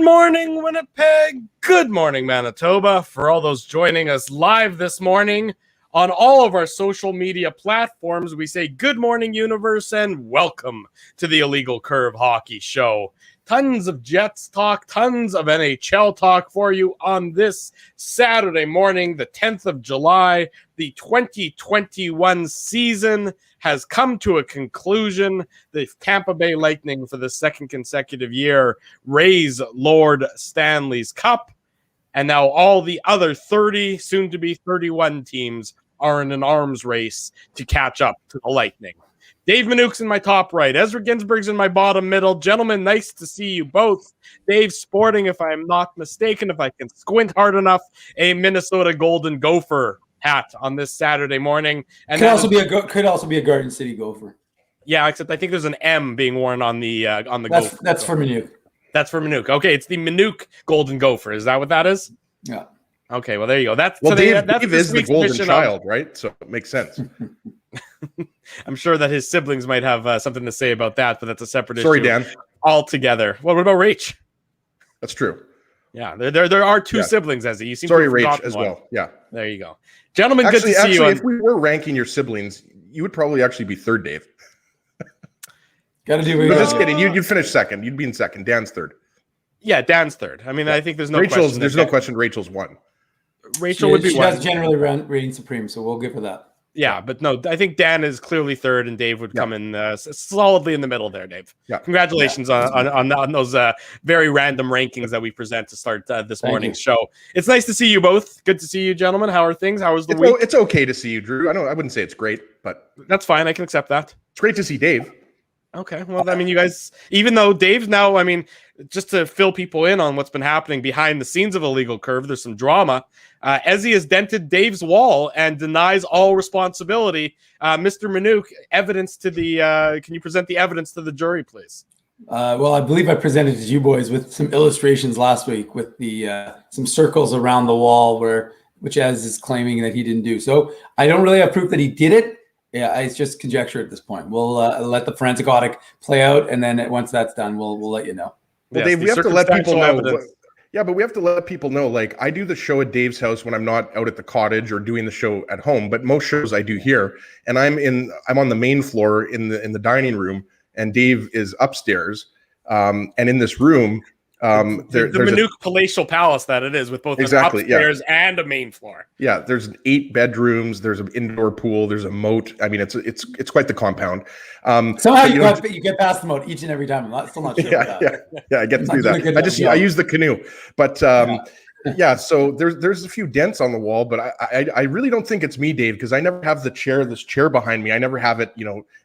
Good morning, Winnipeg. Good morning, Manitoba. For all those joining us live this morning on all of our social media platforms, we say good morning, universe, and welcome to the Illegal Curve Hockey Show. Tons of Jets talk, tons of NHL talk for you on this Saturday morning, the 10th of July. The 2021 season has come to a conclusion. The Tampa Bay Lightning, for the second consecutive year, raise Lord Stanley's Cup. And now all the other 30, soon to be 31 teams are in an arms race to catch up to the Lightning. Dave Minuk's in my top right. Ezra Ginsburg's in my bottom middle. Gentlemen, nice to see you both. Dave's sporting, if I'm not mistaken, if I can squint hard enough, a Minnesota Golden Gopher hat on this Saturday morning. And could also be a Garden City Gopher. Yeah, except I think there's an M being worn on the Gopher. That's for Minuk. That's for Minuk. Okay, it's the Minuk Golden Gopher. Is that what that is? Yeah. Okay, well, there you go. That's Dave is the golden child, right? So it makes sense. I'm sure that his siblings might have something to say about that, but that's a separate issue. Sorry, Dan. Altogether. Well, what about Rach? That's true. Yeah, there are two siblings, Ezzy. You seem sorry, to have Rach, as well. Yeah. There you go. Gentlemen, good to see you. If we were ranking your siblings, you would probably actually be third, Dave. Got to do. Just kidding. You'd finish second. You'd be in second. Dan's third. Yeah, Dan's third. I mean, I think there's no question. There's no question. Rachel's one. Rachel would be one. She does generally reign supreme, so we'll give her that. Yeah, but no, I think Dan is clearly third, and Dave would come in solidly in the middle there, Dave. Yeah. Congratulations on those very random rankings that we present to start this morning's show. It's nice to see you both. Good to see you, gentlemen. How are things? How was the week? It's okay to see you, Drew. I wouldn't say it's great, but that's fine. I can accept that. It's great to see Dave. Okay. Well, I mean, you guys, even though Dave's now, I mean, just to fill people in on what's been happening behind the scenes of Illegal Curve, there's some drama. Ezzy has dented Dave's wall and denies all responsibility. Mr. Minuk, evidence to the, can you present the evidence to the jury, please? Well, I believe I presented to you boys with some illustrations last week with the some circles around the wall which Ez is claiming that he didn't do. So I don't really have proof that he did it. Yeah, it's just conjecture at this point. We'll let the forensic audit play out, and then once that's done, we'll let you know. Well, Dave, we have to let people know. Yeah, but we have to let people know, like, I do the show at Dave's house when I'm not out at the cottage or doing the show at home, but most shows I do here, and I'm on the main floor in the dining room, and Dave is upstairs. And in this room, the Minuk palatial palace that it is, with both an upstairs and a main floor. Yeah, there's 8 bedrooms. There's an indoor pool. There's a moat. I mean, it's quite the compound. Somehow you get past the moat each and every time. I'm still not sure. I get to do that. I use the canoe, but yeah. So there's a few dents on the wall, but I really don't think it's me, Dave, because I never have this chair behind me. I never have it,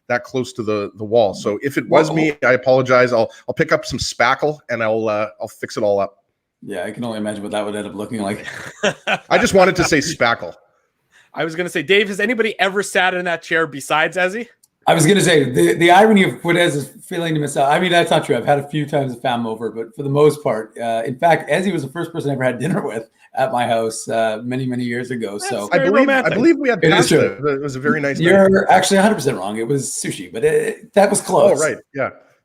that close to the wall. So if it was me, I apologize. I'll pick up some spackle and I'll fix it all up. Yeah, I can only imagine what that would end up looking like. I just wanted to say spackle. I was going to say, Dave, has anybody ever sat in that chair besides Ezzy? I was going to say the irony of what Ez is feeling to himself. I mean, that's not true. I've had a few times a fam over, but for the most part, in fact, Ezzy was the first person I ever had dinner with at my house many, many years ago. So I believe we had pasta. It was a very nice. You're actually 100% wrong. It was sushi, but that was close. Oh, right.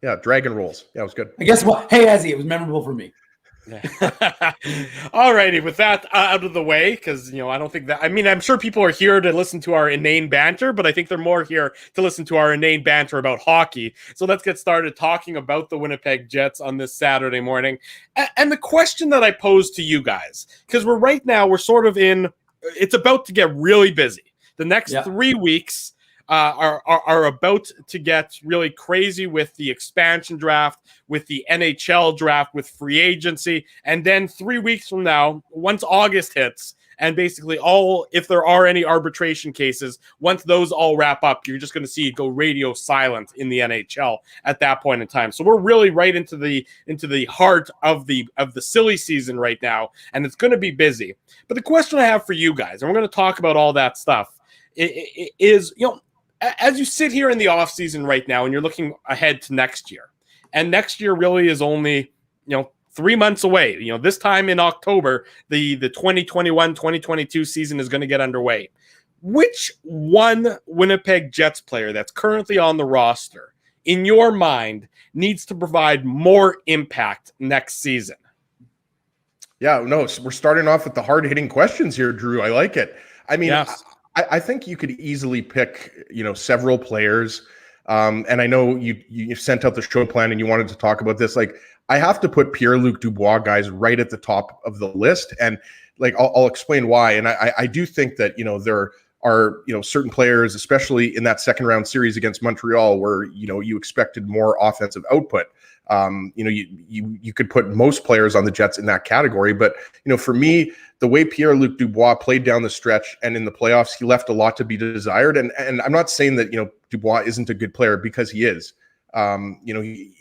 Yeah. Dragon rolls. Yeah, it was good. I guess what? Hey, Ezzy, it was memorable for me. All righty, with that out of the way, because I don't think that, I mean, I'm sure people are here to listen to our inane banter, but I think they're more here to listen to our inane banter about hockey. So let's get started talking about the Winnipeg Jets on this Saturday morning. And the question that I pose to you guys, because we're sort of it's about to get really busy. The next 3 weeks are about to get really crazy with the expansion draft, with the NHL draft, with free agency. And then 3 weeks from now, once August hits, and basically if there are any arbitration cases, once those all wrap up, you're just going to see it go radio silent in the NHL at that point in time. So we're really right into the heart of the silly season right now, and it's going to be busy. But the question I have for you guys, and we're going to talk about all that stuff, is, as you sit here in the off season right now and you're looking ahead to next year, and next year really is only, 3 months away. This time in October, the 2021-2022 season is going to get underway. Which one Winnipeg Jets player that's currently on the roster, in your mind, needs to provide more impact next season? Yeah, no, so we're starting off with the hard-hitting questions here, Drew. I like it. I mean, Yes. I think you could easily pick, several players. And I know you sent out the show plan and you wanted to talk about this. Like, I have to put Pierre-Luc Dubois guys right at the top of the list, and like I'll explain why. And I do think that there are certain players, especially in that second round series against Montreal, where you expected more offensive output. You could put most players on the Jets in that category, but for me, the way Pierre-Luc Dubois played down the stretch and in the playoffs, he left a lot to be desired. And I'm not saying that Dubois isn't a good player, because he is.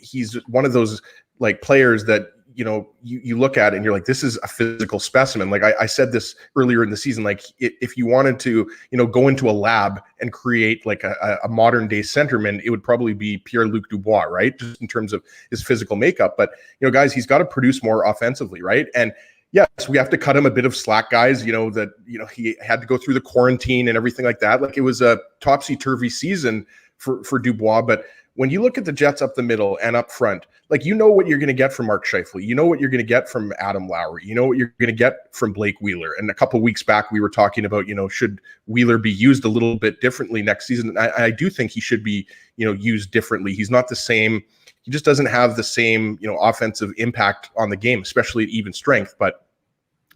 He's one of those like players that you look at and you're like, this is a physical specimen. Like I said this earlier in the season, like if you wanted to, go into a lab and create like a modern day centerman, it would probably be Pierre-Luc Dubois, right? Just in terms of his physical makeup. But, guys, he's got to produce more offensively, right? And yes, we have to cut him a bit of slack, guys, that he had to go through the quarantine and everything like that. Like, it was a topsy-turvy season for Dubois. But when you look at the Jets up the middle and up front, like, what you're going to get from Mark Scheifele. You know what you're going to get from Adam Lowry. You know what you're going to get from Blake Wheeler. And a couple of weeks back, we were talking about, should Wheeler be used a little bit differently next season? I do think he should be, used differently. He's not the same. He just doesn't have the same, offensive impact on the game, especially at even strength. But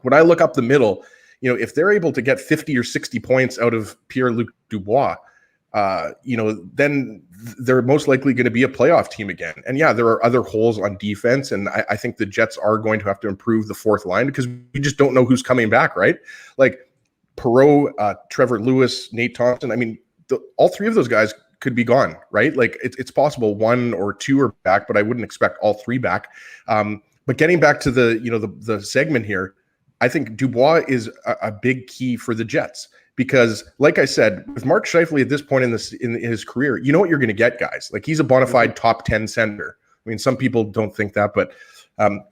when I look up the middle, if they're able to get 50 or 60 points out of Pierre-Luc Dubois, then they're most likely going to be a playoff team again. And yeah, there are other holes on defense. And I think the Jets are going to have to improve the fourth line, because we just don't know who's coming back, right? Like Perreault, Trevor Lewis, Nate Thompson. I mean, all three of those guys could be gone, right? Like it's possible one or two are back, but I wouldn't expect all three back. But getting back to the segment here, I think Dubois is a big key for the Jets. Because, like I said, with Mark Scheifele at this point in his career, you know what you're going to get, guys. Like, he's a bona fide top 10 center. I mean, some people don't think that, but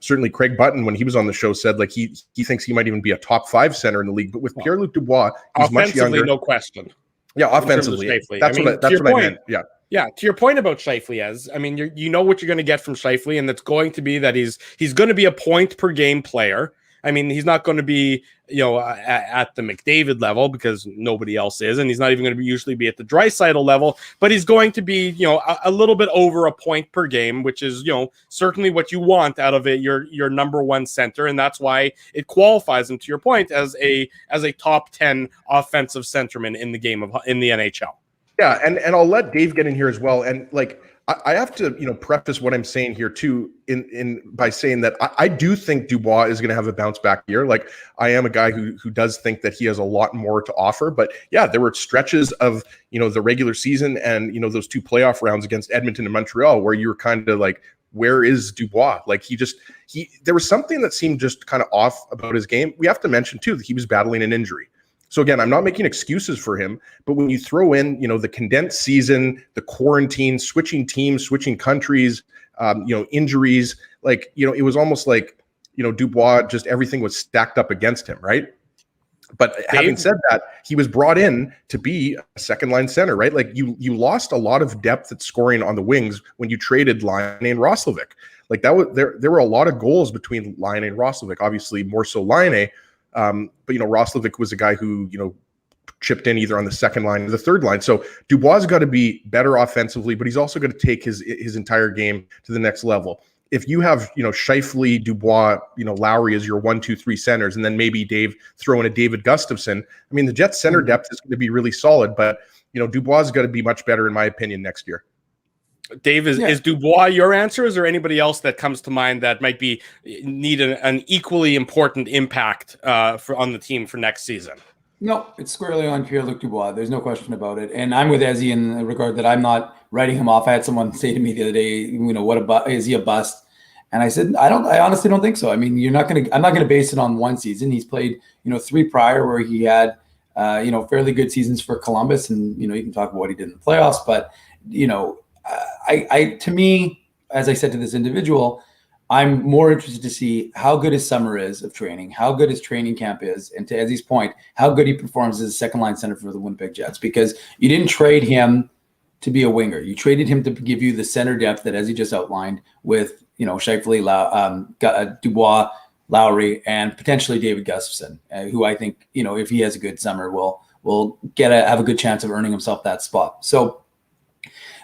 certainly Craig Button, when he was on the show, said like he thinks he might even be a top 5 center in the league. But with Pierre-Luc Dubois, he's much younger. No question. Yeah, offensively. That's what I meant. Yeah. Yeah, to your point about Scheifele, I mean, you know what you're going to get from Scheifele, and that's going to be that he's going to be a point per game player. I mean, he's not going to be, at the McDavid level, because nobody else is, and he's not even going to usually be at the Draisaitl level, but he's going to be, a little bit over a point per game, which is, certainly what you want out of it, your number one center, and that's why it qualifies him, to your point, as a top 10 offensive centerman in the NHL. Yeah, and I'll let Dave get in here as well, and like, I have to, preface what I'm saying here too, by saying that I do think Dubois is going to have a bounce back year. Like, I am a guy who does think that he has a lot more to offer. But yeah, there were stretches of the regular season and those 2 playoff rounds against Edmonton and Montreal where you were kind of like, where is Dubois? Like, there was something that seemed just kind of off about his game. We have to mention too that he was battling an injury. So again, I'm not making excuses for him, but when you throw in, the condensed season, the quarantine, switching teams, switching countries, injuries, like, it was almost like, Dubois, just everything was stacked up against him, right? But having said that, he was brought in to be a second line center, right? Like, you lost a lot of depth at scoring on the wings when you traded Laine and Roslovic. Like, that was there were a lot of goals between Laine and Roslovic, obviously more so Laine. But Roslovic was a guy who chipped in either on the second line or the third line. So Dubois has got to be better offensively, but he's also got to take his entire game to the next level. If you have Scheifele, Dubois, Lowry as your 1, 2, 3 centers, and then maybe Dave throw in a David Gustafsson, I mean, the Jets center depth is going to be really solid, but Dubois has got to be much better in my opinion next year. Dave, is Dubois your answer? Is there anybody else that comes to mind that might need an equally important impact on the team for next season? No, it's squarely on Pierre-Luc Dubois. There's no question about it. And I'm with Ezzy in the regard that I'm not writing him off. I had someone say to me the other day, is he a bust? And I said, I honestly don't think so. I mean, I'm not going to base it on one season. He's played, 3 prior where he had, fairly good seasons for Columbus. And, you can talk about what he did in the playoffs, but, to me, as I said to this individual, I'm more interested to see how good his summer is of training, how good his training camp is, and to Ezzy's point, how good he performs as a second line center for the Winnipeg Jets, because you didn't trade him to be a winger. You traded him to give you the center depth that Ezzy just outlined with, Scheifele, Dubois, Lowry, and potentially David Gustafsson, who I think, if he has a good summer, will have a good chance of earning himself that spot. So,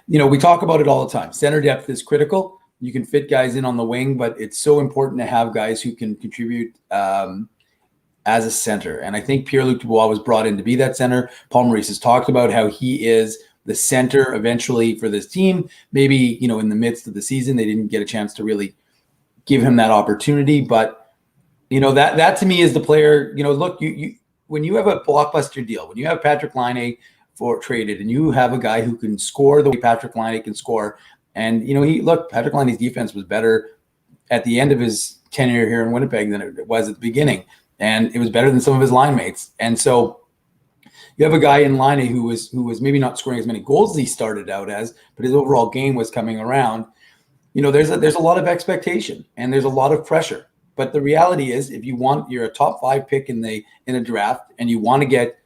we talk about it all the time. Center depth is critical. You can fit guys in on the wing, but it's so important to have guys who can contribute as a center. And I think Pierre-Luc Dubois was brought in to be that center. Paul Maurice has talked about how he is the center eventually for this team. Maybe, in the midst of the season, they didn't get a chance to really give him that opportunity. But, that to me is the player, look, you when you have a blockbuster deal, when you have Patrick Laine traded and you have a guy who can score the way Patrick Laine can score, and, Patrick Laine's defense was better at the end of his tenure here in Winnipeg than it was at the beginning. And it was better than some of his line mates. And so you have a guy in Laine who was maybe not scoring as many goals as he started out as, but his overall game was coming around. There's a lot of expectation and there's a lot of pressure. But the reality is, if you're a top 5 pick in a draft and you want to get,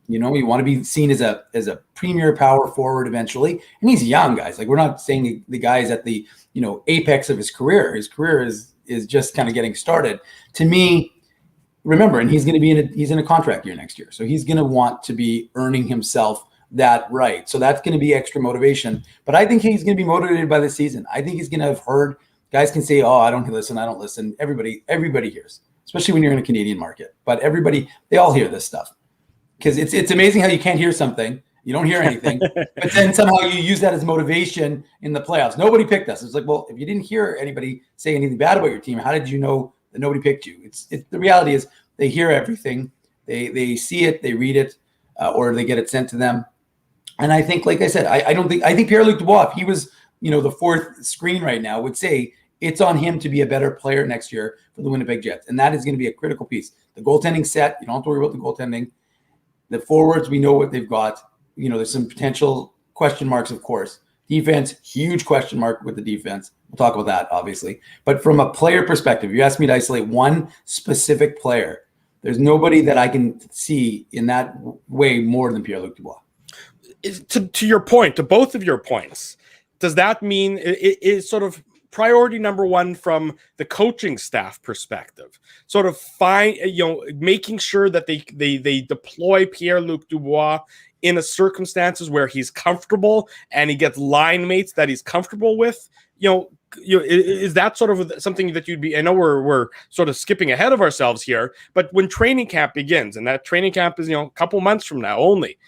you want to be seen as a premier power forward eventually. And he's young, guys. Like, we're not saying the guy is at the, apex of his career. His career is just kind of getting started. To me, remember, and he's going to be he's in a contract year next year. So he's going to want to be earning himself that right. So that's going to be extra motivation. But I think he's going to be motivated by the season. I think he's going to have heard, guys can say, oh, I don't listen. Everybody hears, especially when you're in a Canadian market. But they all hear this stuff. Because it's amazing how you can't hear something. You don't hear anything. But then somehow you use that as motivation in the playoffs. Nobody picked us. It's like, well, if you didn't hear anybody say anything bad about your team, how did you know that nobody picked you? The reality is they hear everything. They see it, they read it, or they get it sent to them. And I think, like I said, I think Pierre-Luc Dubois, if he was, the fourth screen right now, would say it's on him to be a better player next year for the Winnipeg Jets. And that is going to be a critical piece. The goaltending set, you don't have to worry about the goaltending. The forwards, we know what they've got. There's some potential question marks, of course. Defense, huge question mark with the defense. We'll talk about that, obviously. But from a player perspective, you asked me to isolate one specific player. There's nobody that I can see in that way more than Pierre-Luc Dubois. To your point, to both of your points, does that mean it is sort of priority number one from the coaching staff perspective, sort of making sure that they deploy Pierre-Luc Dubois in circumstances where he's comfortable and he gets line mates that he's comfortable with? Is that sort of something that you'd be? I know we're sort of skipping ahead of ourselves here, but when training camp begins, and that training camp is a couple months from now only,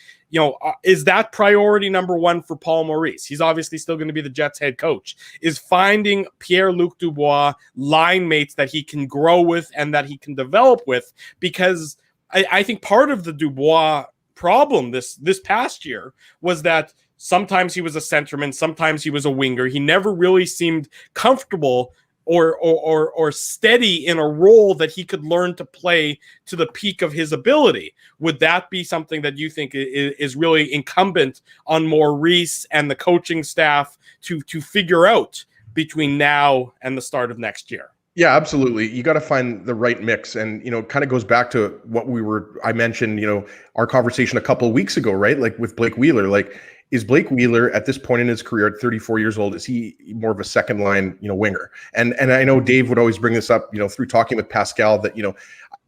is that priority number one for Paul Maurice? He's obviously still going to be the Jets head coach. Is finding Pierre-Luc Dubois line mates that he can grow with and that he can develop with, because I think part of the Dubois problem this past year was that sometimes he was a centerman, sometimes he was a winger. He never really seemed comfortable or steady in a role that he could learn to play to the peak of his ability. Would that be something that you think is really incumbent on Maurice and the coaching staff to figure out between now and the start of next year? Yeah, absolutely. You got to find the right mix. And, it kind of goes back to what I mentioned, our conversation a couple of weeks ago, right? Like with Blake Wheeler, is Blake Wheeler at this point in his career at 34 years old, is he more of a second line, winger? And I know Dave would always bring this up, through talking with Pascal, that,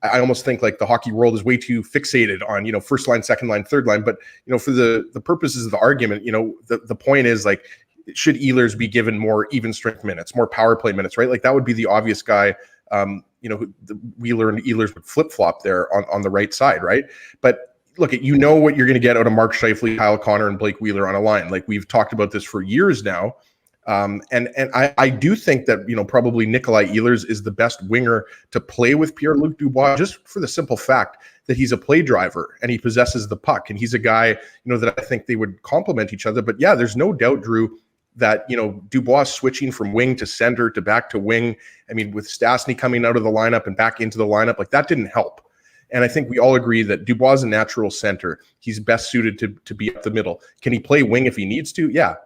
I almost think like the hockey world is way too fixated on, first line, second line, third line. But, for the purposes of the argument, the point is, like, should Ehlers be given more even strength minutes, more power play minutes, right? Like, that would be the obvious guy, the Wheeler and Ehlers would flip-flop there on the right side, right? But look, what you're going to get out of Mark Scheifele, Kyle Connor, and Blake Wheeler on a line. Like, we've talked about this for years now. And I do think that, probably Nikolai Ehlers is the best winger to play with Pierre-Luc Dubois, just for the simple fact that he's a play driver and he possesses the puck. And he's a guy, that I think they would complement each other. But yeah, there's no doubt, Drew, that, Dubois switching from wing to center to back to wing. I mean, with Stastny coming out of the lineup and back into the lineup, like, that didn't help. And I think we all agree that Dubois is a natural center. He's best suited to be up the middle. Can he play wing if he needs to? Yeah.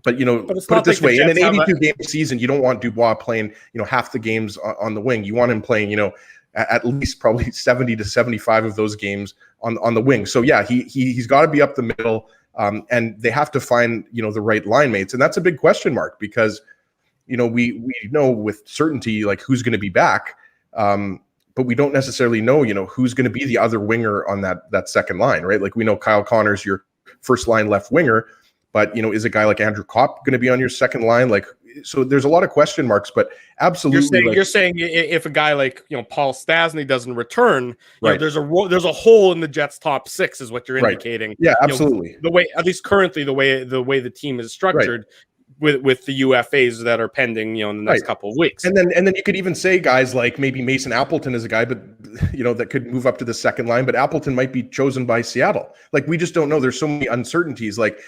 But, put it this way, in an 82-game season, you don't want Dubois playing, half the games on the wing. You want him playing, at least probably 70 to 75 of those games on the wing. So, yeah, he's got to be up the middle, and they have to find, the right line mates. And that's a big question mark because, we know with certainty, like, who's going to be back. But we don't necessarily know, who's going to be the other winger on that second line, right? Like we know Kyle Connor's your first line left winger, but is a guy like Andrew Kopp going to be on your second line? Like, so there's a lot of question marks, but absolutely. You're saying if a guy like Paul Stastny doesn't return, right. There's a hole in the Jets' top six, is what you're indicating. Yeah, absolutely. The way, at least currently, the way the team is structured. Right. With the UFAs that are pending, in the next couple of weeks. And then you could even say guys like maybe Mason Appleton is a guy, but that could move up to the second line, but Appleton might be chosen by Seattle. Like, we just don't know. There's so many uncertainties. Like,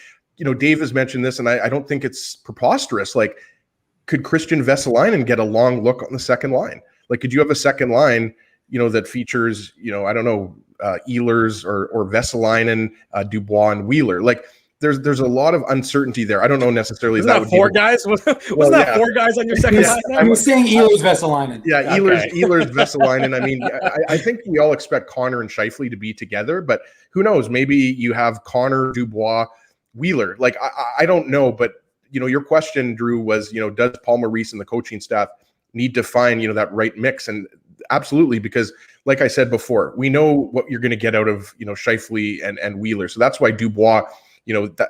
Dave has mentioned this, and I don't think it's preposterous. Like, could Christian Vesalainen get a long look on the second line? Like, could you have a second line, that features, I don't know, Ehlers or Vesalainen, Dubois and Wheeler? Like, there's a lot of uncertainty there. I don't know necessarily. Wasn't that four guys? Wasn't that four guys on your second line? I was saying Ehlers, Vesalainen. Yeah, Ehlers, Vesalainen. I mean, I think we all expect Connor and Scheifele to be together, but who knows? Maybe you have Connor, Dubois, Wheeler. Like, I don't know, but your question, Drew, was does Paul Maurice and the coaching staff need to find that right mix? And absolutely, because like I said before, we know what you're going to get out of Scheifele and Wheeler. So that's why Dubois.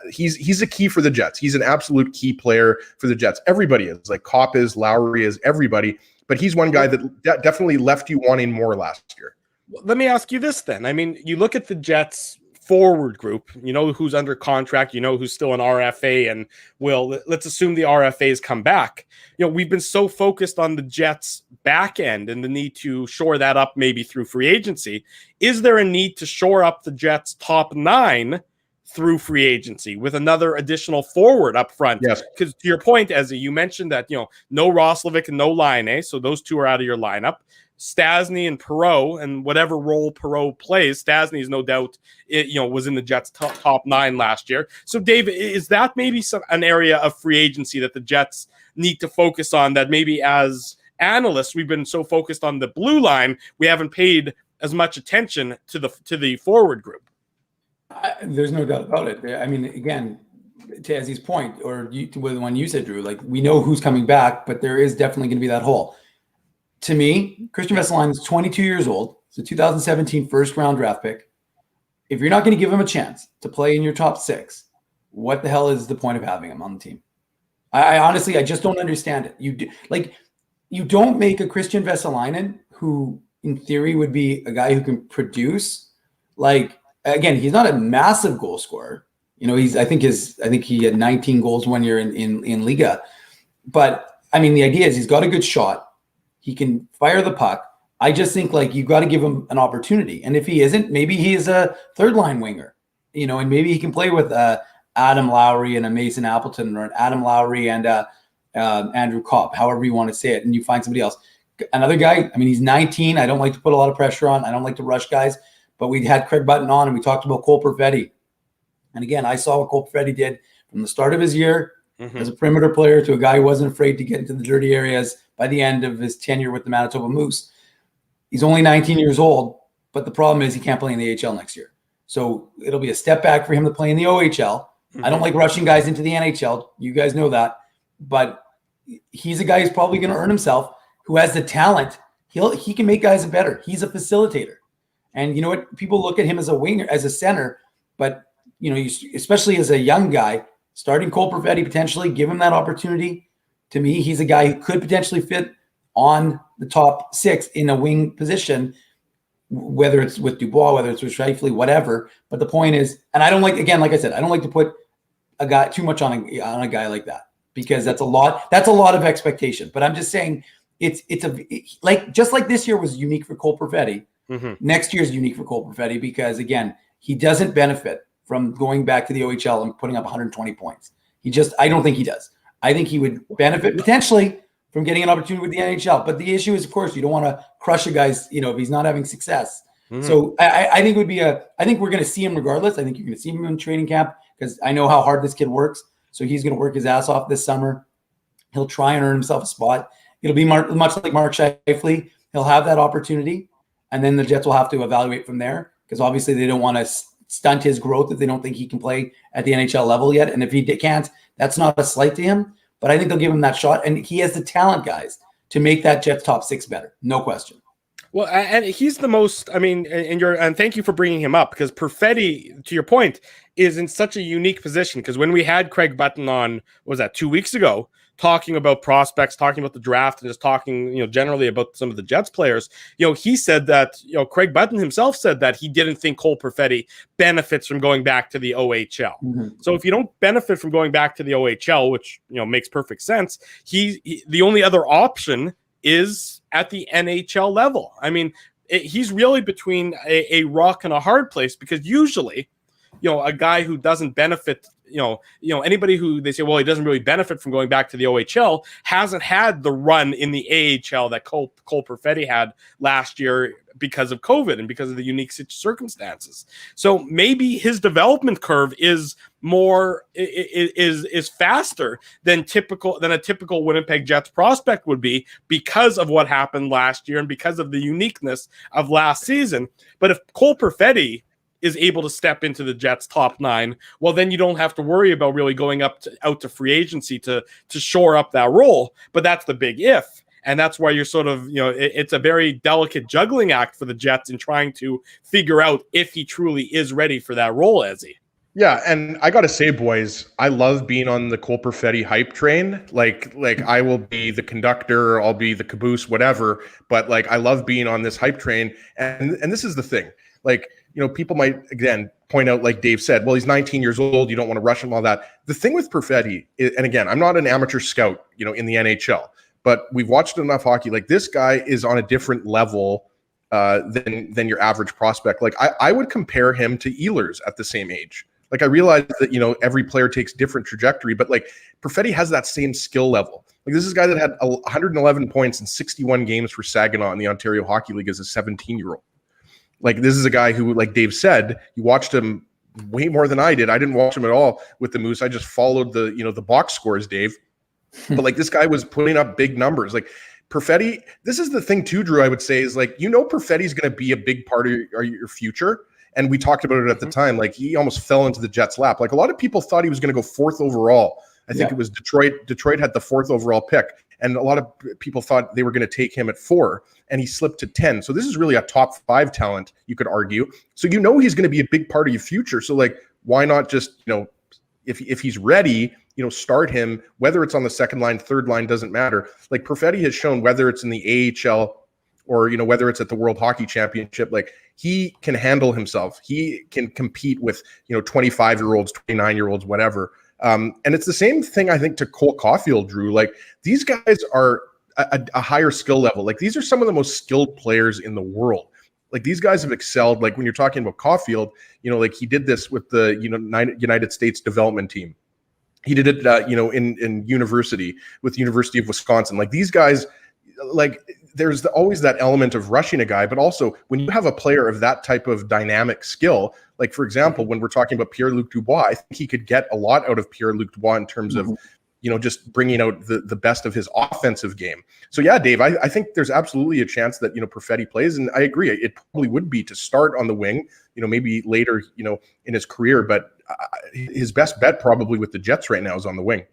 He's a key for the Jets. He's an absolute key player for the Jets. Everybody is, like Kopp is, Lowry is, everybody. But he's one guy that definitely left you wanting more last year. Let me ask you this then. I mean, you look at the Jets forward group, who's under contract, who's still an RFA, and let's assume the RFAs come back. We've been so focused on the Jets back end and the need to shore that up maybe through free agency. Is there a need to shore up the Jets top 9 through free agency with another additional forward up front? Yes. Because to your point, Ezzy, you mentioned that, no Roslovic and no Laine, so those two are out of your lineup. Stastny and Perreault, and whatever role Perreault plays, Stastny is no doubt, was in the Jets top 9 last year. So, Dave, is that maybe an area of free agency that the Jets need to focus on, that maybe as analysts, we've been so focused on the blue line, we haven't paid as much attention to the forward group? There's no doubt about it. I mean, again, to Ezzy's point, or to the one you said, Drew, like, we know who's coming back, but there is definitely going to be that hole. To me, Christian Vesalainen is 22 years old. It's a 2017 first-round draft pick. If you're not going to give him a chance to play in your top 6, what the hell is the point of having him on the team? I honestly, I just don't understand it. You don't make a Christian Vesalainen, who in theory would be a guy who can produce, like. Again, he's not a massive goal scorer. I think he had 19 goals one year in Liga. But I mean, the idea is he's got a good shot. He can fire the puck. I just think, like, you've got to give him an opportunity. And if he isn't, maybe he is a third line winger, and maybe he can play with Adam Lowry and a Mason Appleton, or an Adam Lowry and Andrew Kopp, however you want to say it. And you find somebody else. Another guy, I mean, he's 19. I don't like to put a lot of pressure on. I don't like to rush guys. But we had Craig Button on, and we talked about Cole Perfetti. And again, I saw what Cole Perfetti did from the start of his year as a perimeter player to a guy who wasn't afraid to get into the dirty areas by the end of his tenure with the Manitoba Moose. He's only 19 years old, but the problem is he can't play in the AHL next year. So it'll be a step back for him to play in the OHL. I don't like rushing guys into the NHL. You guys know that. But he's a guy who's probably going to earn himself, who has the talent. He can make guys better. He's a facilitator. And you know what? People look at him as a winger, as a center, but especially as a young guy, starting Cole Perfetti, potentially give him that opportunity. To me, he's a guy who could potentially fit on the top 6 in a wing position, whether it's with Dubois, whether it's with Scheifele, whatever. But the point is, and I don't like, again, like I said, I don't like to put a guy too much on a guy like that, because that's a lot of expectation. But I'm just saying it's just like this year was unique for Cole Perfetti. Next year is unique for Cole Perfetti, because again, he doesn't benefit from going back to the OHL and putting up 120 points. I don't think he does. I think he would benefit potentially from getting an opportunity with the NHL. But the issue is, of course, you don't want to crush a guy's, if he's not having success. So I think it would be I think we're going to see him regardless. I think you're going to see him in training camp, because I know how hard this kid works. So he's going to work his ass off this summer. He'll try and earn himself a spot. It'll be much like Mark Scheifele. He'll have that opportunity. And then the Jets will have to evaluate from there, because obviously they don't want to stunt his growth if they don't think he can play at the NHL level yet. And if he can't, that's not a slight to him. But I think they'll give him that shot. And he has the talent, guys, to make that Jets top 6 better. No question. Well, and he's the most, I mean, and thank you for bringing him up, because Perfetti, to your point, is in such a unique position. Because when we had Craig Button on, what was that, 2 weeks ago, talking about prospects, talking about the draft, and just talking, generally about some of the Jets players, he said that, Craig Button himself said that he didn't think Cole Perfetti benefits from going back to the OHL. Mm-hmm. So if you don't benefit from going back to the OHL, which, makes perfect sense, he the only other option is at the NHL level. I mean, he's really between a rock and a hard place, because usually, a guy who doesn't benefit, anybody who they say, well, he doesn't really benefit from going back to the OHL, hasn't had the run in the AHL that Cole Perfetti had last year because of COVID and because of the unique circumstances. So maybe his development curve is more is faster than a typical Winnipeg Jets prospect would be, because of what happened last year and because of the uniqueness of last season. But if Cole Perfetti is able to step into the Jets top 9, well, then you don't have to worry about really going out to free agency to shore up that role. But that's the big if. And that's why you're sort of, it's a very delicate juggling act for the Jets in trying to figure out if he truly is ready for that role, Ezzy. Yeah, and I got to say, boys, I love being on the Cole Perfetti hype train. Like I will be the conductor, I'll be the caboose, whatever. But I love being on this hype train. And this is the thing. People might, again, point out, like Dave said, well, he's 19 years old. You don't want to rush him, all that. The thing with Perfetti, and again, I'm not an amateur scout, in the NHL, but we've watched enough hockey. This guy is on a different level than your average prospect. I would compare him to Ehlers at the same age. I realize that, every player takes different trajectory, but Perfetti has that same skill level. This is a guy that had 111 points in 61 games for Saginaw in the Ontario Hockey League as a 17-year-old. This is a guy who, like Dave said, you watched him way more than I did. I didn't watch him at all with the Moose. I just followed the box scores, Dave. But this guy was putting up big numbers. Perfetti, this is the thing too, Drew, I would say is Perfetti's going to be a big part of your future. And we talked about it at the time. He almost fell into the Jets' lap. A lot of people thought he was going to go 4th overall. I think it was Detroit. Detroit had the 4th overall pick. And a lot of people thought they were going to take him at 4, and he slipped to 10. So this is really a top 5 talent, you could argue. So he's going to be a big part of your future. So why not just, if he's ready, start him, whether it's on the second line, third line, doesn't matter. Perfetti has shown, whether it's in the AHL or, whether it's at the World Hockey Championship, he can handle himself. He can compete with, 25-year-olds, 29-year-olds, whatever. And it's the same thing, I think, to Cole Caulfield, Drew. These guys are a higher skill level. These are some of the most skilled players in the world. These guys have excelled. When you're talking about Caulfield, he did this with the United States development team. He did it, in university with the University of Wisconsin. These guys, there's always that element of rushing a guy, but also when you have a player of that type of dynamic skill, for example, when we're talking about Pierre-Luc Dubois, I think he could get a lot out of Pierre-Luc Dubois in terms of, just bringing out the best of his offensive game. So yeah, Dave, I think there's absolutely a chance that, Perfetti plays. And I agree. It probably would be to start on the wing, maybe later, in his career, but his best bet probably with the Jets right now is on the wing.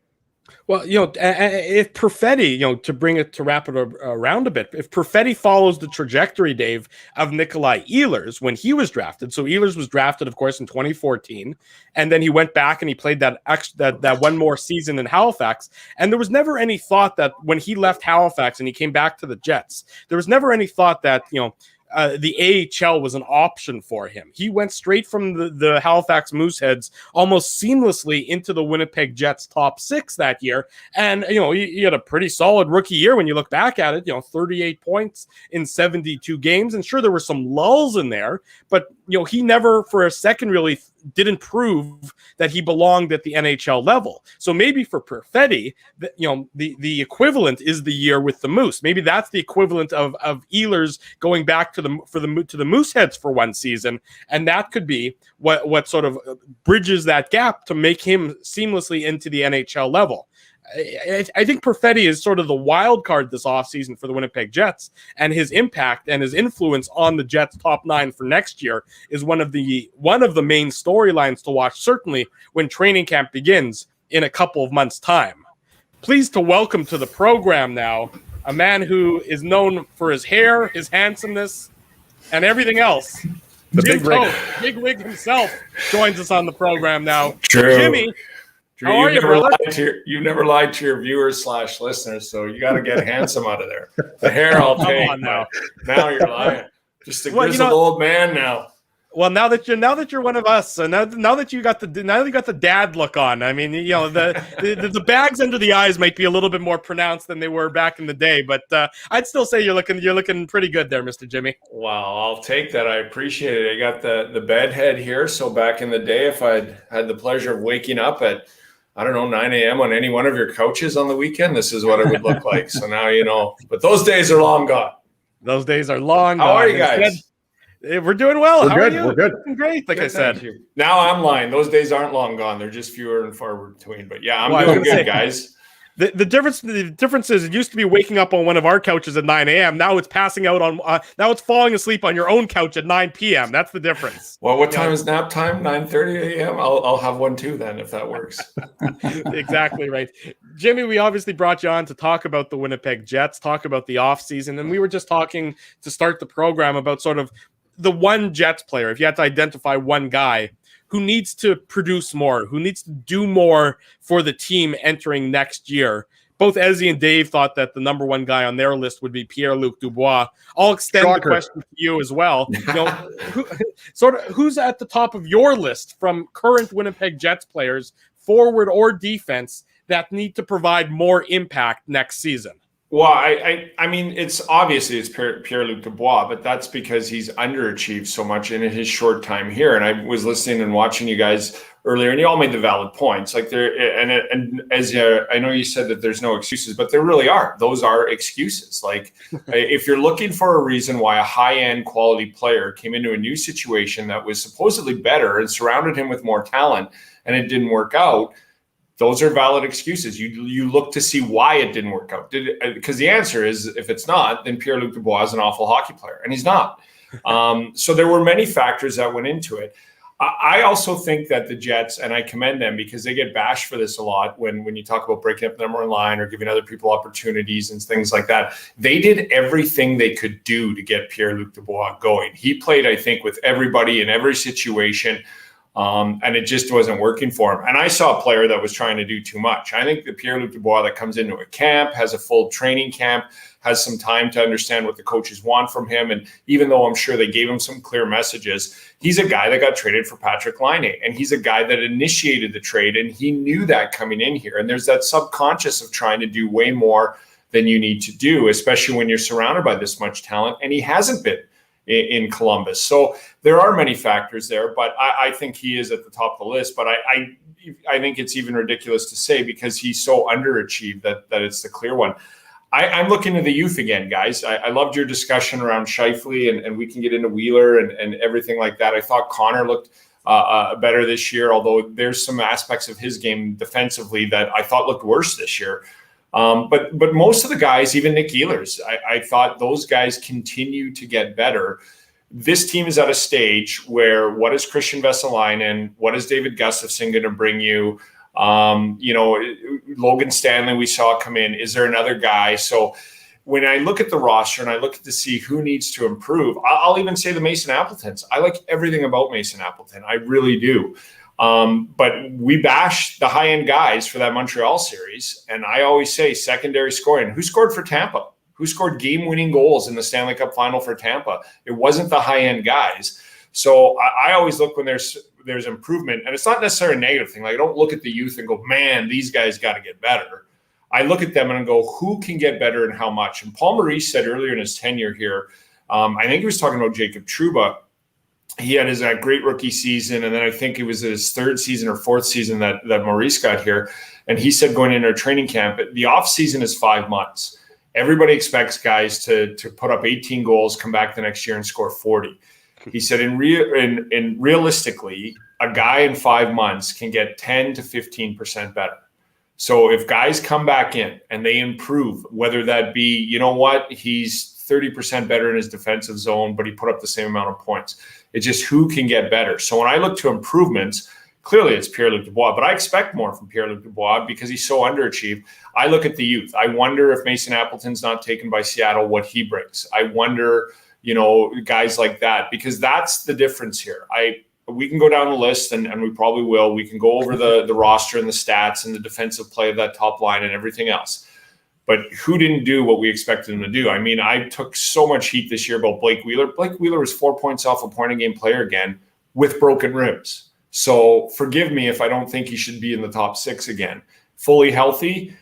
Well, if Perfetti, to wrap it around a bit, if Perfetti follows the trajectory, Dave, of Nikolai Ehlers when he was drafted. So Ehlers was drafted, of course, in 2014, and then he went back and he played that one more season in Halifax. And there was never any thought that when he left Halifax and he came back to the Jets, there was never any thought that, the AHL was an option for him. He went straight from the Halifax Mooseheads almost seamlessly into the Winnipeg Jets top 6 that year. And, he had a pretty solid rookie year when you look back at it, 38 points in 72 games. And sure, there were some lulls in there, but, he never for a second really didn't prove that he belonged at the NHL level. So maybe for Perfetti, the equivalent is the year with the Moose. Maybe that's the equivalent of Ehlers going back to the Mooseheads for one season, and that could be what sort of bridges that gap to make him seamlessly into the NHL level. I think Perfetti is sort of the wild card this offseason for the Winnipeg Jets, and his impact and his influence on the Jets top 9 for next year is one of the main storylines to watch, certainly when training camp begins in a couple of months' time. Pleased to welcome to the program now a man who is known for his hair, his handsomeness, and everything else. The Jim big rig. Toth, Big Wig himself, joins us on the program now. True. Jimmy, Drew, how are you, brother? you never lied to your viewers / listeners, so you got to get handsome out of there. The hair I'll take. on now. Now you're lying. Just a Well, grizzled old man now. Well, now that you're one of us, so now that you got the dad look on. I mean, the bags under the eyes might be a little bit more pronounced than they were back in the day, but I'd still say you're looking pretty good there, Mr. Jimmy. Wow, I'll take that. I appreciate it. I got the bed head here, so back in the day, if I'd had the pleasure of waking up at 9 a.m. on any one of your couches on the weekend, this is what it would look like. So now you know. But those days are long gone. Those days are long gone. How are you guys? We're doing well. We're How good. are you? We're good. Looking great, like I said. Now I'm lying. Those days aren't long gone. They're just fewer and far between. But yeah, I'm doing good, guys. The difference is it used to be waking up on one of our couches at 9 a.m. Now it's passing out on. Now it's falling asleep on your own couch at 9 p.m. That's the difference. Well, what time is nap time? 9:30 a.m. I'll have one too then, if that works. Exactly right. Jimmy, we obviously brought you on to talk about the Winnipeg Jets, talk about the offseason, and we were just talking to start the program about sort of the one Jets player. If you had to identify one guy who needs to produce more, who needs to do more for the team entering next year. Both Ezzy and Dave thought that the number one guy on their list would be Pierre-Luc Dubois. I'll extend the question to you as well. Who's at the top of your list from current Winnipeg Jets players, forward or defense, that need to provide more impact next season? Well, I mean, it's Pierre-Luc Dubois, but that's because he's underachieved so much in his short time here. And I was listening and watching you guys earlier, and you all made the valid points. Like and as I know you said that there's no excuses, but there really are. Those are excuses. Like if you're looking for a reason why a high-end quality player came into a new situation that was supposedly better and surrounded him with more talent, and it didn't work out. Those are valid excuses. You look to see why it didn't work out. Because the answer is, if it's not, then Pierre-Luc Dubois is an awful hockey player, and he's not. So there were many factors that went into it. I also think that the Jets, and I commend them because they get bashed for this a lot when you talk about breaking up the number one line or giving other people opportunities and things like that. They did everything they could do to get Pierre-Luc Dubois going. He played, I think, with everybody in every situation. And it just wasn't working for him. And I saw a player that was trying to do too much. I think the Pierre-Luc Dubois that comes into a camp, has a full training camp, has some time to understand what the coaches want from him. And even though I'm sure they gave him some clear messages, he's a guy that got traded for Patrick Laine. And he's a guy that initiated the trade. And he knew that coming in here. And there's that subconscious of trying to do way more than you need to do, especially when you're surrounded by this much talent. And he hasn't been in Columbus. So there are many factors there, but I think he is at the top of the list. But I think it's even ridiculous to say because he's so underachieved that it's the clear one. I'm looking at the youth again, guys. I loved your discussion around Scheifele, and we can get into Wheeler and everything like that. I thought Connor looked better this year, although there's some aspects of his game defensively that I thought looked worse this year. But most of the guys, even Nick Ehlers, I thought those guys continue to get better. This team is at a stage where what is Christian Vesalainen, what is David Gustafsson going to bring you? Logan Stanley we saw come in. Is there another guy? So when I look at the roster and I look to see who needs to improve, I'll even say the Mason Appletons. I like everything about Mason Appleton. I really do. But we bash the high-end guys for that Montreal series. And I always say secondary scoring. Who scored for Tampa? Who scored game-winning goals in the Stanley Cup final for Tampa? It wasn't the high-end guys. So I always look when there's improvement. And it's not necessarily a negative thing. Like I don't look at the youth and go, man, these guys got to get better. I look at them and I go, who can get better and how much? And Paul Maurice said earlier in his tenure here, I think he was talking about Jacob Trouba. He had his great rookie season, and then I think it was his third season or fourth season that Maurice got here. And he said going into a training camp, the off season is 5 months. Everybody expects guys to put up 18 goals, come back the next year and score 40. He said realistically, a guy in 5 months can get 10 to 15% better. So if guys come back in and they improve, whether that be, he's 30% better in his defensive zone, but he put up the same amount of points. It's just who can get better. So when I look to improvements, Clearly, it's Pierre-Luc Dubois, but I expect more from Pierre-Luc Dubois because he's so underachieved. I look at the youth. I wonder if Mason Appleton's not taken by Seattle, what he brings. I wonder, guys like that, because that's the difference here. We can go down the list, and we probably will. We can go over the roster and the stats and the defensive play of that top line and everything else. But who didn't do what we expected him to do? I mean, I took so much heat this year about Blake Wheeler. Blake Wheeler was 4 points off a point-a-game player again with broken ribs. So forgive me if I don't think he should be in the top 6 again. Fully healthy,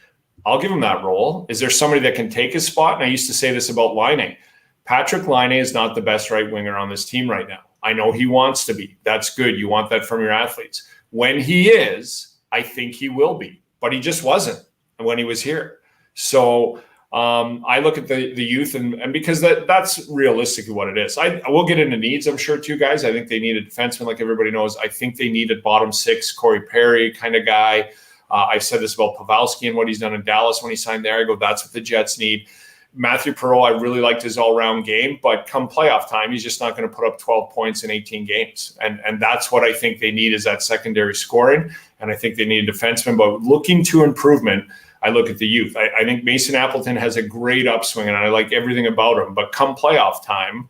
I'll give him that role. Is there somebody that can take his spot? And I used to say this about Laine. Patrick Laine is not the best right winger on this team right now. I know he wants to be. That's good. You want that from your athletes. When he is, I think he will be. But he just wasn't when he was here. So I look at the youth, and because that's realistically what it is. I will get into needs, I'm sure, too, guys. I think they need a defenseman, like everybody knows. I think they need a bottom 6, Corey Perry kind of guy. I've said this about Pavelski and what he's done in Dallas when he signed there. I go, that's what the Jets need. Matthew Perreault, I really liked his all-round game, but come playoff time, he's just not going to put up 12 points in 18 games. And that's what I think they need, is that secondary scoring. And I think they need a defenseman. But looking to improvement, I look at the youth. I think Mason Appleton has a great upswing, and I like everything about him. But come playoff time,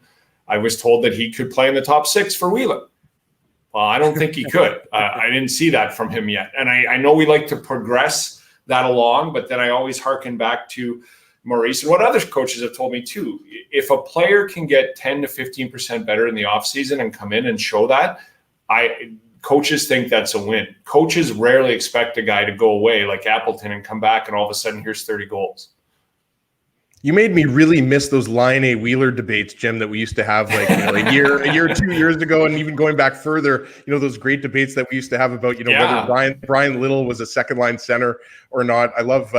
I was told that he could play in the top 6 for Wheeler. Well, I don't think he could. I didn't see that from him yet. And I know we like to progress that along, but then I always hearken back to Maurice and what other coaches have told me too. If a player can get 10 to 15% better in the offseason and come in and show that, coaches think that's a win. Coaches rarely expect a guy to go away like Appleton and come back and all of a sudden here's 30 goals. You made me really miss those Laine Wheeler debates, Jim, that we used to have like a year, 2 years ago, and even going back further. Those great debates that we used to have about whether Brian Little was a second line center or not. I love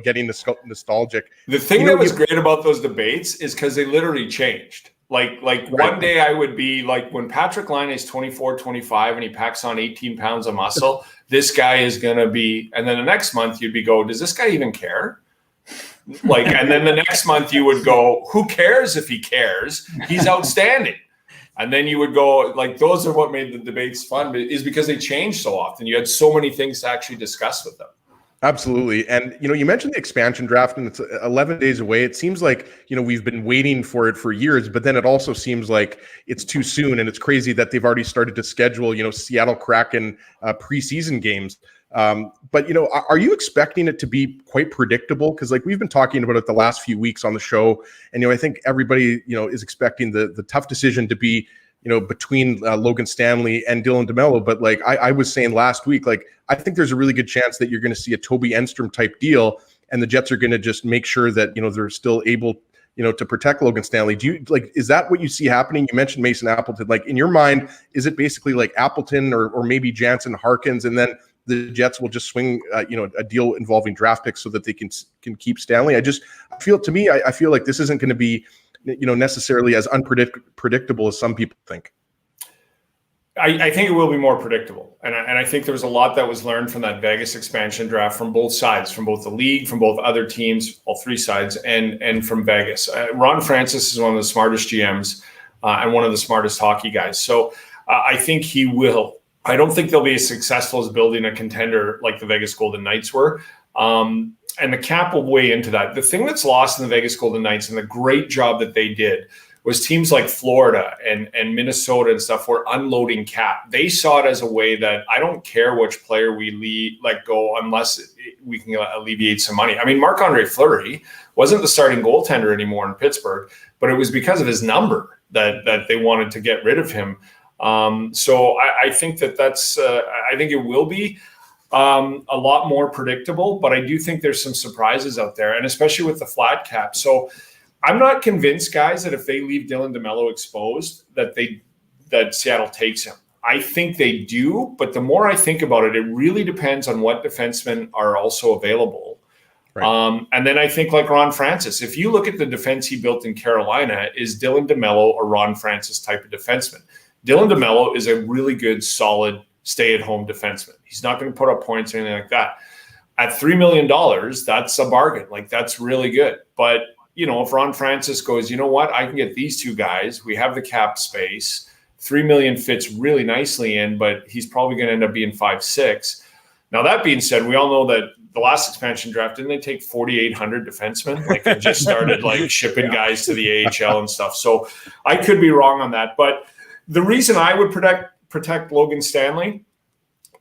getting nostalgic. The thing that was great about those debates is because they literally changed. Like right. One day I would be like, when Patrick Laine is 24, 25 and he packs on 18 pounds of muscle, this guy is going to be, and then the next month you'd be does this guy even care? And then the next month you would go, who cares if he cares? He's outstanding. And then you would go, those are what made the debates fun, is because they changed so often. You had so many things to actually discuss with them. Absolutely. And, you mentioned the expansion draft, and it's 11 days away. It seems like, we've been waiting for it for years, but then it also seems like it's too soon. And it's crazy that they've already started to schedule, Seattle Kraken preseason games. But, are you expecting it to be quite predictable? Because we've been talking about it the last few weeks on the show. And, I think everybody, is expecting the tough decision to be, between Logan Stanley and Dylan DeMello. But I was saying last week, I think there's a really good chance that you're going to see a Toby Enstrom type deal, and the Jets are going to just make sure that, they're still able, to protect Logan Stanley. Do you is that what you see happening? You mentioned Mason Appleton. In your mind, is it basically Appleton or maybe Jansen Harkins, and then the Jets will just swing, a deal involving draft picks so that they can keep Stanley? I feel like this isn't going to be, necessarily as unpredictable as some people think. I think it will be more predictable. And I think there was a lot that was learned from that Vegas expansion draft from both sides, from both the league, from both other teams, all three sides, and from Vegas. Ron Francis is one of the smartest GMs and one of the smartest hockey guys. So I think he will. I don't think they'll be as successful as building a contender like the Vegas Golden Knights were. And the cap will weigh into that. The thing that's lost in the Vegas Golden Knights and the great job that they did was teams like Florida and Minnesota and stuff were unloading cap. They saw it as a way that I don't care which player we let go unless we can alleviate some money. I mean, Marc-Andre Fleury wasn't the starting goaltender anymore in Pittsburgh, but it was because of his number that they wanted to get rid of him. So I think that's I think it will be a lot more predictable, but I do think there's some surprises out there, and especially with the flat cap. So I'm not convinced, guys, that if they leave Dylan DeMello exposed, that Seattle takes him. I think they do, but the more I think about it, it really depends on what defensemen are also available. Right. And then I think like Ron Francis, if you look at the defense he built in Carolina, is Dylan DeMello a Ron Francis type of defenseman? Dylan DeMello is a really good, solid, stay-at-home defenseman. He's not going to put up points or anything like that. At $3 million, that's a bargain. That's really good. But if Ron Francis goes, you know what, I can get these two guys. We have the cap space. $3 million fits really nicely in, but he's probably going to end up being 5'6". Now, that being said, we all know that the last expansion draft, didn't they take 4,800 defensemen? Like, they just started like shipping guys to the AHL and stuff. So I could be wrong on that. But the reason I would protect Logan Stanley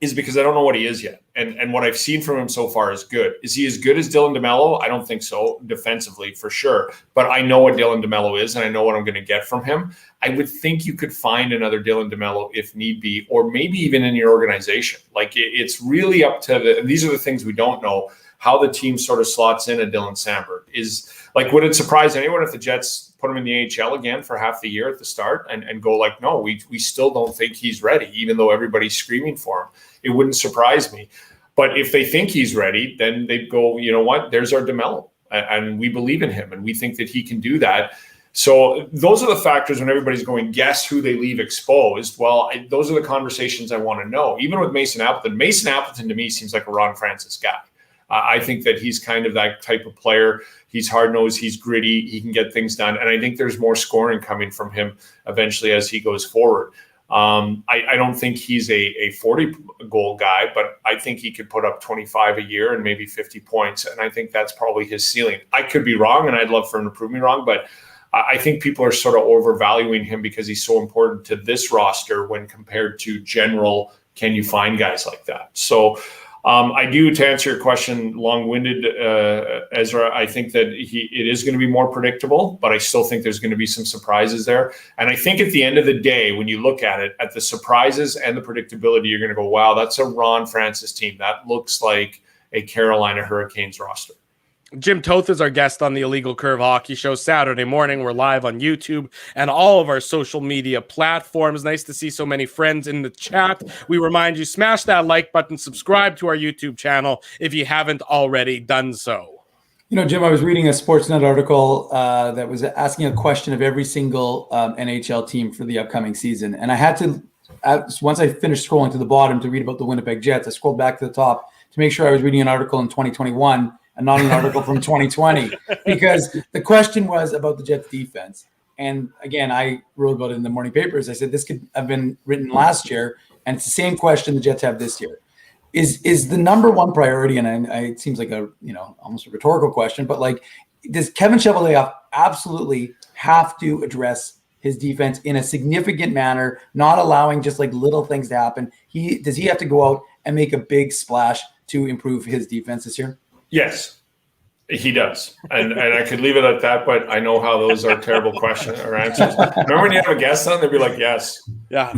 is because I don't know what he is yet. And what I've seen from him so far is good. Is he as good as Dylan DeMello? I don't think so, defensively, for sure. But I know what Dylan DeMello is, and I know what I'm going to get from him. I would think you could find another Dylan DeMello if need be, or maybe even in your organization. Like, it's really up to these are the things we don't know, how the team sort of slots in a Dylan Samberg. Would it surprise anyone if the Jets put him in the AHL again for half the year at the start and go like, no, we still don't think he's ready, even though everybody's screaming for him? It wouldn't surprise me. But if they think he's ready, then they'd go, you know what, there's our DeMello, and we believe in him, and we think that he can do that. So those are the factors when everybody's going, guess who they leave exposed. Well, those are the conversations I want to know. Even with Mason Appleton. Mason Appleton to me seems like a Ron Francis guy. I think that he's kind of that type of player. He's hard-nosed, he's gritty, he can get things done. And I think there's more scoring coming from him eventually as he goes forward. I don't think he's a 40-goal guy, but I think he could put up 25 a year and maybe 50 points. And I think that's probably his ceiling. I could be wrong, and I'd love for him to prove me wrong, but I think people are sort of overvaluing him because he's so important to this roster when compared to general, can you find guys like that? So I do, to answer your question, long-winded, Ezra, I think that it is going to be more predictable, but I still think there's going to be some surprises there. And I think at the end of the day, when you look at it, at the surprises and the predictability, you're going to go, wow, that's a Ron Francis team. That looks like a Carolina Hurricanes roster. Jim Toth is our guest on the Illegal Curve Hockey Show Saturday morning. We're live on YouTube and all of our social media platforms. Nice to see so many friends in the chat. We remind you, smash that like button, subscribe to our YouTube channel if you haven't already done so. You know, Jim, I was reading a Sportsnet article that was asking a question of every single NHL team for the upcoming season. And I had to, once I finished scrolling to the bottom to read about the Winnipeg Jets, I scrolled back to the top to make sure I was reading an article in 2021 and not an article from 2020, because the question was about the Jets defense. And again, I wrote about it in the morning papers. I said, this could have been written last year, and it's the same question the Jets have this year. Is the number one priority, and it seems like a, almost a rhetorical question, but like, does Kevin Cheveldayoff absolutely have to address his defense in a significant manner, not allowing just like little things to happen? Does he have to go out and make a big splash to improve his defense this year? Yes, he does. And I could leave it at that, but I know how those are terrible questions or answers. Remember when you have a guest on, they'd be like, yes. Yeah.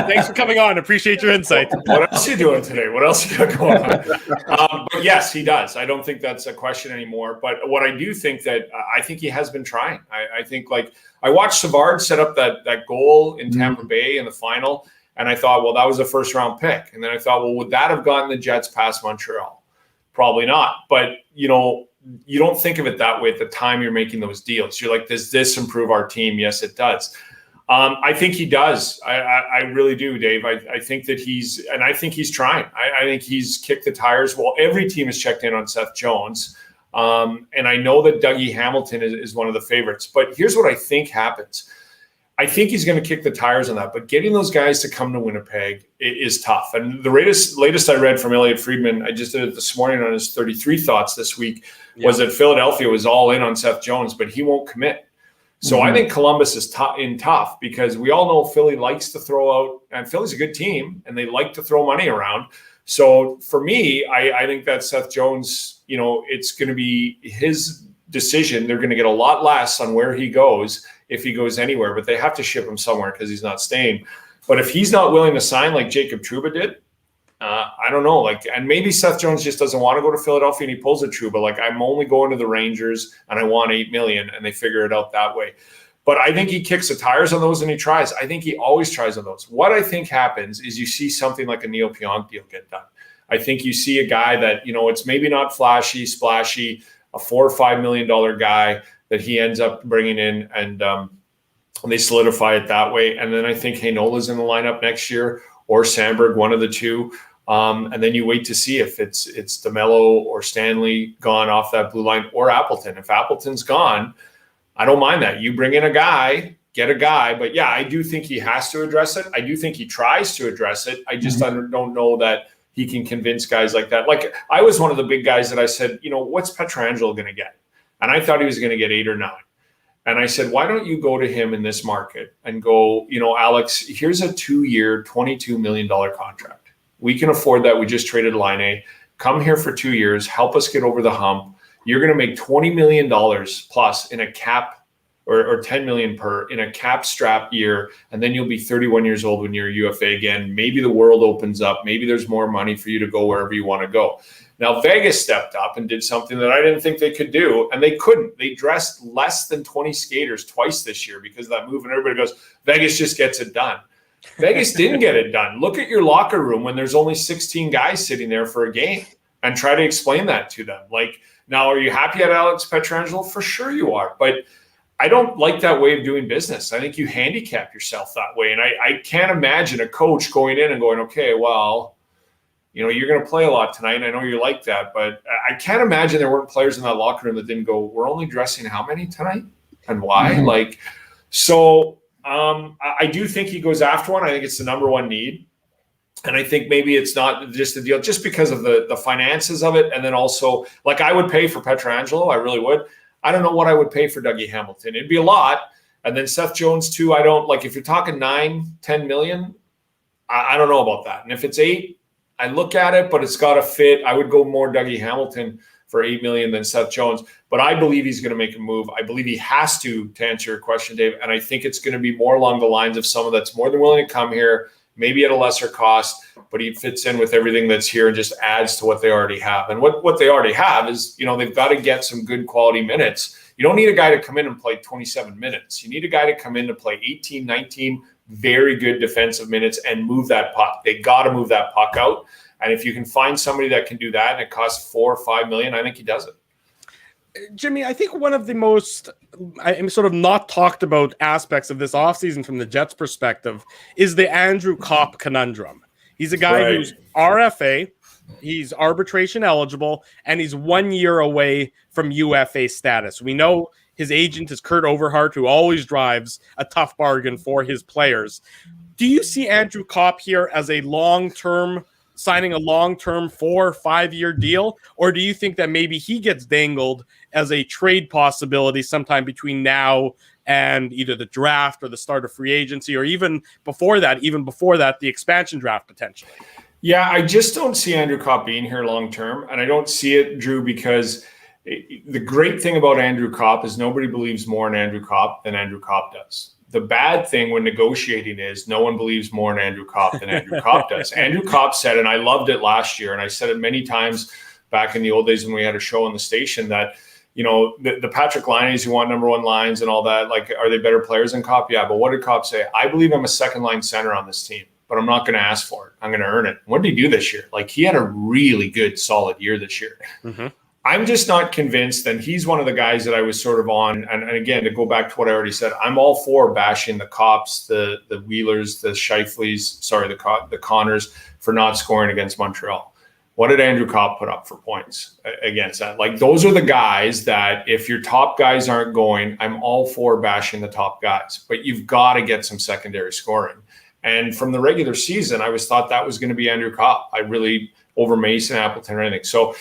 Thanks for coming on. Appreciate your insight. What else are you doing today? What else you got going on? But yes, he does. I don't think that's a question anymore. But what I do think that I think he has been trying. I think, like, I watched Savard set up that goal in Tampa Bay in the final, and I thought, well, that was a first-round pick. And then I thought, well, would that have gotten the Jets past Montreal? Probably not. But, you don't think of it that way at the time you're making those deals. You're like, does this improve our team? Yes, it does. I think he does. I really do, Dave. I think that he's trying. I think he's kicked the tires. Well, every team has checked in on Seth Jones. And I know that Dougie Hamilton is one of the favorites. But here's what I think happens. I think he's going to kick the tires on that, but getting those guys to come to Winnipeg is tough. And the latest I read from Elliot Friedman, I just did it this morning on his 33 thoughts this week, was that Philadelphia was all in on Seth Jones, but he won't commit. So I think Columbus is tough because we all know Philly likes to throw out, and Philly's a good team, and they like to throw money around. So for me, I think that Seth Jones, it's going to be his decision. They're going to get a lot less on where he goes if he goes anywhere, but they have to ship him somewhere because he's not staying. But if he's not willing to sign like Jacob Trouba did, I don't know. And maybe Seth Jones just doesn't want to go to Philadelphia and he pulls a Trouba. Like, I'm only going to the Rangers and I want $8 million, and they figure it out that way. But I think he kicks the tires on those and he tries. I think he always tries on those. What I think happens is you see something like a Neal Pionk deal get done. I think you see a guy that, it's maybe not flashy, splashy, a $4 or $5 million guy that he ends up bringing in, and they solidify it that way. And then I think Hainola's in the lineup next year, or Samberg, one of the two. And then you wait to see if it's DeMello or Stanley gone off that blue line, or Appleton. If Appleton's gone, I don't mind that. You bring in a guy, get a guy. But yeah, I do think he has to address it. I do think he tries to address it. I just don't know that he can convince guys like that. Like, I was one of the big guys that I said, what's Pietrangelo going to get? And I thought he was going to get 8 or 9. And I said, why don't you go to him in this market and go, Alex, here's a 2-year, $22 million contract. We can afford that. We just traded Laine. Come here for 2 years. Help us get over the hump. You're going to make $20 million plus in a cap or $10 million per in a cap strap year. And then you'll be 31 years old when you're a UFA again. Maybe the world opens up. Maybe there's more money for you to go wherever you want to go. Now, Vegas stepped up and did something that I didn't think they could do, and they couldn't. They dressed less than 20 skaters twice this year because of that move, and everybody goes, Vegas just gets it done. Vegas didn't get it done. Look at your locker room when there's only 16 guys sitting there for a game and try to explain that to them. Like, now, are you happy at Alex Pietrangelo? For sure you are, but I don't like that way of doing business. I think you handicap yourself that way, and I can't imagine a coach going in and going, okay, well, you're going to play a lot tonight. I know you like that, but I can't imagine there weren't players in that locker room that didn't go, we're only dressing how many tonight and why? I do think he goes after one. I think it's the number one need. And I think maybe it's not just the deal, just because of the finances of it. And then also, like, I would pay for Pietrangelo. I really would. I don't know what I would pay for Dougie Hamilton. It'd be a lot. And then Seth Jones too. I don't like, if you're talking 9-10 million, I don't know about that. And if it's 8, I look at it, but it's got to fit. I would go more Dougie Hamilton for $8 million than Seth Jones. But I believe he's going to make a move. I believe he has to answer your question, Dave. And I think it's going to be more along the lines of someone that's more than willing to come here, maybe at a lesser cost, but he fits in with everything that's here and just adds to what they already have. And what they already have is, they've got to get some good quality minutes. You don't need a guy to come in and play 27 minutes. You need a guy to come in to play 18, 19 very good defensive minutes and move that puck. They got to move that puck out. And if you can find somebody that can do that and it costs $4 or $5 million, I think he does it. Jimmy, I think one of the most sort of not talked about aspects of this offseason from the Jets' perspective is the Andrew Kopp conundrum. He's a guy who's RFA, he's arbitration eligible, and he's 1 year away from UFA status. We know his agent is Kurt Overhart, who always drives a tough bargain for his players. Do you see Andrew Kopp here as signing a long-term 4 or 5 year deal? Or do you think that maybe he gets dangled as a trade possibility sometime between now and either the draft or the start of free agency, or even before that, the expansion draft potentially? Yeah, I just don't see Andrew Kopp being here long-term. And I don't see it, Drew, because the great thing about Andrew Kopp is nobody believes more in Andrew Kopp than Andrew Kopp does. The bad thing when negotiating is no one believes more in Andrew Kopp than Andrew Kopp does. Andrew Kopp said, and I loved it last year, and I said it many times back in the old days when we had a show on the station, that, the Patrick Laine's who want number one lines and all that, like, are they better players than Kopp? Yeah, but what did Kopp say? I believe I'm a second-line center on this team, but I'm not going to ask for it. I'm going to earn it. What did he do this year? Like, he had a really good, solid year this year. Mm-hmm. I'm just not convinced, and he's one of the guys that I was sort of on. And again, to go back to what I already said, I'm all for bashing the Kopps, the Wheelers, the Scheifeleys, the Connors for not scoring against Montreal. What did Andrew Kopp put up for points against that? Like, those are the guys that if your top guys aren't going, I'm all for bashing the top guys, but you've got to get some secondary scoring. And from the regular season, I thought that was going to be Andrew Kopp. I really, over Mason, Appleton, or anything.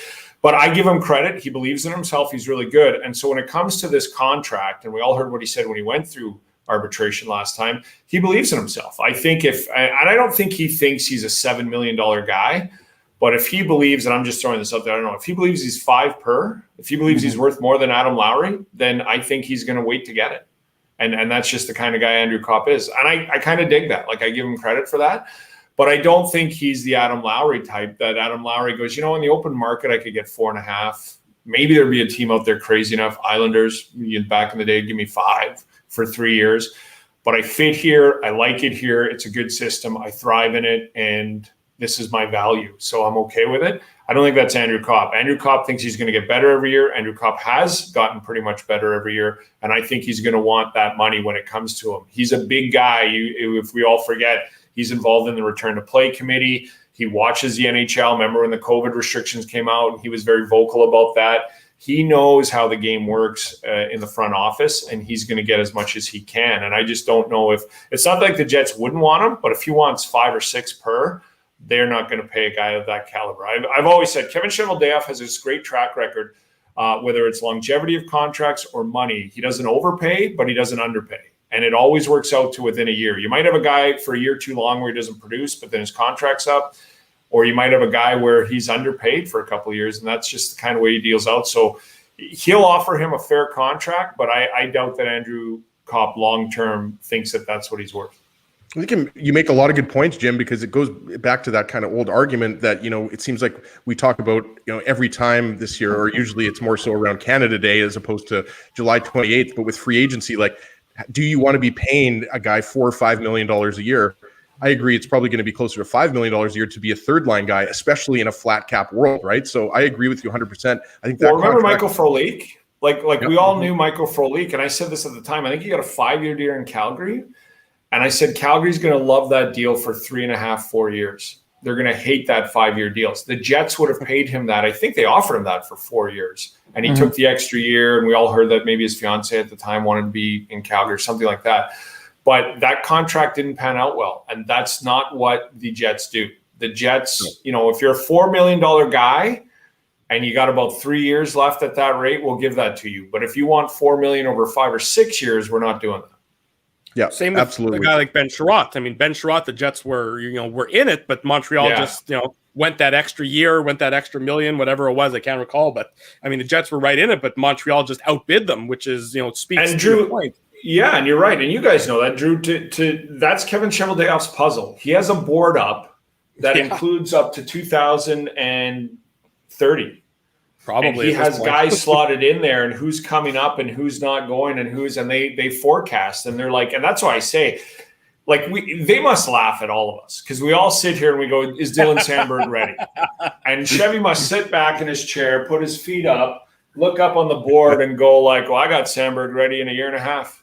But I give him credit. He believes in himself. He's really good. And so when it comes to this contract, and we all heard what he said when he went through arbitration last time, he believes in himself. I think and I don't think he thinks he's a $7 million guy, but if he believes, and I'm just throwing this out there, I don't know, if he believes he's 5 per, if he believes he's worth more than Adam Lowry, then I think he's going to wait to get it. And that's just the kind of guy Andrew Kopp is. And I kind of dig that. Like, I give him credit for that. But I don't think he's the Adam Lowry type that Adam Lowry goes, in the open market, I could get 4.5. Maybe there'd be a team out there crazy enough. Islanders, back in the day, give me 5 for 3 years. But I fit here. I like it here. It's a good system. I thrive in it. And this is my value. So I'm okay with it. I don't think that's Andrew Kopp. Andrew Kopp thinks he's going to get better every year. Andrew Kopp has gotten pretty much better every year. And I think he's going to want that money when it comes to him. He's a big guy. If we all forget, he's involved in the return to play committee. He watches the NHL. Remember when the COVID restrictions came out? He was very vocal about that. He knows how the game works in the front office, and he's going to get as much as he can. And I just don't know if it's not like the Jets wouldn't want him, but if he wants 5 or 6 per, they're not going to pay a guy of that caliber. I've always said Kevin Cheveldayoff has this great track record, whether it's longevity of contracts or money. He doesn't overpay, but he doesn't underpay. And it always works out to within a year. You might have a guy for a year too long where he doesn't produce, but then his contract's up. Or you might have a guy where he's underpaid for a couple of years, and that's just the kind of way he deals out. So he'll offer him a fair contract, but I doubt that Andrew Kopp long-term thinks that that's what he's worth. I think you make a lot of good points, Jim, because it goes back to that kind of old argument that, it seems like we talk about, every time this year, or usually it's more so around Canada Day as opposed to July 28th. But with free agency, like, do you want to be paying a guy $4 or $5 million a year? I agree. It's probably going to be closer to $5 million a year to be a third line guy, especially in a flat cap world, right? So I agree with you 100%. I think that. Well, remember Michael Frolik? Like yep. We all knew Michael Frolik, and I said this at the time. I think he got a 5-year deal in Calgary, and I said Calgary's going to love that deal for 3.5, 4 years. They're going to hate that 5-year deals. The Jets would have paid him that. I think they offered him that for 4 years, and he took the extra year. And we all heard that maybe his fiance at the time wanted to be in Calgary or something like that. But that contract didn't pan out well, and that's not what the Jets do. The Jets, if you're a $4 million guy and you got about 3 years left at that rate, we'll give that to you. But if you want $4 million over 5 or 6 years, we're not doing that. Yeah, same with absolutely. a guy like Ben Sherratt. I mean, Ben Sherratt, the Jets were in it, but Montreal just went that extra year, went that extra million, whatever it was. I can't recall, but I mean, the Jets were right in it, but Montreal just outbid them, which is speaks and to Drew, your point. Yeah, and you're right, and you guys know that, Drew. That's Kevin Cheveldayoff's puzzle. He has a board up that includes up to 2030. Probably and he has guys slotted in there, and who's coming up, and who's not going, and they forecast, and they're like, and that's why I say, like, they must laugh at all of us because we all sit here and we go, "Is Dylan Sandberg ready?" And Chevy must sit back in his chair, put his feet up, look up on the board, and go like, "Well, I got Sandberg ready in a year and a half."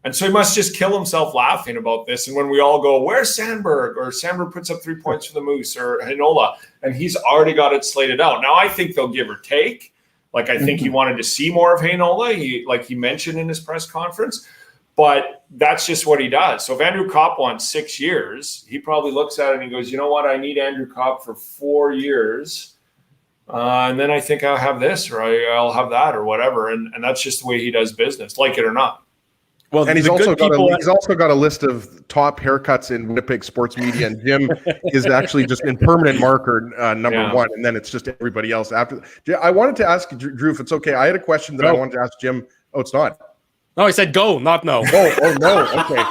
And so he must just kill himself laughing about this. And when we all go, "Where's Sandberg?" or Sandberg puts up 3 points for the Moose, or Heinola, and he's already got it slated out. Now, I think they'll give or take. Like, I think he wanted to see more of Heinola, he mentioned in his press conference. But that's just what he does. So if Andrew Kopp wants 6 years, he probably looks at it and he goes, "You know what? I need Andrew Kopp for 4 years. And then I think I'll have this, or I'll have that, or whatever." And that's just the way he does business, like it or not. Well, and he's also got a list of top haircuts in Winnipeg sports media, and Jim is actually just in permanent marker number 1, and then it's just everybody else after. I wanted to ask Drew, if it's okay. I had a question that I wanted to ask Jim. Oh, it's not. No, I said go, not no. Oh no. Okay.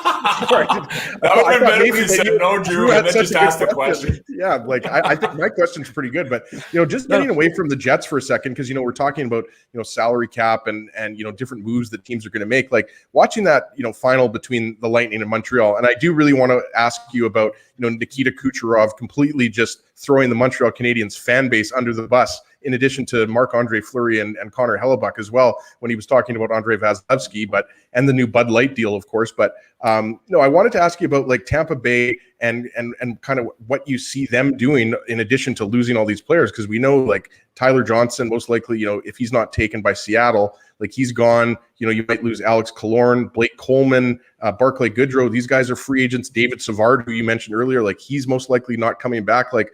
Sorry. That would have been better if you said no, Drew, and then just asked the question. Yeah, like I think my question's pretty good, but just getting away from the Jets for a second, because we're talking about salary cap and different moves that teams are going to make. Like watching that final between the Lightning and Montreal, and I do really want to ask you about Nikita Kucherov completely just throwing the Montreal Canadiens fan base under the bus, in addition to Marc-Andre Fleury and Connor Hellebuck as well, when he was talking about Andrei Vasilevsky, and the new Bud Light deal, of course. But I wanted to ask you about like Tampa Bay and kind of what you see them doing in addition to losing all these players, because we know like Tyler Johnson, most likely, if he's not taken by Seattle, like he's gone. You might lose Alex Killorn, Blake Coleman, Barclay Goodrow. These guys are free agents. David Savard, who you mentioned earlier, like he's most likely not coming back. Like,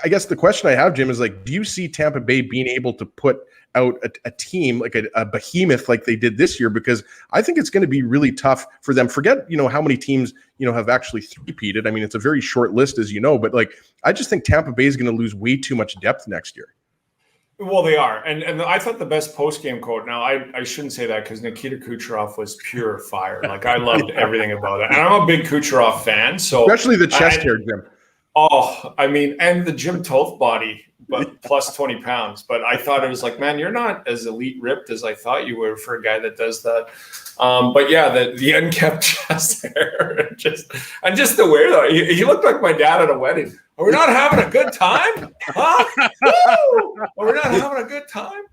I guess the question I have, Jim, is like, do you see Tampa Bay being able to put out a team like a behemoth like they did this year? Because I think it's going to be really tough for them. Forget, how many teams, have actually three-peated. I mean, it's a very short list, as you know, but like, I just think Tampa Bay is going to lose way too much depth next year. Well, they are. And I thought the best post-game quote, now I shouldn't say that because Nikita Kucherov was pure fire. Like I loved everything about it. And I'm a big Kucherov fan. So especially the chest hair, Jim. Oh, I mean, and the Jim Toth body, but plus 20 pounds. But I thought it was like, man, you're not as elite ripped as I thought you were for a guy that does that. But yeah, the unkept chest hair, just the wear though. He looked like my dad at a wedding. Are we not having a good time? Huh? Woo! Are we not having a good time?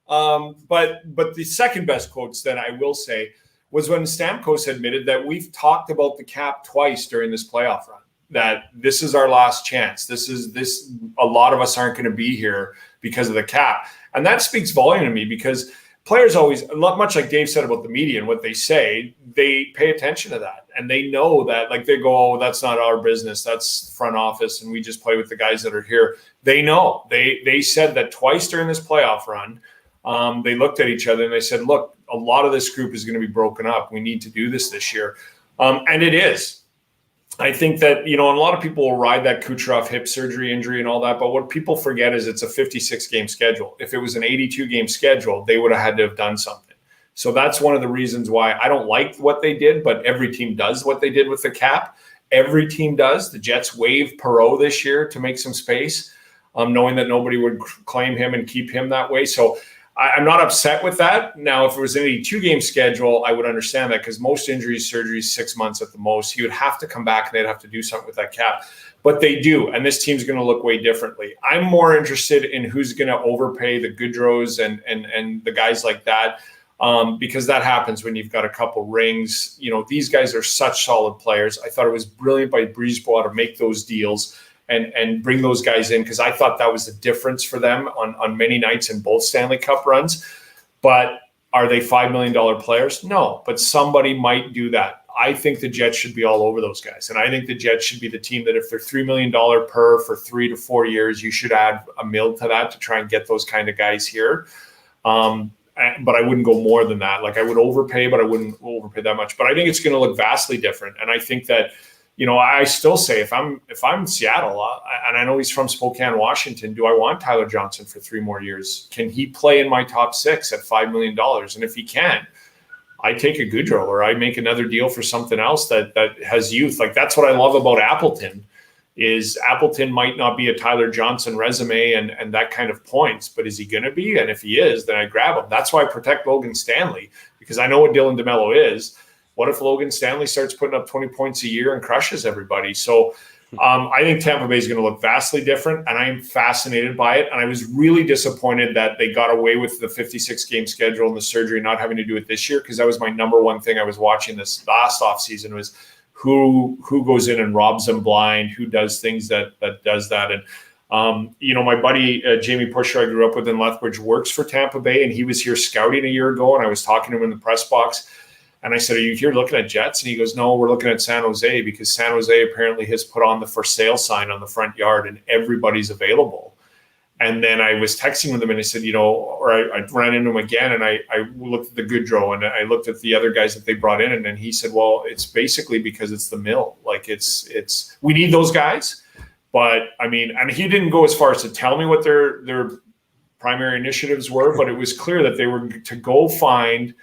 But the second best quotes then I will say was when Stamkos admitted that we've talked about the cap twice during this playoff run. that this is our last chance. A lot of us aren't going to be here because of the cap. And that speaks volume to me, because players always, much like Dave said about the media and what they say, they pay attention to that. And they know that, like, they go, oh, that's not our business. That's front office. And we just play with the guys that are here. They know. They said that twice during this playoff run. They looked at each other and they said, look, a lot of this group is going to be broken up. We need to do this year. And it is. I think that, and a lot of people will ride that Kucherov hip surgery injury and all that. But what people forget is it's a 56-game schedule. If it was an 82-game schedule, they would have had to have done something. So that's one of the reasons why I don't like what they did, but every team does what they did with the cap. Every team does. The Jets waived Perreault this year to make some space, knowing that nobody would claim him and keep him that way. So I'm not upset with that. Now, if it was an 82-game schedule, I would understand that, because most injuries, surgeries, 6 months at the most. He would have to come back and they'd have to do something with that cap. But they do, and this team's going to look way differently. I'm more interested in who's going to overpay the Goodrows and the guys like that, because that happens when you've got a couple rings. These guys are such solid players. I thought it was brilliant by Brisebois to make those deals and bring those guys in, because I thought that was the difference for them on many nights in both Stanley Cup runs. But are they $5 million players? No, but somebody might do that. I think the Jets should be all over those guys. And I think the Jets should be the team that if they're $3 million per for 3 to 4 years, you should add $1 million to that to try and get those kind of guys here. But I wouldn't go more than that. Like, I would overpay, but I wouldn't overpay that much. But I think it's going to look vastly different. And I think that, I still say if I'm Seattle, and I know he's from Spokane, Washington, do I want Tyler Johnson for 3 more years? Can he play in my top 6 at $5 million? And if he can, I take a Goodrow, or I make another deal for something else that has youth. Like, that's what I love about Appleton, is Appleton might not be a Tyler Johnson resume and that kind of points, but is he going to be? And if he is, then I grab him. That's why I protect Logan Stanley, because I know what Dylan DeMello is. What if Logan Stanley starts putting up 20 points a year and crushes everybody? So I think Tampa Bay is going to look vastly different, and I am fascinated by it. And I was really disappointed that they got away with the 56-game schedule and the surgery not having to do it this year, because that was my number one thing I was watching this last offseason, was who goes in and robs them blind, who does things that does that. And, my buddy Jamie Pusher, I grew up with in Lethbridge, works for Tampa Bay, and he was here scouting a year ago, and I was talking to him in the press box. And I said, are you here looking at Jets? And he goes, no, we're looking at San Jose, because San Jose apparently has put on the for sale sign on the front yard and everybody's available. And then I was texting with him and I said, I ran into him again, and I looked at the Goodrow and I looked at the other guys that they brought in. And then he said, well, it's basically because it's the mill. Like, we need those guys. But I mean, and he didn't go as far as to tell me what their primary initiatives were, but it was clear that they were to go find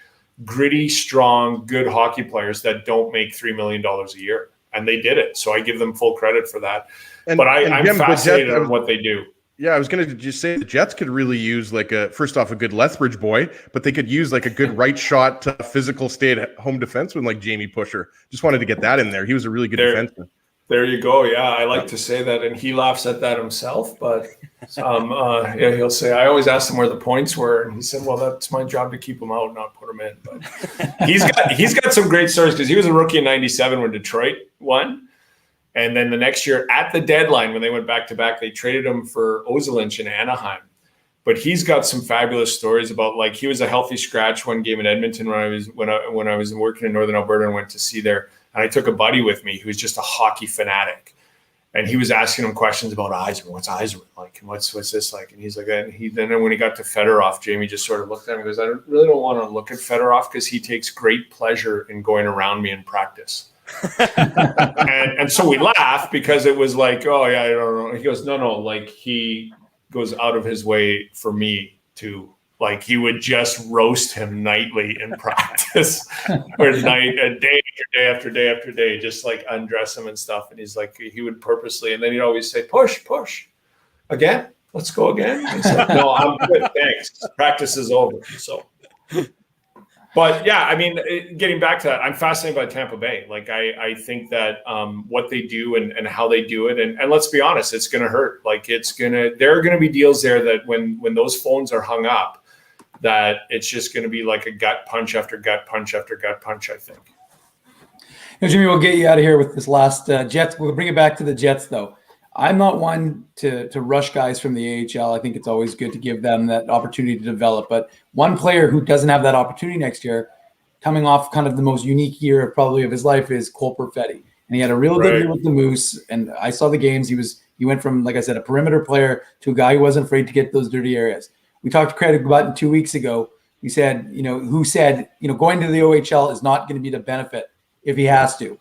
gritty, strong, good hockey players that don't make $3 million a year. And they did it. So I give them full credit for that. I'm fascinated on what they do. Yeah, I was going to just say the Jets could really use first off, a good Lethbridge boy, but they could use like a good right shot, physical stay-at-home defenseman like Jamie Pusher. Just wanted to get that in there. He was a really good defenseman. There you go. Yeah, I like to say that, and he laughs at that himself. But he'll say, I always asked him where the points were, and he said, well, that's my job to keep them out, not put them in. But he's got some great stories, because he was a rookie in '97 when Detroit won. And then the next year at the deadline, when they went back-to-back, they traded him for Ozelinch in Anaheim. But he's got some fabulous stories about, like, he was a healthy scratch one game in Edmonton when I was working in Northern Alberta and went to see there. And I took a buddy with me who was just a hockey fanatic. And he was asking him questions about Yzerman. What's Yzerman like? And what's this like? And he's like, then when he got to Fedorov, Jamie just sort of looked at him and goes, I really don't want to look at Fedorov, because he takes great pleasure in going around me in practice. and so we laughed, because it was like, oh yeah, I don't know. He goes, no, like, he goes out of his way for me to, like, he would just roast him nightly in practice, or day after day, just like undress him and stuff. And he's like, he would purposely, and then he'd always say, push again. Let's go again. He's like, no, I'm good. Thanks. Practice is over. So, but yeah, I mean, getting back to that, I'm fascinated by Tampa Bay. Like, I think that what they do and how they do it, and let's be honest, it's going to hurt. Like, there are going to be deals there that when those phones are hung up, that it's just going to be like a gut punch after gut punch after gut punch, I think. Jimmy, we'll get you out of here with this last Jets. We'll bring it back to the Jets, though. I'm not one to rush guys from the AHL. I think it's always good to give them that opportunity to develop. But one player who doesn't have that opportunity next year, coming off kind of the most unique year probably of his life, is Cole Perfetti. And he had a real good year with the Moose. And I saw the games. He went from, like I said, a perimeter player to a guy who wasn't afraid to get those dirty areas. We talked to Craig Button 2 weeks ago. We said, who said, going to the OHL is not going to be the benefit if he has to.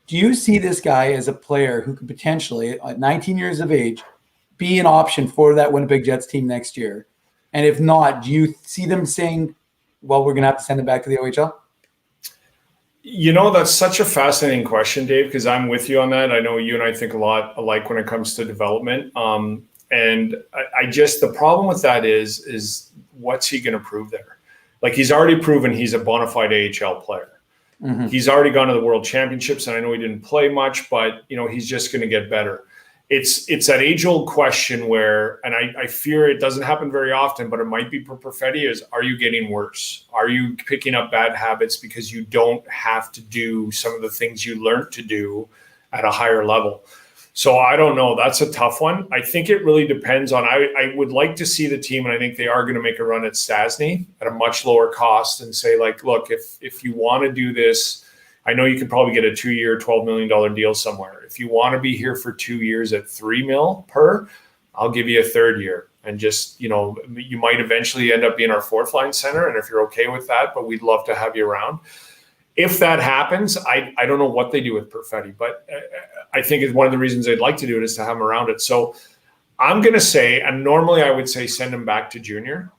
Do you see this guy as a player who could potentially, at 19 years of age, be an option for that Winnipeg Jets team next year? And if not, do you see them saying, well, we're going to have to send him back to the OHL? That's such a fascinating question, Dave, because I'm with you on that. I know you and I think a lot alike when it comes to development. And I just, the problem with that is what's he going to prove there? Like, he's already proven he's a bona fide AHL player. Mm-hmm. He's already gone to the World Championships, and I know he didn't play much, but he's just going to get better. It's that age-old question where, and I fear it doesn't happen very often, but it might be for Perfetti, is, are you getting worse? Are you picking up bad habits because you don't have to do some of the things you learned to do at a higher level? So I don't know. That's a tough one. I think it really depends on, I would like to see the team, and I think they are going to make a run at Stastny at a much lower cost and say, like, look, if you want to do this, I know you could probably get a 2-year, $12 million deal somewhere. If you want to be here for 2 years at $3 million per, I'll give you a third year. And just, you might eventually end up being our fourth line center. And if you're okay with that, but we'd love to have you around. If that happens, I don't know what they do with Perfetti, but I think it's one of the reasons they'd like to do it is to have him around it. So I'm going to say, and normally I would say send him back to junior.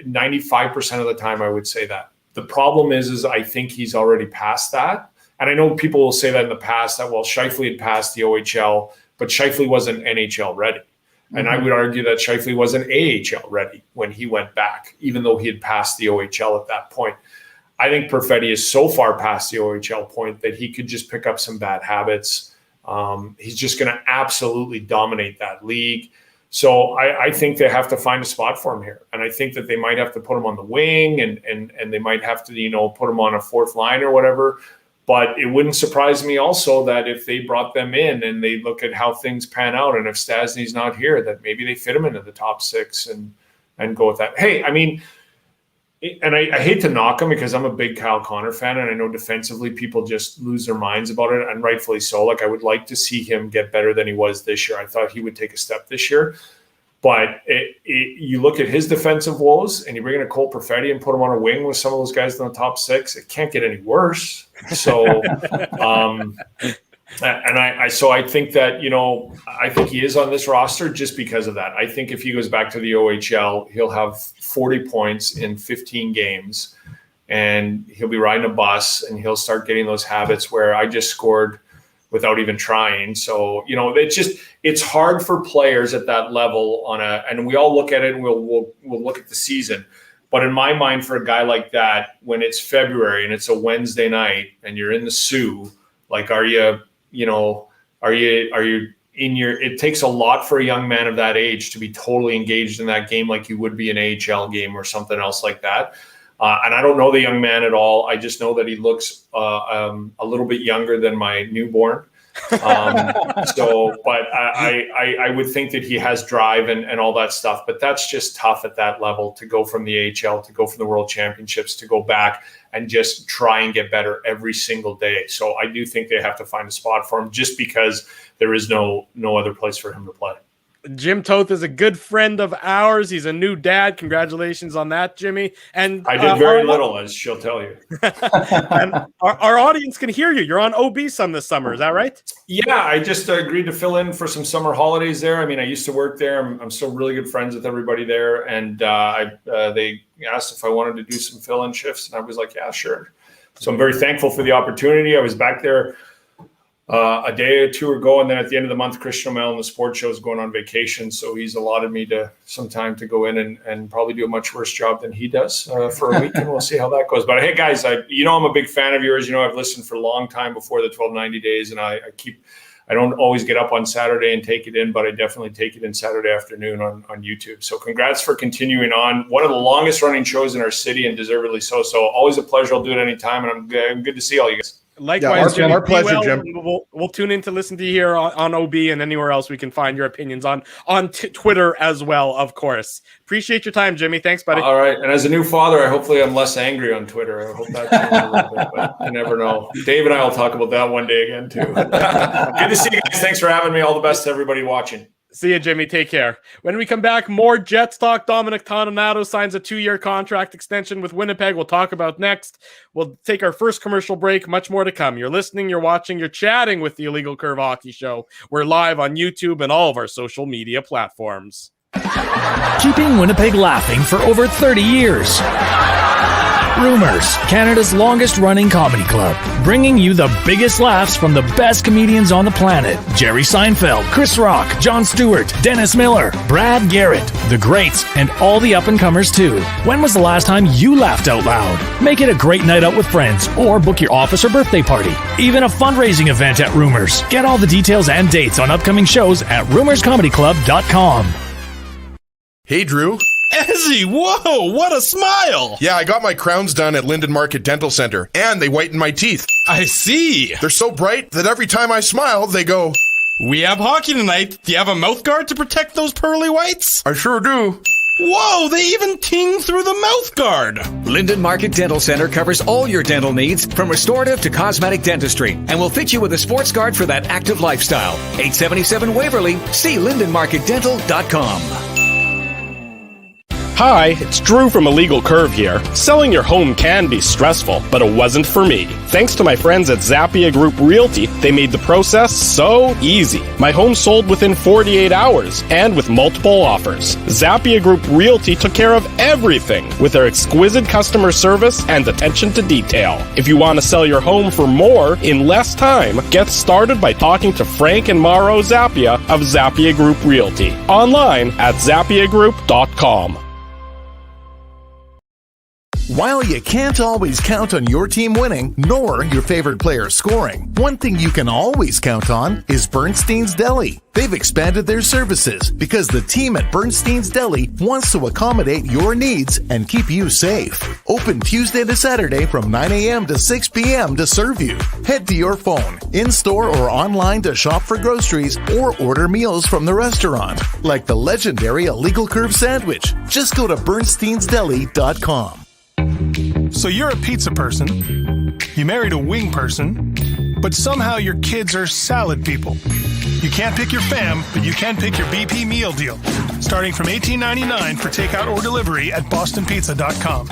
95% of the time I would say that. The problem is I think he's already past that. And I know people will say that in the past that, well, Scheifele had passed the OHL, but Scheifele wasn't NHL ready. Mm-hmm. And I would argue that Scheifele wasn't AHL ready when he went back, even though he had passed the OHL at that point. I think Perfetti is so far past the OHL point that he could just pick up some bad habits. He's just going to absolutely dominate that league. So I think they have to find a spot for him here. And I think that they might have to put him on the wing and they might have to, put him on a fourth line or whatever. But it wouldn't surprise me also that if they brought them in and they look at how things pan out, and if Stastny's not here, that maybe they fit him into the top six and go with that. Hey, I mean, and I hate to knock him because I'm a big Kyle Connor fan, and I know defensively people just lose their minds about it, and rightfully so. Like, I would like to see him get better than he was this year. I thought he would take a step this year. But you look at his defensive woes and you bring in a Cole Perfetti and put him on a wing with some of those guys in the top six, it can't get any worse. So, I think that, I think he is on this roster just because of that. I think if he goes back to the OHL, he'll have 40 points in 15 games and he'll be riding a bus and he'll start getting those habits where I just scored without even trying. So, it's hard for players at that level and we all look at it and we'll look at the season. But in my mind, for a guy like that, when it's February and it's a Wednesday night and you're in the Sioux, like, it takes a lot for a young man of that age to be totally engaged in that game like you would be an AHL game or something else like that. And I don't know the young man at all. I just know that he looks a little bit younger than my newborn. But I would think that he has drive and all that stuff. But that's just tough at that level to go from the AHL, to go from the World Championships, to go back and just try and get better every single day. So I do think they have to find a spot for him just because there is no other place for him to play. Jim Toth is a good friend of ours. He's a new dad. Congratulations on that, Jimmy. And I did very little, as she'll tell you. And our audience can hear you. You're on OB Sun this summer. Is that right? Yeah, I just agreed to fill in for some summer holidays there. I mean, I used to work there. I'm still really good friends with everybody there. And they asked if I wanted to do some fill-in shifts. And I was like, yeah, sure. So I'm very thankful for the opportunity. I was back there a day or two ago, and then at the end of the month, Christian O'Mell and the sports show is going on vacation, so he's allotted me some time to go in and probably do a much worse job than he does for a week, and we'll see how that goes. But hey, guys, I'm a big fan of yours. I've listened for a long time before the 1290 days, and I don't always get up on Saturday and take it in, but I definitely take it in Saturday afternoon on YouTube. So congrats for continuing on. One of the longest running shows in our city, and deservedly so. So always a pleasure. I'll do it anytime, and I'm good to see all you guys. Likewise, our pleasure, well, Jim. We'll tune in to listen to you here on OB and anywhere else we can find your opinions on Twitter as well, of course. Appreciate your time, Jimmy. Thanks, buddy. All right. And as a new father, hopefully I'm less angry on Twitter. I hope that changes a little bit, but you never know. Dave and I will talk about that one day again, too. Good to see you guys. Thanks for having me. All the best to everybody watching. See you, Jimmy. Take care. When we come back, more Jets talk. Dominic Toninato signs a 2-year contract extension with Winnipeg. We'll talk about next. We'll take our first commercial break. Much more to come. You're listening, you're watching, you're chatting with the Illegal Curve Hockey Show. We're live on YouTube and all of our social media platforms. Keeping Winnipeg laughing for over 30 years. Rumors, Canada's longest-running comedy club, bringing you the biggest laughs from the best comedians on the planet. Jerry Seinfeld, Chris Rock, Jon Stewart, Dennis Miller, Brad Garrett, the greats, and all the up-and-comers too. When was the last time you laughed out loud? Make it a great night out with friends, or book your office or birthday party. Even a fundraising event at Rumors. Get all the details and dates on upcoming shows at rumorscomedyclub.com. Hey, Drew. Ezzy, whoa, what a smile! Yeah, I got my crowns done at Linden Market Dental Center, and they whiten my teeth. I see. They're so bright that every time I smile, they go... We have hockey tonight. Do you have a mouth guard to protect those pearly whites? I sure do. Whoa, they even ting through the mouth guard. Linden Market Dental Center covers all your dental needs, from restorative to cosmetic dentistry, and will fit you with a sports guard for that active lifestyle. 877 Waverly. See lindenmarketdental.com. Hi, it's Drew from Illegal Curve here. Selling your home can be stressful, but it wasn't for me. Thanks to my friends at Zappia Group Realty, they made the process so easy. My home sold within 48 hours, and with multiple offers. Zappia Group Realty took care of everything with their exquisite customer service and attention to detail. If you want to sell your home for more in less time, get started by talking to Frank and Mauro Zappia of Zappia Group Realty. Online at zappiagroup.com. While you can't always count on your team winning, nor your favorite player scoring, one thing you can always count on is Bernstein's Deli. They've expanded their services because the team at Bernstein's Deli wants to accommodate your needs and keep you safe. Open Tuesday to Saturday from 9 a.m. to 6 p.m. to serve you. Head to your phone, in-store or online to shop for groceries or order meals from the restaurant, like the legendary Illegal Curve Sandwich. Just go to bernsteinsdeli.com. So you're a pizza person, you married a wing person, but somehow your kids are salad people. You can't pick your fam, but you can pick your BP meal deal, starting from $18.99 for takeout or delivery at bostonpizza.com.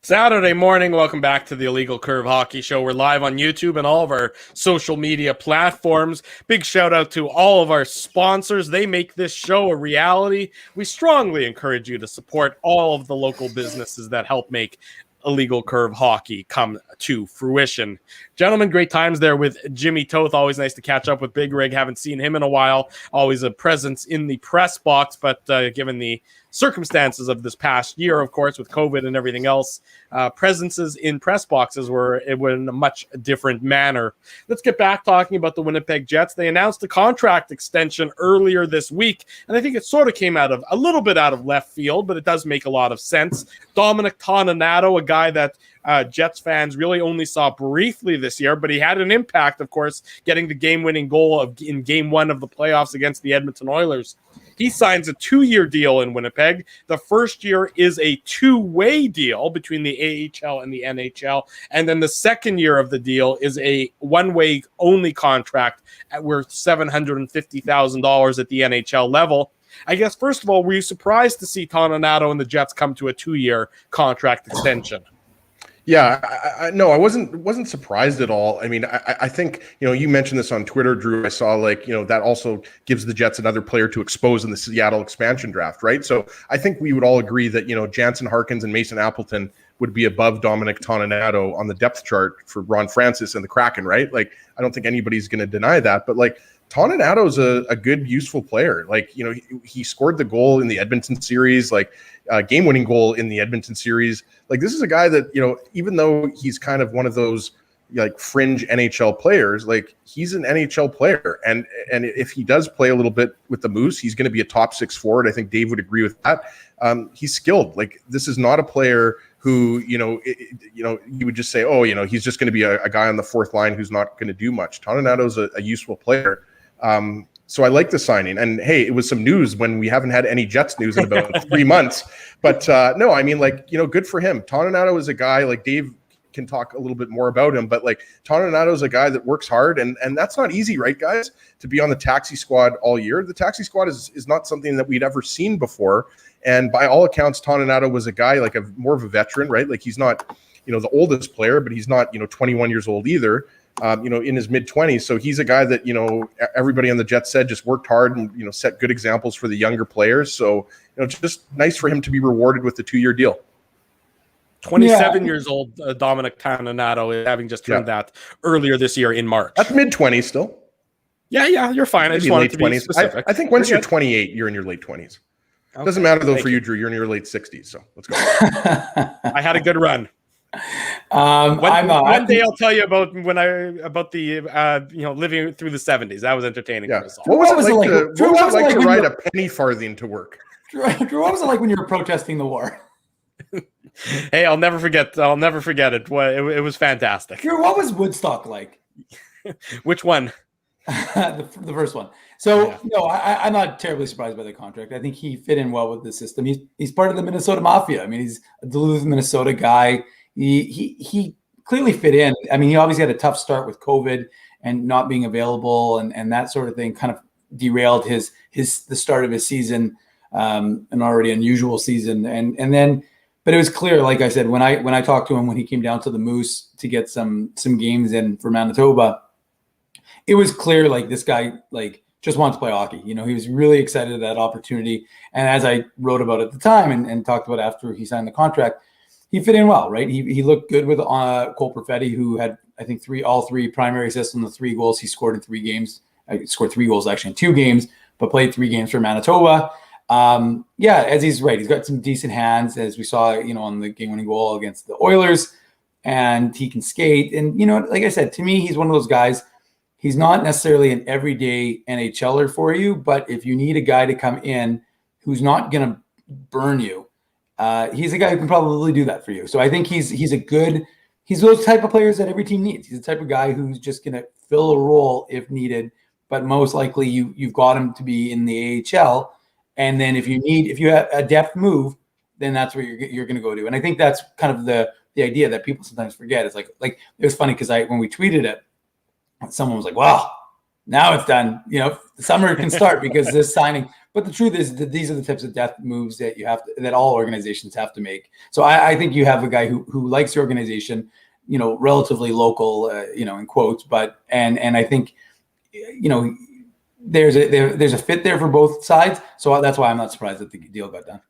Saturday morning, welcome back to the Illegal Curve Hockey Show. We're live on YouTube and all of our social media platforms. Big shout out to all of our sponsors. They make this show a reality. We strongly encourage you to support all of the local businesses that help make Illegal Curve Hockey come to fruition. Gentlemen, great times there with Jimmy Toth. Always nice to catch up with Big Rig. Haven't seen him in a while. Always a presence in the press box, but given the circumstances of this past year, of course, with COVID and everything else, presences in press boxes were in a much different manner. Let's get back talking about the Winnipeg Jets. They announced a contract extension earlier this week, and I think it sort of came out of a little bit out of left field, but it does make a lot of sense. Dominic Toninato, a guy that Jets fans really only saw briefly this year, but he had an impact, of course, getting the game-winning goal in Game 1 of the playoffs against the Edmonton Oilers. He signs a 2-year deal in Winnipeg. The first year is a 2-way deal between the AHL and the NHL. And then the second year of the deal is a 1-way only contract worth $750,000 at the NHL level. I guess, first of all, were you surprised to see Toninato and the Jets come to a 2-year contract extension? Yeah, no, I wasn't surprised at all. I mean, I think, you mentioned this on Twitter, Drew. I saw that also gives the Jets another player to expose in the Seattle expansion draft, right? So I think we would all agree that, Jansen Harkins and Mason Appleton would be above Dominic Toninato on the depth chart for Ron Francis and the Kraken, right? I don't think anybody's going to deny that, but Toninato's a good, useful player. He scored the goal in the Edmonton series, game-winning goal in the Edmonton series. This is a guy that, even though he's kind of one of those fringe NHL players, he's an NHL player. And if he does play a little bit with the Moose, he's going to be a top 6 forward. I think Dave would agree with that. He's skilled. This is not a player who, you would just say, oh, he's just going to be a guy on the fourth line who's not going to do much. Toninado's a useful player. So I like the signing. And hey, it was some news when we haven't had any Jets news in about 3 months. But no, I mean, good for him. Toninato is a guy, like Dave can talk a little bit more about him, but Toninato is a guy that works hard, and that's not easy, right, guys? To be on the taxi squad all year. The taxi squad is not something that we'd ever seen before. And by all accounts, Toninato was a guy more of a veteran, right? Like he's not, the oldest player, but he's not, 21 years old either. In his mid-20s. So he's a guy that, everybody on the Jets said just worked hard and, set good examples for the younger players. So, it's just nice for him to be rewarded with the 2-year deal. 27 years old, Dominic Toninato, having just turned that earlier this year in March. That's mid-20s still. Yeah, you're fine. I just wanted to be specific. I think once you're 28, you're in your late 20s. Okay. Doesn't matter, though, for you, Drew. You're in your late 60s, so let's go. I had a good run. One day I'll tell you about the living through the 70s. That was entertaining for us all. What was it like to ride a penny farthing to work? Drew, what was it like when you were protesting the war? Hey, I'll never forget it. It was fantastic. Drew, what was Woodstock like? Which one? the first one. So I'm not terribly surprised by the contract. I think he fit in well with the system. He's part of the Minnesota Mafia. I mean, he's a Duluth, Minnesota guy. He clearly fit in. I mean, he obviously had a tough start with COVID and not being available and that sort of thing kind of derailed the start of his season, an already unusual season. And then, but it was clear, like I said, when I talked to him, when he came down to the Moose to get some games in for Manitoba, it was clear like this guy just wants to play hockey. He was really excited at that opportunity. And as I wrote about at the time and talked about after he signed the contract, he fit in well, right? He looked good with Cole Perfetti, who had, I think, all three primary assists on the 3 goals he scored in 3 games. He scored 3 goals actually in 2 games, but played 3 games for Manitoba. As he's right, he's got some decent hands, as we saw, on the game-winning goal against the Oilers, and he can skate. And like I said, to me, he's one of those guys. He's not necessarily an everyday NHLer for you, but if you need a guy to come in who's not going to burn you, he's a guy who can probably do that for you. So I think he's those type of players that every team needs. He's the type of guy who's just going to fill a role if needed, but most likely you've got him to be in the AHL. And then if you have a depth move, then that's where you're going to go to. And I think that's kind of the idea that people sometimes forget. It's like it was funny because when we tweeted it, someone was like, "Wow, now it's done. The summer can start because this signing." But the truth is that these are the types of depth moves that that all organizations have to make. So I think you have a guy who likes the organization, relatively local, in quotes, but and I think, there's a fit there for both sides. So that's why I'm not surprised that the deal got done.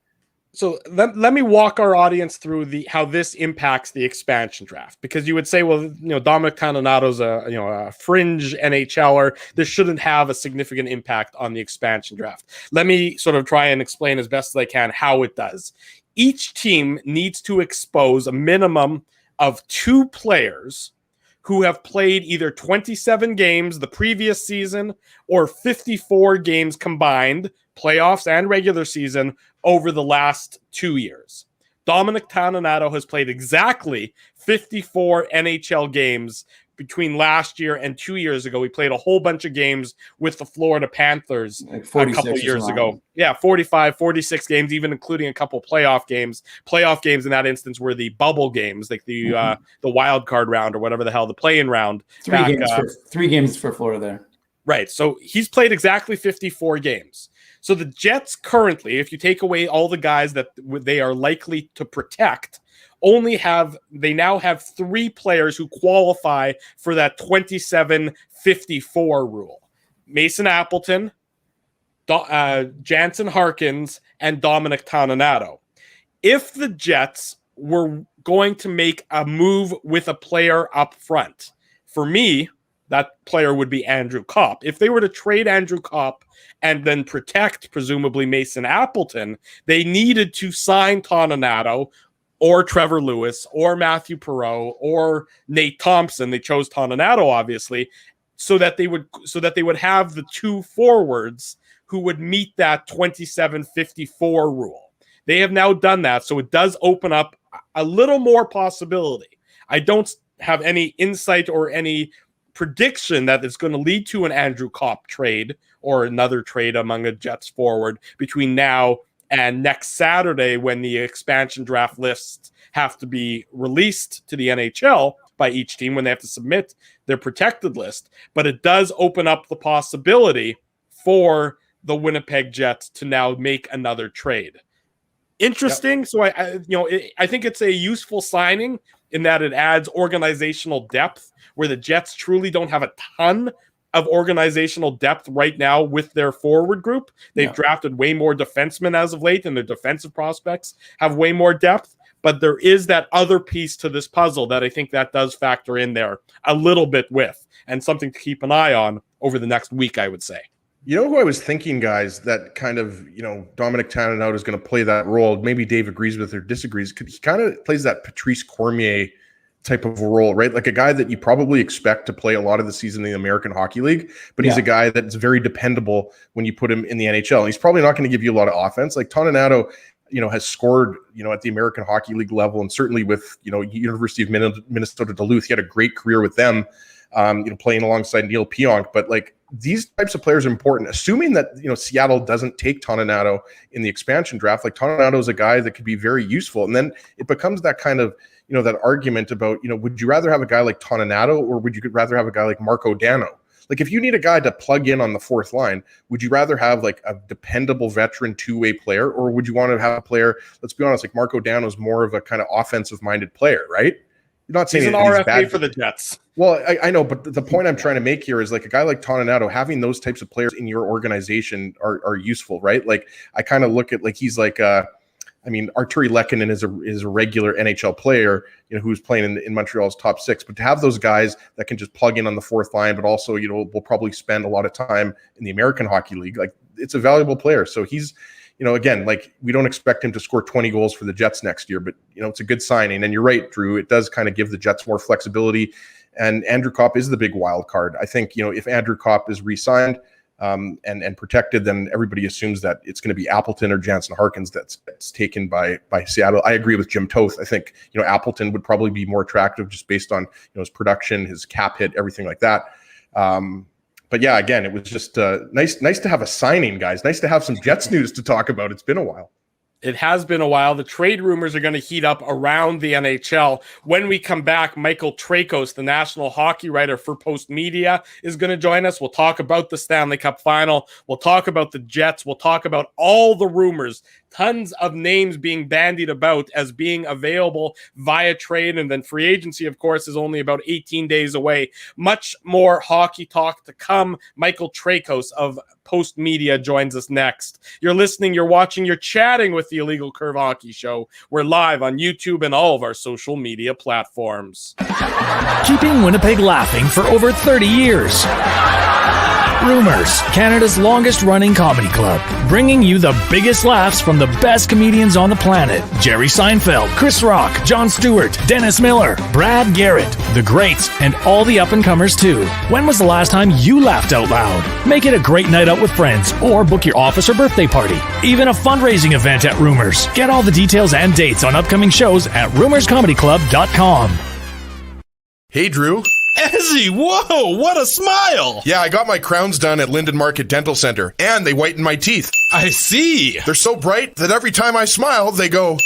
So let me walk our audience through how this impacts the expansion draft, because you would say, well, Dominic Toninato's a fringe NHLer. This shouldn't have a significant impact on the expansion draft. Let me sort of try and explain as best as I can how it does. Each team needs to expose a minimum of 2 players who have played either 27 games the previous season or 54 games combined, playoffs and regular season, over the last 2 years. Dominic Toninato has played exactly 54 NHL games between last year and 2 years ago. He played a whole bunch of games with the Florida Panthers a couple years ago. Yeah, 45, 46 games, even including a couple playoff games. Playoff games in that instance were the bubble games, like the wild card round or whatever the hell, the play-in round. 3 games for Florida there. Right, so he's played exactly 54 games. So the Jets currently, if you take away all the guys that they are likely to protect, they now have 3 players who qualify for that 27-54 rule. Mason Appleton, Jansen Harkins, and Dominic Toninato. If the Jets were going to make a move with a player up front, for me, that player would be Andrew Kopp. If they were to trade Andrew Kopp and then protect, presumably, Mason Appleton, they needed to sign Toninato or Trevor Lewis or Matthew Perreault or Nate Thompson. They chose Toninato, obviously, so that they would have the 2 forwards who would meet that 27-54 rule. They have now done that, so it does open up a little more possibility. I don't have any insight or any prediction that it's going to lead to an Andrew Copp trade or another trade among a Jets forward between now and next Saturday, when the expansion draft lists have to be released to the NHL by each team, when they have to submit their protected list. But it does open up the possibility for the Winnipeg Jets to now make another trade. Interesting. Yep. So I think it's a useful signing in that it adds organizational depth where the Jets truly don't have a ton of organizational depth right now with their forward group. They've drafted way more defensemen as of late, and their defensive prospects have way more depth. But there is that other piece to this puzzle that I think that does factor in there a little bit with, and something to keep an eye on over the next week, I would say. You know who I was thinking, guys, that kind of, Dominic Toninato is going to play that role. Maybe Dave agrees with or disagrees. He kind of plays that Patrice Cormier type of role, right? Like a guy that you probably expect to play a lot of the season in the American Hockey League, but he's a guy that's very dependable when you put him in the NHL. And he's probably not going to give you a lot of offense. Like Toninato, has scored, at the American Hockey League level, and certainly with, University of Minnesota Duluth, he had a great career with them, playing alongside Neal Pionk. But like these types of players are important, assuming that, Seattle doesn't take Toninato in the expansion draft. Like Toninato is a guy that could be very useful. And then it becomes that kind of, that argument about, would you rather have a guy like Toninato or would you rather have a guy like Marco Dano? Like if you need a guy to plug in on the fourth line, would you rather have like a dependable veteran two-way player, or would you want to have a player, let's be honest, like Marco Dano is more of a kind of offensive-minded player, right? You're not saying he's an RFA for the Jets. Well, I know, but the point I'm trying to make here is like a guy like Toninato, having those types of players in your organization are useful, right? Like I kind of look at like he's like Arturi Lehkonen is a regular NHL player, who's playing in Montreal's top six. But to have those guys that can just plug in on the fourth line, but also, will probably spend a lot of time in the American Hockey League, like it's a valuable player. So he's, again, like we don't expect him to score 20 goals for the Jets next year, but, it's a good signing. And you're right, Drew, it does kind of give the Jets more flexibility. And Andrew Copp is the big wild card. I think, if Andrew Copp is re-signed, and protected, then everybody assumes that it's going to be Appleton or Jansen Harkins that's taken by Seattle. I agree with Jim Toth. I think Appleton would probably be more attractive just based on his production, his cap hit, everything like that. But yeah, again, it was just nice to have a signing, guys. Nice to have some Jets news to talk about. It's been a while. It has been a while. The trade rumors are going to heat up around the NHL. When we come back, Michael Trakos, the national hockey writer for Post Media, is going to join us. We'll talk about the Stanley Cup final. We'll talk about the Jets. We'll talk about all the rumors. Tons of names being bandied about as being available via trade. And then free agency, of course, is only about 18 days away. Much more hockey talk to come. Michael Trakos of Post Media joins us next. You're listening, you're watching, you're chatting with the Illegal Curve Hockey Show. We're live on YouTube and all of our social media platforms. Keeping Winnipeg laughing for over 30 years. Rumors, Canada's longest-running comedy club, bringing you the biggest laughs from the best comedians on the planet. Jerry Seinfeld, Chris Rock, Jon Stewart, Dennis Miller, Brad Garrett, the greats, and all the up-and-comers too. When was the last time you laughed out loud? Make it a great night out with friends, or book your office or birthday party. Even a fundraising event at Rumors. Get all the details and dates on upcoming shows at rumorscomedyclub.com. Hey, Drew. Ezzy, whoa, what a smile! Yeah, I got my crowns done at Linden Market Dental Center, and they whiten my teeth. I see. They're so bright that every time I smile, they go,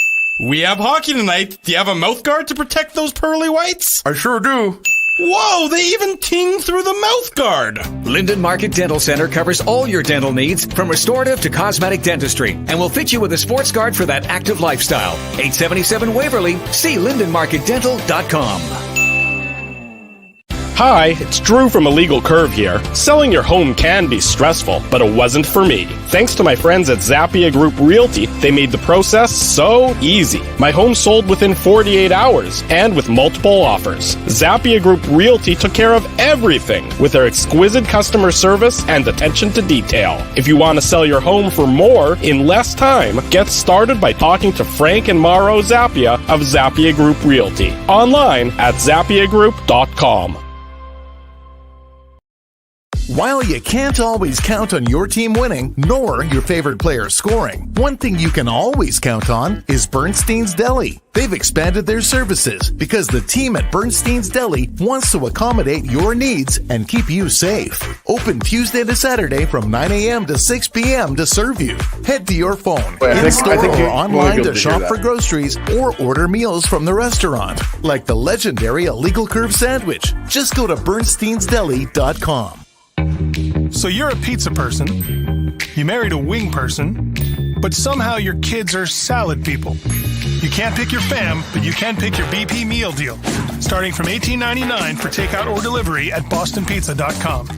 "We have hockey tonight. Do you have a mouth guard to protect those pearly whites?" I sure do. Whoa, they even ting through the mouth guard. Linden Market Dental Center covers all your dental needs from restorative to cosmetic dentistry and will fit you with a sports guard for that active lifestyle. 877 Waverly. See lindenmarketdental.com. Hi, it's Drew from Illegal Curve here. Selling your home can be stressful, but it wasn't for me. Thanks to my friends at Zappia Group Realty, they made the process so easy. My home sold within 48 hours and with multiple offers. Zappia Group Realty took care of everything with their exquisite customer service and attention to detail. If you want to sell your home for more in less time, get started by talking to Frank and Mauro Zappia of Zappia Group Realty. Online at zappiagroup.com. While you can't always count on your team winning, nor your favorite player scoring, one thing you can always count on is Bernstein's Deli. They've expanded their services because the team at Bernstein's Deli wants to accommodate your needs and keep you safe. Open Tuesday to Saturday from 9 a.m. to 6 p.m. to serve you. Head to your phone, in-store or online to shop for groceries or order meals from the restaurant, like the legendary Illegal Curve sandwich. Just go to bernsteinsdeli.com. So you're a pizza person, you married a wing person, but somehow your kids are salad people. You can't pick your fam, but you can pick your BP meal deal. Starting from $18.99 for takeout or delivery at bostonpizza.com.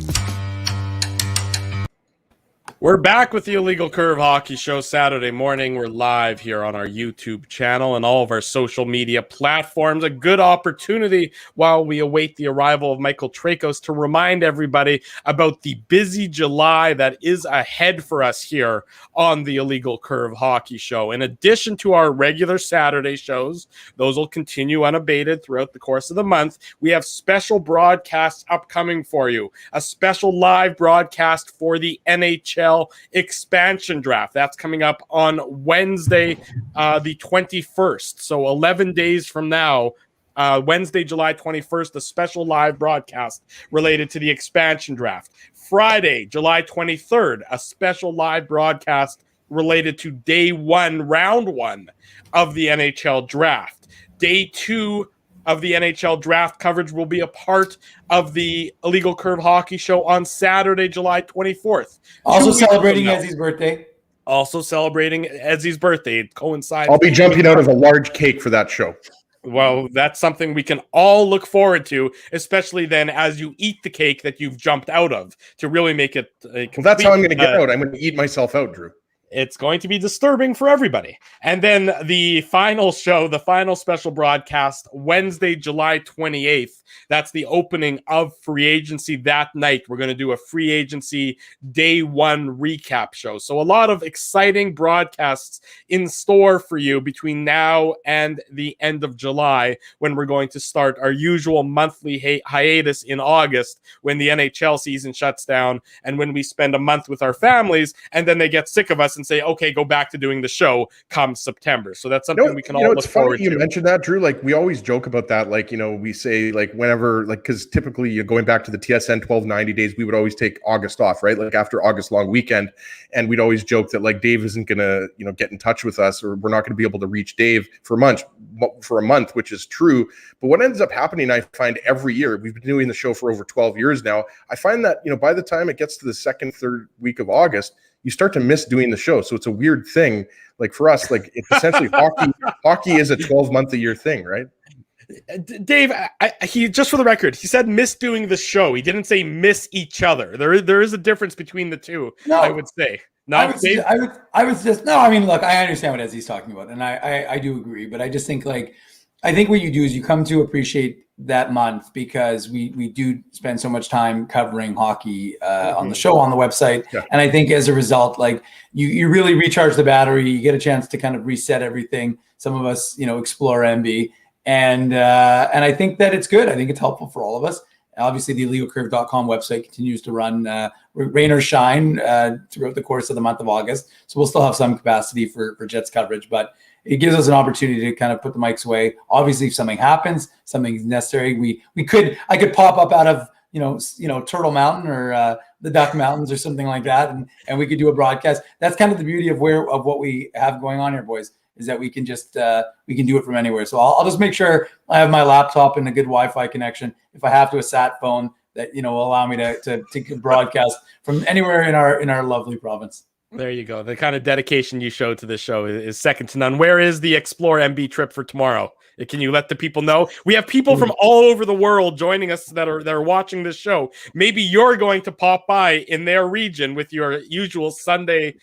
We're back with the Illegal Curve Hockey Show Saturday morning. We're live here on our YouTube channel and all of our social media platforms. A good opportunity while we await the arrival of Michael Trakos to remind everybody about the busy July that is ahead for us here on the Illegal Curve Hockey Show. In addition to our regular Saturday shows, those will continue unabated throughout the course of the month. We have special broadcasts upcoming for you. A special live broadcast for the NHL Expansion Draft. That's coming up on Wednesday, the 21st. So 11 days from now, Wednesday, July 21st, a special live broadcast related to the Expansion Draft. Friday, July 23rd, a special live broadcast related to day one, round one of the NHL Draft. Day two of the NHL Draft coverage will be a part of the Illegal Curve Hockey Show on Saturday, July 24th. Also celebrating Ezzy's birthday. Also celebrating Ezzy's birthday. It coincides. I'll be jumping out of a large cake for that show. Well, that's something we can all look forward to, especially then as you eat the cake that you've jumped out of to really make it a complete, that's how I'm going to get out. I'm going to eat myself out, Drew. It's going to be disturbing for everybody. And then the final show, the final special broadcast, Wednesday, July 28th. That's the opening of free agency that night. We're going to do a free agency day one recap show. So a lot of exciting broadcasts in store for you between now and the end of July, when we're going to start our usual monthly hiatus in August, when the NHL season shuts down and when we spend a month with our families and then they get sick of us and say, okay, go back to doing the show come September. So that's something we can all look forward to. You mentioned that, Drew. Like, we always joke about that. Like, we say, like, whenever, like, because typically you're going back to the TSN 1290 days, we would always take August off, right? Like after August long weekend. And we'd always joke that, like, Dave isn't going to, get in touch with us, or we're not going to be able to reach Dave for a month, which is true. But what ends up happening, I find every year, we've been doing the show for over 12 years now. I find that, by the time it gets to the second, third week of August, you start to miss doing the show. So it's a weird thing. Like for us, like it's essentially hockey is a 12-month-a-year thing, right? Dave, he just for the record, he said miss doing the show. He didn't say miss each other. There is a difference between the two, no, I would say. I would just, no, I mean, look, I understand what Ezzy's talking about, and I do agree, but I just think, like, I think what you do is you come to appreciate that month because we do spend so much time covering hockey on the show, on the website. Yeah. And I think as a result, like you really recharge the battery, you get a chance to kind of reset everything. Some of us, explore MB, and I think that it's good. I think it's helpful for all of us. Obviously, the illegalcurve.com website continues to run rain or shine throughout the course of the month of August. So we'll still have some capacity for Jets coverage, but it gives us an opportunity to kind of put the mics away. Obviously, if something happens, something's necessary, I could pop up out of Turtle Mountain or the Duck Mountains or something like that, and we could do a broadcast. That's kind of the beauty of what we have going on here, boys, is that we can just we can do it from anywhere. So I'll just make sure I have my laptop and a good Wi-Fi connection. If I have to, a sat phone that will allow me to broadcast from anywhere in our lovely province. There you go. The kind of dedication you show to this show is second to none. Where is the Explore MB trip for tomorrow? Can you let the people know? We have people from all over the world joining us that are watching this show. Maybe you're going to pop by in their region with your usual Sunday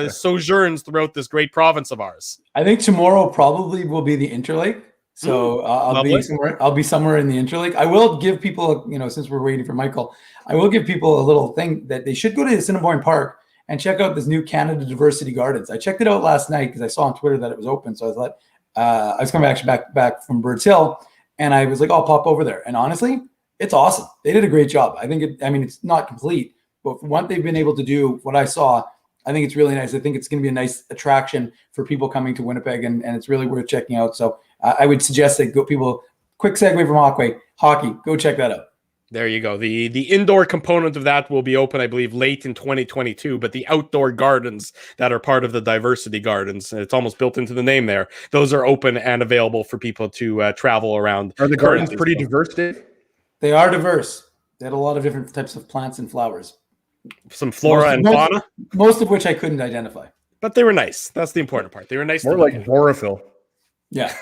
sojourns throughout this great province of ours. I think tomorrow probably will be the Interlake. So I'll be somewhere in the Interlake. I will give people, since we're waiting for Michael, I will give people a little thing that they should go to Assiniboine Park and check out this new Canada Diversity Gardens. I checked it out last night because I saw on Twitter that it was open. So I was coming back from Birds Hill, and I was like, I'll pop over there. And honestly, it's awesome. They did a great job. I think it's not complete, But what they've been able to do, what I saw, I think it's really nice. I think it's going to be a nice attraction for people coming to Winnipeg, and it's really worth checking out. So I would suggest that quick segue from hockey, go check that out. There you go. The indoor component of that will be open, I believe, late in 2022, but the outdoor gardens that are part of the diversity gardens, it's almost built into the name there, those are open and available for people to travel around. Are the gardens pretty diverse, Dave? They are diverse. They had a lot of different types of plants and flowers. Some flora and fauna? Most of which I couldn't identify. But they were nice. That's the important part. They were nice. More like chlorophyll. Yeah.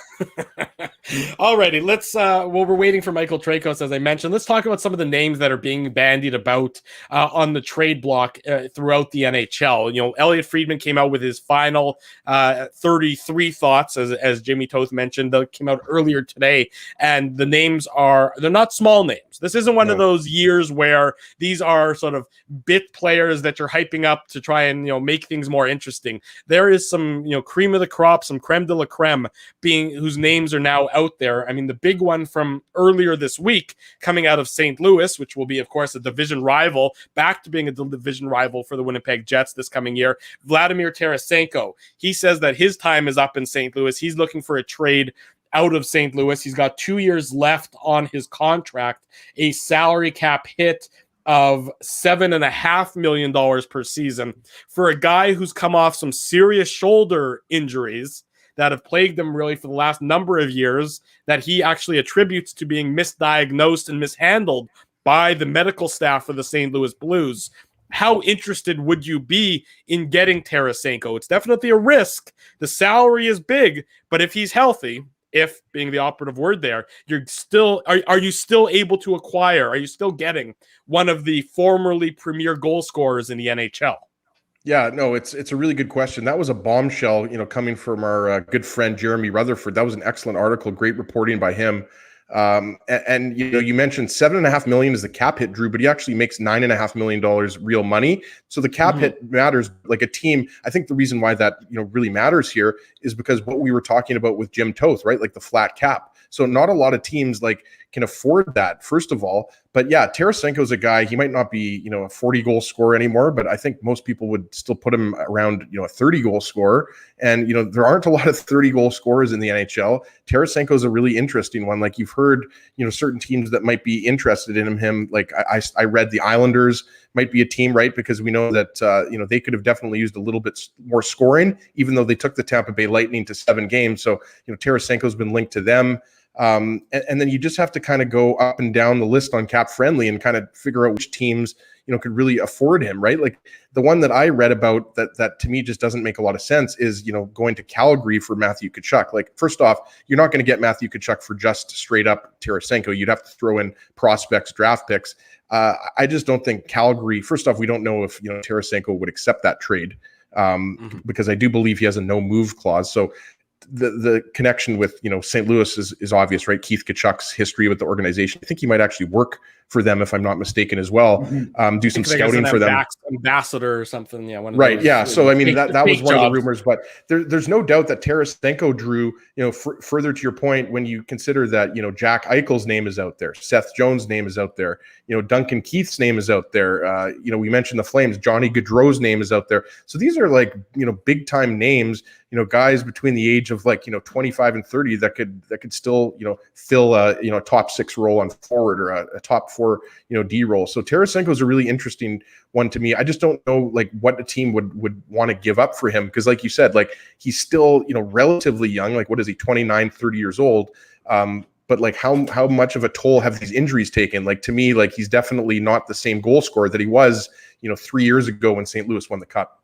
Alrighty, let's while we're waiting for Michael Trakos, as I mentioned, let's talk about some of the names that are being bandied about on the trade block throughout the NHL. You know, Elliot Friedman came out with his final 33 thoughts, as Jimmy Toth mentioned, that came out earlier today, and the names they're not small names. This isn't one of those years where these are sort of bit players that you're hyping up to try and, make things more interesting. There is some, cream of the crop, some creme de la creme whose names are now out there. I mean, the big one from earlier this week coming out of St. Louis, which will be, of course, a division rival, back to being a division rival for the Winnipeg Jets this coming year, Vladimir Tarasenko. He says that his time is up in St. Louis. He's looking for a trade out of St. Louis. He's got 2 years left on his contract, a salary cap hit of $7.5 million per season for a guy who's come off some serious shoulder injuries that have plagued him really for the last number of years, that he actually attributes to being misdiagnosed and mishandled by the medical staff of the St. Louis Blues. How interested would you be in getting Tarasenko? It's definitely a risk. The salary is big, but if he's healthy, if being the operative word there, are you still able to acquire? Are you still getting one of the formerly premier goal scorers in the NHL? Yeah, no, it's a really good question. That was a bombshell, coming from our good friend Jeremy Rutherford. That was an excellent article, great reporting by him. And you mentioned $7.5 million is the cap hit, Drew, but he actually makes $9.5 million real money. So the cap hit matters. Like a team, I think the reason why that really matters here is because what we were talking about with Jim Toth, right? Like the flat cap. So not a lot of teams can afford that, first of all. But yeah, Tarasenko is a guy, he might not be, a 40 goal scorer anymore, but I think most people would still put him around, a 30 goal scorer. And, there aren't a lot of 30 goal scorers in the NHL. Tarasenko is a really interesting one. Like you've heard, certain teams that might be interested in him. Like I read the Islanders might be a team, right? Because we know that, they could have definitely used a little bit more scoring, even though they took the Tampa Bay Lightning to 7 games. So, Tarasenko's been linked to them. And then you just have to kind of go up and down the list on Cap Friendly and kind of figure out which teams, could really afford him, right? Like the one that I read about that to me just doesn't make a lot of sense is, going to Calgary for Matthew Tkachuk. Like, first off, you're not going to get Matthew Tkachuk for just straight up Tarasenko. You'd have to throw in prospects, draft picks. I just don't think Calgary, first off, we don't know if, Tarasenko would accept that trade because I do believe he has a no move clause. So the connection with St. Louis is obvious, right? Keith Tkachuk's history with the organization. I think he might actually work for them, if I'm not mistaken, as well. Do some scouting for them. Ambassador or something, yeah. Right, yeah. So I mean, that was one of the rumors, but there's no doubt that Tarasenko, Drew, further to your point, when you consider that Jack Eichel's name is out there, Seth Jones' name is out there, Duncan Keith's name is out there. We mentioned the Flames, Johnny Gaudreau's name is out there. So these are big time names. Guys between the age of 25 and 30 that could still fill a top 6 role on forward or a top 4 D role. So Tarasenko is a really interesting one to me. I just don't know what a team would want to give up for him because, like you said, he's still relatively young. What is he, 29, 30 years old? But how much of a toll have these injuries taken? To me, he's definitely not the same goal scorer that he was 3 years ago when St. Louis won the Cup.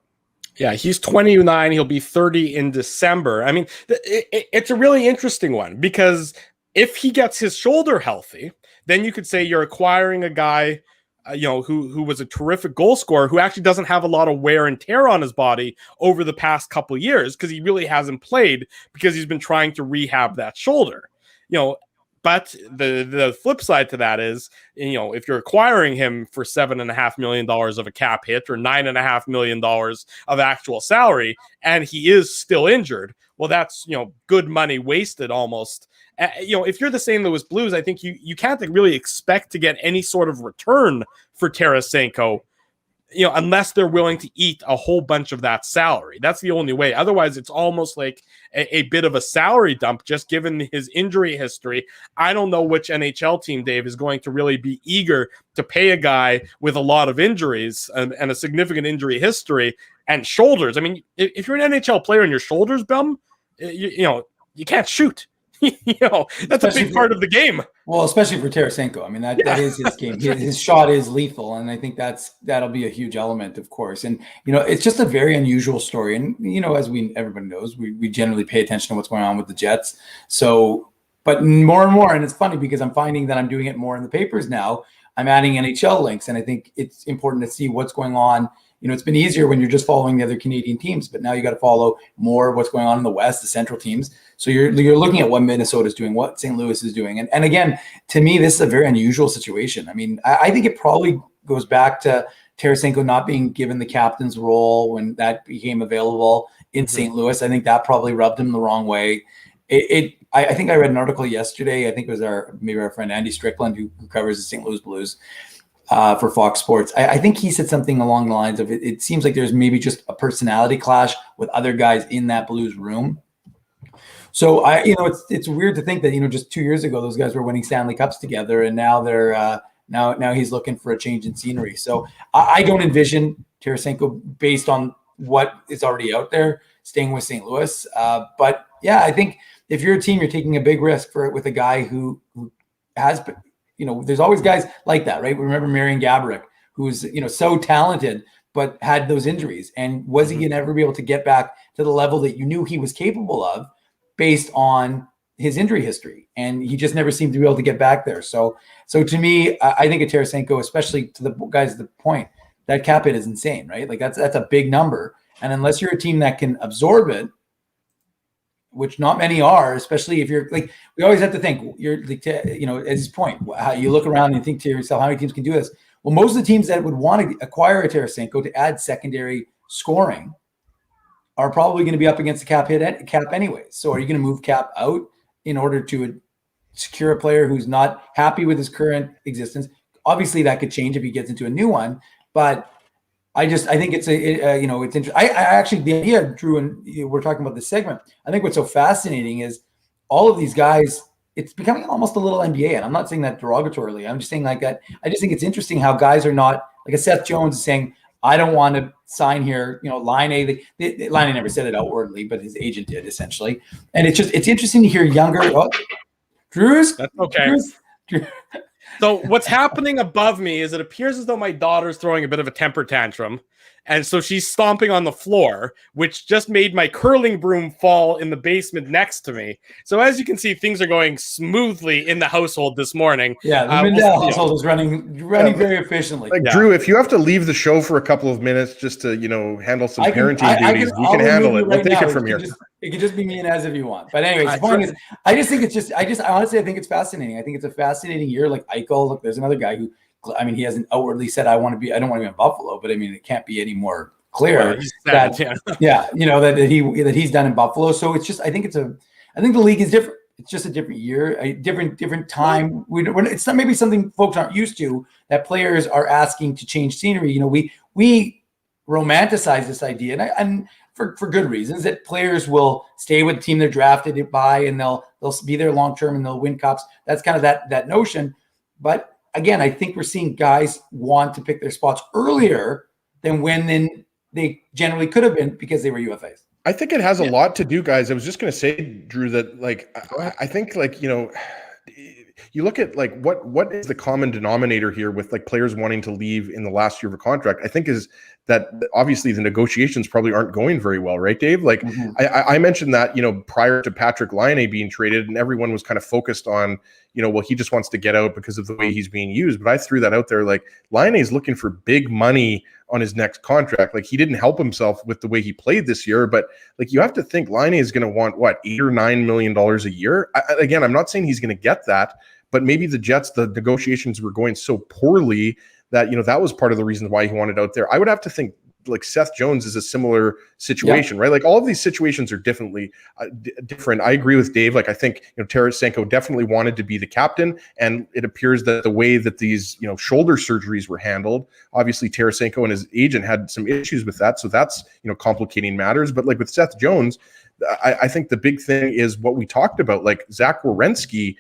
Yeah, he's 29. He'll be 30 in December. I mean, it's a really interesting one because if he gets his shoulder healthy, then you could say you're acquiring a guy, who was a terrific goal scorer who actually doesn't have a lot of wear and tear on his body over the past couple of years because he really hasn't played because he's been trying to rehab that shoulder. But the flip side to that is, if you're acquiring him for $7.5 million of a cap hit or $9.5 million of actual salary, and he is still injured, well, that's, good money wasted almost. If you're the St. Louis Blues, I think you can't really expect to get any sort of return for Tarasenko unless they're willing to eat a whole bunch of that salary. That's the only way. Otherwise, it's almost like a bit of a salary dump, just given his injury history. I don't know which NHL team, Dave, is going to really be eager to pay a guy with a lot of injuries and a significant injury history and shoulders. I mean, if you're an NHL player and your shoulders bum, you can't shoot. That's especially a big part of the game. Well, especially for Tarasenko. I mean, that is his game. His shot is lethal, and I think that'll be a huge element, of course. And it's just a very unusual story. And as everybody knows, we generally pay attention to what's going on with the Jets. So, but more and more, and it's funny because I'm finding that I'm doing it more in the papers now. I'm adding NHL links, and I think it's important to see what's going on. It's been easier when you're just following the other Canadian teams, but now you got to follow more of what's going on in the West, the Central teams. So you're looking at what Minnesota's doing, what St. Louis is doing. And again, to me, this is a very unusual situation. I mean, I think it probably goes back to Tarasenko not being given the captain's role when that became available in St. Louis. I think that probably rubbed him the wrong way. I think I read an article yesterday. I think it was our friend Andy Strickland who covers the St. Louis Blues for Fox Sports. I think he said something along the lines of it seems like there's maybe just a personality clash with other guys in that Blues room. So it's weird to think that just 2 years ago those guys were winning Stanley Cups together, and now they're now he's looking for a change in scenery. So I don't envision Tarasenko, based on what is already out there, staying with St. Louis. But yeah, I think if you're a team, you're taking a big risk with a guy who has. There's always guys like that, right? Remember Marian Gaborik, who's, so talented, but had those injuries. And was he going to ever be able to get back to the level that you knew he was capable of based on his injury history? And he just never seemed to be able to get back there. So to me, I think of Tarasenko, especially to the guys at the point, that cap hit is insane, right? Like that's a big number. And unless you're a team that can absorb it, which not many are, especially if you're like, we always have to think, you're like, at his point, how you look around and think to yourself, how many teams can do this? Well, most of the teams that would want to acquire a Tarasenko to add secondary scoring are probably going to be up against the cap anyway. So are you going to move cap out in order to secure a player who's not happy with his current existence? Obviously that could change if he gets into a new one, but I think it's it's interesting. I actually, the idea, Drew, and we're talking about this segment, I think what's so fascinating is all of these guys, it's becoming almost a little NBA. And I'm not saying that derogatorily. I'm just saying like that. I just think it's interesting how guys are not, like a Seth Jones is saying, I don't want to sign here. Laine never said it outwardly, but his agent did essentially. And it's interesting to hear younger. Drew's? That's okay. Drew. So what's happening above me is it appears as though my daughter's throwing a bit of a temper tantrum. And so she's stomping on the floor, which just made my curling broom fall in the basement next to me. So as you can see, things are going smoothly in the household this morning. Yeah, the Mindell household is running very efficiently. Drew, if you have to leave the show for a couple of minutes just to, handle some parenting duties, we can handle it. We'll take it from here. It could just be me and Ez if you want. But anyways, the point is, I honestly, I think it's fascinating. I think it's a fascinating year. Like Eichel, look, there's another guy who, he hasn't outwardly said, I don't want to be in Buffalo, but it can't be any more clear that he's done in Buffalo. So it's just, I think the league is different. It's just a different year, a different time. It's not maybe something folks aren't used to, that players are asking to change scenery. We romanticize this idea, and for good reasons, that players will stay with the team they're drafted by, and they'll be there long term and they'll win cups. That's kind of that notion. But again, I think we're seeing guys want to pick their spots earlier than when they generally could have been because they were UFAs. I think it has a lot to do, guys. I was just going to say, Drew, that I think you look at what is the common denominator here with players wanting to leave in the last year of a contract. I think is that obviously the negotiations probably aren't going very well, right, Dave? I mentioned that prior to Patrick Laine being traded, and everyone was kind of focused on he just wants to get out because of the way he's being used. But I threw that out there. Laine is looking for big money on his next contract. He didn't help himself with the way he played this year, but you have to think Laine is going to want $8 or $9 million a year. Again, I'm not saying he's going to get that, but maybe the Jets, the negotiations were going so poorly that, that was part of the reason why he wanted out there. I would have to think like Seth Jones is a similar situation, right? Like all of these situations are different. I agree with Dave. Like I think, Tarasenko definitely wanted to be the captain, and it appears that the way that these, shoulder surgeries were handled, obviously Tarasenko and his agent had some issues with that. So that's, complicating matters. But like with Seth Jones, I think the big thing is what we talked about, like Zach Werenski,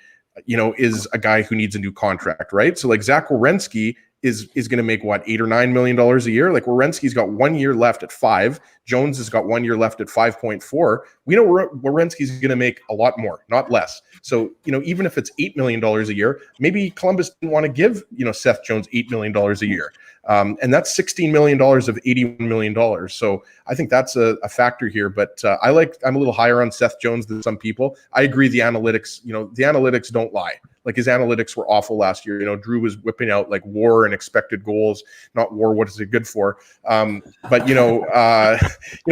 is a guy who needs a new contract, right? So like Zach Werenski is going to make what, $8 or $9 million a year. Like Werenski's got 1 year left at 5. Jones has got 1 year left at 5.4. We know Werenski's going to make a lot more, not less. So, even if it's $8 million a year, maybe Columbus didn't want to give, Seth Jones $8 million a year. And that's $16 million of $81 million. So I think that's a factor here, but I'm a little higher on Seth Jones than some people. I agree. The analytics don't lie. Like his analytics were awful last year. Drew was whipping out like WAR and expected goals, not WAR. What is it good for? But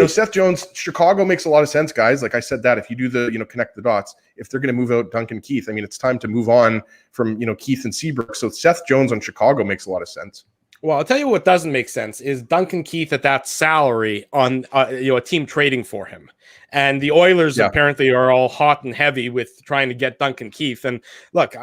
Seth Jones, Chicago makes a lot of sense, guys. Like I said, that if you do the, connect the dots, if they're going to move out Duncan Keith, I mean, it's time to move on from, Keith and Seabrook. So Seth Jones on Chicago makes a lot of sense. Well, I'll tell you what doesn't make sense is Duncan Keith at that salary on a team trading for him. And the Oilers apparently are all hot and heavy with trying to get Duncan Keith. And look,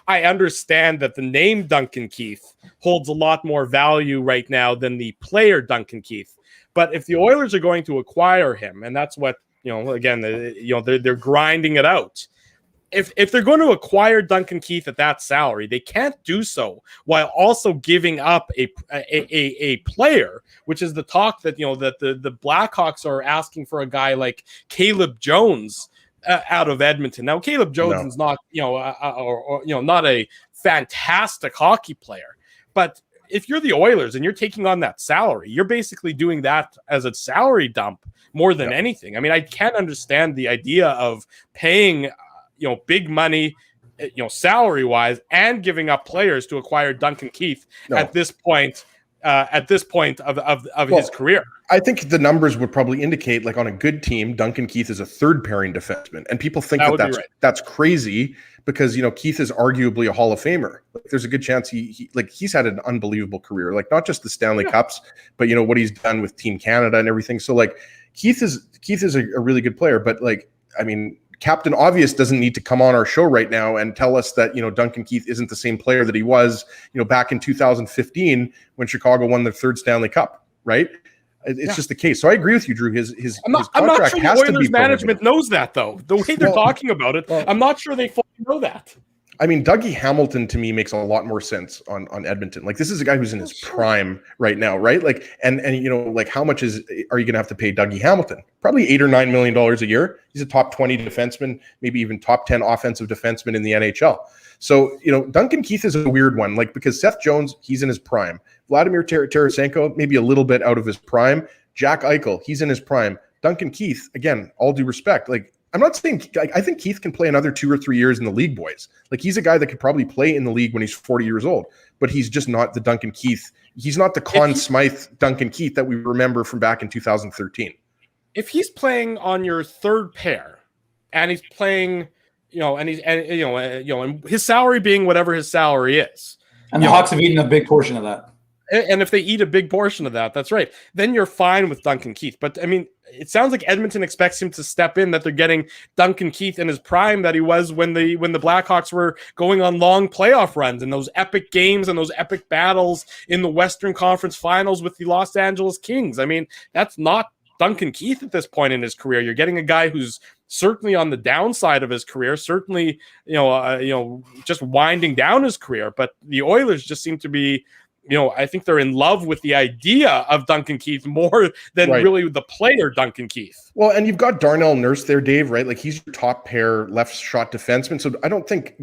I understand that the name Duncan Keith holds a lot more value right now than the player Duncan Keith. But if the Oilers are going to acquire him, and that's what, again, they're grinding it out. If they're going to acquire Duncan Keith at that salary, they can't do so while also giving up a player, which is the talk that that the Blackhawks are asking for a guy like Caleb Jones out of Edmonton. Now, Caleb Jones is not not a fantastic hockey player, but if you're the Oilers and you're taking on that salary, you're basically doing that as a salary dump more than anything. I mean, I can't understand the idea of paying big money, salary wise, and giving up players to acquire Duncan Keith at this point of his career. I think the numbers would probably indicate, like on a good team, Duncan Keith is a third pairing defenseman, and people think that's crazy because Keith is arguably a Hall of Famer. Like, there's a good chance he's had an unbelievable career, like not just the Stanley Cups, but what he's done with Team Canada and everything. So like Keith is a really good player, but like I mean. Captain Obvious doesn't need to come on our show right now and tell us that, Duncan Keith isn't the same player that he was, back in 2015 when Chicago won their third Stanley Cup, right? It's just the case. So I agree with you, Drew. His contract I'm not sure has the to be Oilers management knows that, though. The way they're talking about it, I'm not sure they fully know that. I mean, Dougie Hamilton to me makes a lot more sense on Edmonton. Like this is a guy who's in his prime right now, right? Like, and like how much are you going to have to pay Dougie Hamilton? Probably $8 or $9 million a year. He's a top 20 defenseman, maybe even top 10 offensive defenseman in the NHL. So, Duncan Keith is a weird one, like because Seth Jones, he's in his prime. Vladimir Tarasenko, maybe a little bit out of his prime. Jack Eichel, he's in his prime. Duncan Keith, again, all due respect, like I'm not saying I think Keith can play another 2 or 3 years in the league, boys. Like he's a guy that could probably play in the league when he's 40 years old, but he's just not the Duncan Keith. He's not the Conn Smythe Duncan Keith that we remember from back in 2013. If he's playing on your third pair and he's playing, and his salary being whatever his salary is, and the Hawks have eaten a big portion of that. And if they eat a big portion of that, that's right. Then you're fine with Duncan Keith. But I mean, it sounds like Edmonton expects him to step in, that they're getting Duncan Keith in his prime that he was when the Blackhawks were going on long playoff runs and those epic games and those epic battles in the Western Conference Finals with the Los Angeles Kings. I mean, that's not Duncan Keith at this point in his career. You're getting a guy who's certainly on the downside of his career, certainly, just winding down his career. But the Oilers just seem to be, I think they're in love with the idea of Duncan Keith more than really the player Duncan Keith. Well, and you've got Darnell Nurse there, Dave, right? Like he's your top pair left shot defenseman. So I don't think,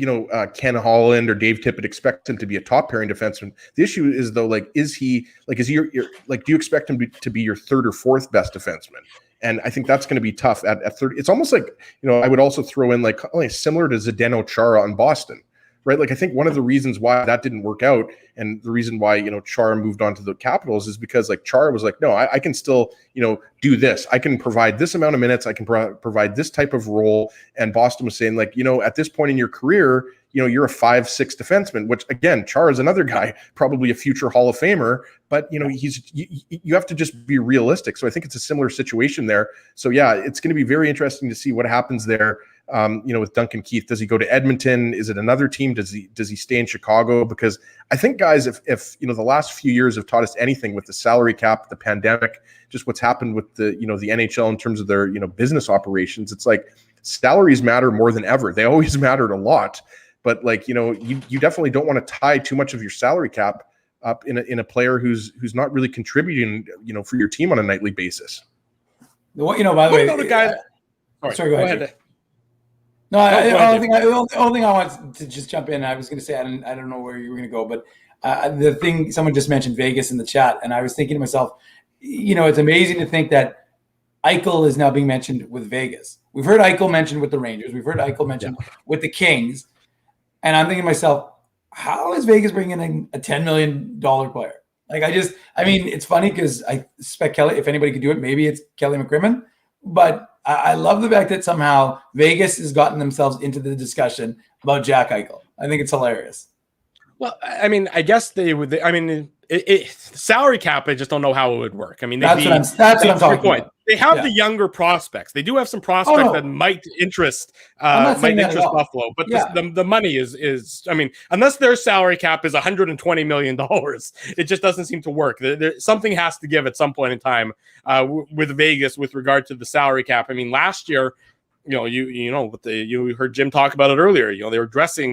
Ken Holland or Dave Tippett expect him to be a top pairing defenseman. The issue is though, like, is he do you expect him to be your third or fourth best defenseman? And I think that's going to be tough at 30. It's almost like, I would also throw in like similar to Zdeno Chara on Boston. Right. Like I think one of the reasons why that didn't work out and the reason why, Chara moved on to the Capitals is because like Chara was like, no, I can still, do this. I can provide this amount of minutes. I can provide this type of role. And Boston was saying like, at this point in your career, you're a 5-6 defenseman, which again, Char is another guy, probably a future Hall of Famer, but you have to just be realistic. So I think it's a similar situation there. So yeah, it's going to be very interesting to see what happens there. With Duncan Keith, does he go to Edmonton? Is it another team? Does he stay in Chicago? Because I think, guys, if the last few years have taught us anything with the salary cap, the pandemic, just what's happened with the NHL in terms of their business operations, it's like salaries matter more than ever. They always mattered a lot, but you definitely don't want to tie too much of your salary cap up in a player who's not really contributing for your team on a nightly basis. By the way, the guy. Sorry, go ahead. No, the only thing I want to just jump in, I was going to say, I don't know where you were going to go, but the thing, someone just mentioned Vegas in the chat, and I was thinking to myself, it's amazing to think that Eichel is now being mentioned with Vegas. We've heard Eichel mentioned with the Rangers. We've heard Eichel mentioned with the Kings. And I'm thinking to myself, how is Vegas bringing in a $10 million player? It's funny because I suspect Kelly, if anybody could do it, maybe it's Kelly McCrimmon, but I love the fact that somehow Vegas has gotten themselves into the discussion about Jack Eichel. I think it's hilarious. Well, I guess they would. Salary cap, I just don't know how it would work. That's what I'm talking about. They have the younger prospects. They do have some prospects that might interest Buffalo, but the money is. Unless their salary cap is $120 million, it just doesn't seem to work. Something has to give at some point in time with Vegas with regard to the salary cap. Last year, you heard Jim talk about it earlier. They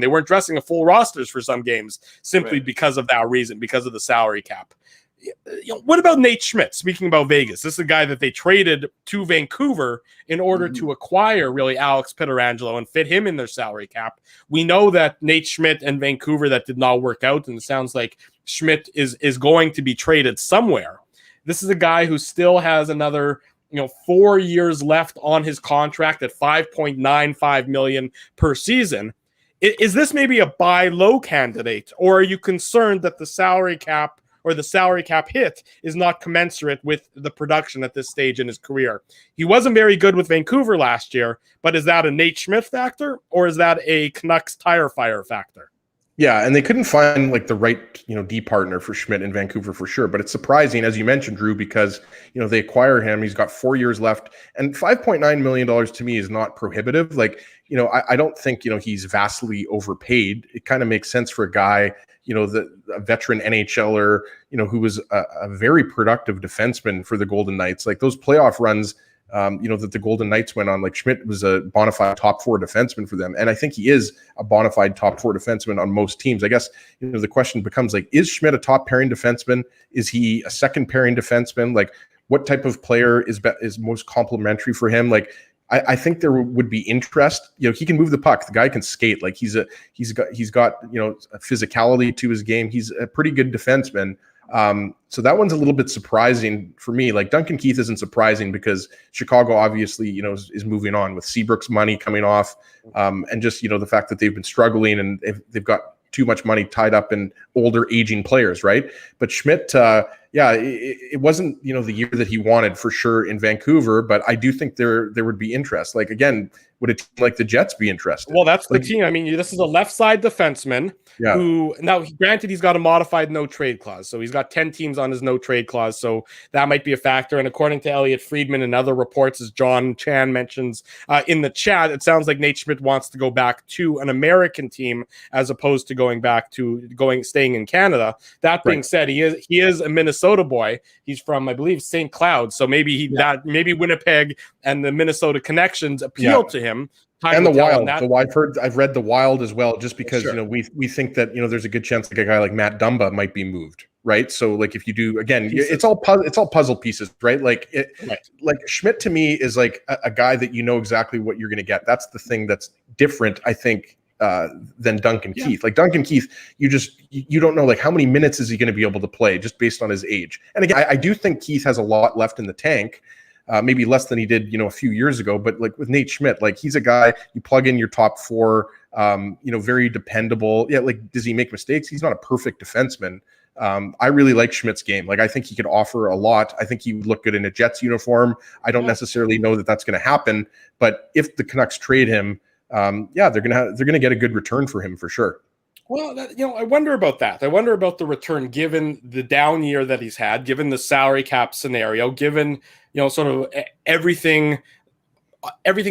weren't dressing a full rosters for some games simply because of that reason, because of the salary cap. What about Nate Schmidt? Speaking about Vegas, this is a guy that they traded to Vancouver in order to acquire really Alex Pietrangelo and fit him in their salary cap. We know that Nate Schmidt and Vancouver, that did not work out, and it sounds like Schmidt is going to be traded somewhere. This is a guy who still has another 4 years left on his contract at $5.95 million per season. Is this maybe a buy low candidate, or are you concerned that the salary cap or the salary cap hit is not commensurate with the production at this stage in his career? He wasn't very good with Vancouver last year, but is that a Nate Schmidt factor, or is that a Canucks tire fire factor? Yeah, and they couldn't find the right, D partner for Schmidt in Vancouver for sure. But it's surprising, as you mentioned, Drew, because, they acquire him. He's got 4 years left, and $5.9 million to me is not prohibitive. I don't think, he's vastly overpaid. It kind of makes sense for a guy, a veteran NHLer, who was a very productive defenseman for the Golden Knights. Those playoff runs, that the Golden Knights went on, Schmidt was a bona fide top 4 defenseman for them. And I think he is a bona fide top 4 defenseman on most teams. I guess, the question becomes is Schmidt a top pairing defenseman? Is he a second pairing defenseman? What type of player is most complimentary for him? I think there would be interest. He can move the puck. The guy can skate. He's got a physicality to his game. He's a pretty good defenseman. So that one's a little bit surprising for me. Duncan Keith isn't surprising because Chicago obviously, is moving on with Seabrook's money coming off, and just, the fact that they've been struggling and they've got too much money tied up in older aging players, right? But Schmidt, it wasn't, the year that he wanted for sure in Vancouver, but I do think there would be interest. Again, would a team like the Jets be interested? Well, that's the team. This is a left side defenseman who, now granted, he's got a modified no trade clause. So he's got 10 teams on his no trade clause. So that might be a factor. And according to Elliot Friedman and other reports, as John Chan mentions in the chat, it sounds like Nate Schmidt wants to go back to an American team as opposed to staying in Canada. That being said, he is a Minnesota boy. He's from, I believe, St. Cloud. So maybe maybe Winnipeg and the Minnesota connections appeal to him. And the Wild. I've read the Wild as well, just because we think that there's a good chance a guy like Matt Dumba might be moved, right? So if you do, again, it's all puzzle pieces, right? Schmidt to me is a guy that exactly what you're going to get. That's the thing that's different, I think, than Duncan Keith. Duncan Keith, you don't know how many minutes is he going to be able to play just based on his age. And again, I do think Keith has a lot left in the tank. Maybe less than he did, a few years ago. But with Nate Schmidt, he's a guy you plug in your top 4, very dependable. Yeah, does he make mistakes? He's not a perfect defenseman. I really like Schmidt's game. I think he could offer a lot. I think he would look good in a Jets uniform. I don't necessarily know that that's going to happen. But if the Canucks trade him, they're gonna get a good return for him for sure. Well, I wonder about that. I wonder about the return given the down year that he's had, given the salary cap scenario, given, sort of everything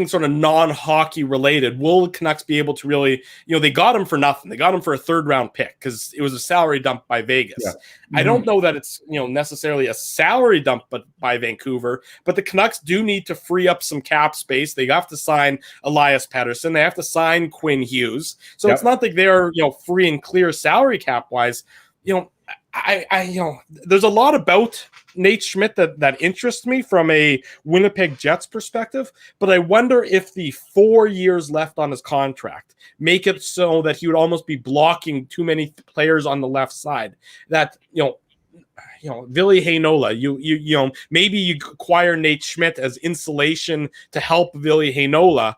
sort of non-hockey related. Will the Canucks be able to really, they got him for nothing. They got him for a 3rd round pick because it was a salary dump by Vegas. Yeah. I don't know that it's, necessarily a salary dump by Vancouver, but the Canucks do need to free up some cap space. They have to sign Elias Pettersson. They have to sign Quinn Hughes. So It's not like they're, free and clear salary cap wise. There's a lot about Nate Schmidt that interests me from a Winnipeg Jets perspective, but I wonder if the 4 years left on his contract make it so that he would almost be blocking too many players on the left side. That Ville Heinola, maybe you acquire Nate Schmidt as insulation to help Ville Heinola,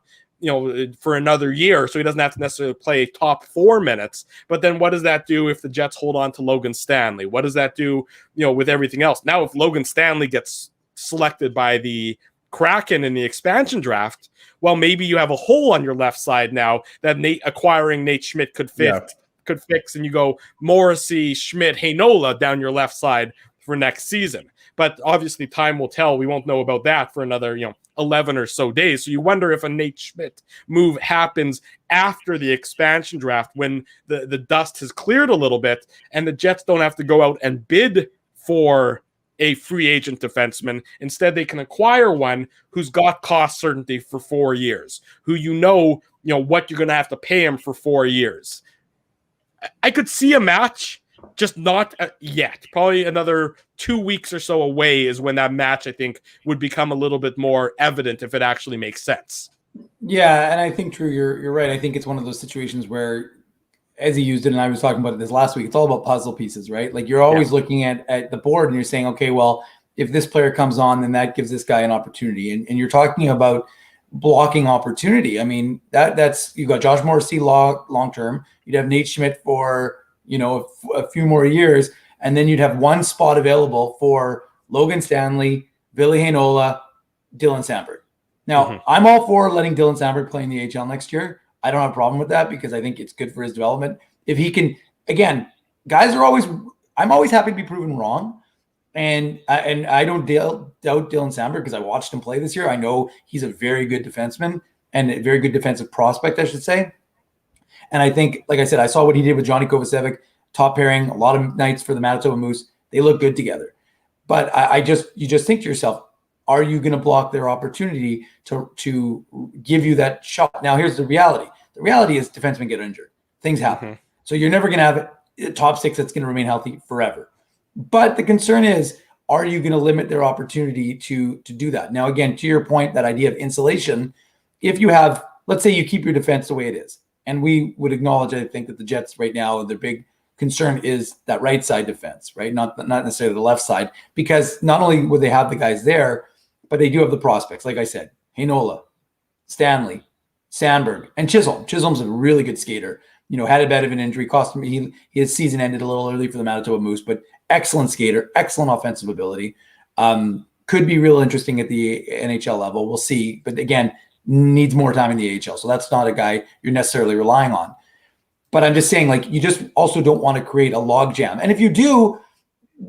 for another year, so he doesn't have to necessarily play top 4 minutes. But then what does that do if the Jets hold on to Logan Stanley? What does that do, with everything else? Now, if Logan Stanley gets selected by the Kraken in the expansion draft, well, maybe you have a hole on your left side now that acquiring Nate Schmidt could fix, and you go Morrissey, Schmidt, Heinola down your left side for next season. But obviously time will tell. We won't know about that for another, 11 or so days. So you wonder if a Nate Schmidt move happens after the expansion draft when the dust has cleared a little bit and the Jets don't have to go out and bid for a free agent defenseman. Instead, they can acquire one who's got cost certainty for 4 years, who what you're going to have to pay him for 4 years. I could see a match, just not yet. Probably another 2 weeks or so away is when that match, I think, would become a little bit more evident if it actually makes sense. Yeah, and I think, Drew, you're right. I think it's one of those situations where, as he used it, and I was talking about it this last week, it's all about puzzle pieces, right? Like you're always looking at the board and you're saying, okay, well, if this player comes on, then that gives this guy an opportunity. And you're talking about blocking opportunity. I mean, that's you've got Josh Morrissey long term. You'd have Nate Schmidt for a few more years, and then you'd have one spot available for Logan Stanley, Ville Heinola, Dylan Samberg. Now, I'm all for letting Dylan Samberg play in the AHL next year. I don't have a problem with that because I think it's good for his development. If he can, again, I'm always happy to be proven wrong. And I don't doubt Dylan Samberg because I watched him play this year. I know he's a very good defenseman and a very good defensive prospect, I should say. And I think, like I said, I saw what he did with Johnny Kovacevic, top pairing, a lot of nights for the Manitoba Moose. They look good together. But you just think to yourself, are you going to block their opportunity to give you that shot? Now, here's the reality. The reality is defensemen get injured. Things happen. So you're never going to have a top 6 that's going to remain healthy forever. But the concern is, are you going to limit their opportunity to do that? Now, again, to your point, that idea of insulation, if you have, let's say you keep your defense the way it is, and we would acknowledge, I think, that the Jets right now, their big concern is that right side defense, right? Not necessarily the left side, because not only would they have the guys there, but they do have the prospects. Like I said, Heinola, Stanley, Samberg, and Chisholm. Chisholm's a really good skater. Had a bit of an injury, cost him. His season ended a little early for the Manitoba Moose, but excellent skater, excellent offensive ability. Could be real interesting at the NHL level. We'll see. But again, needs more time in the AHL. So that's not a guy you're necessarily relying on. But I'm just saying, like, you just also don't want to create a logjam. And if you do,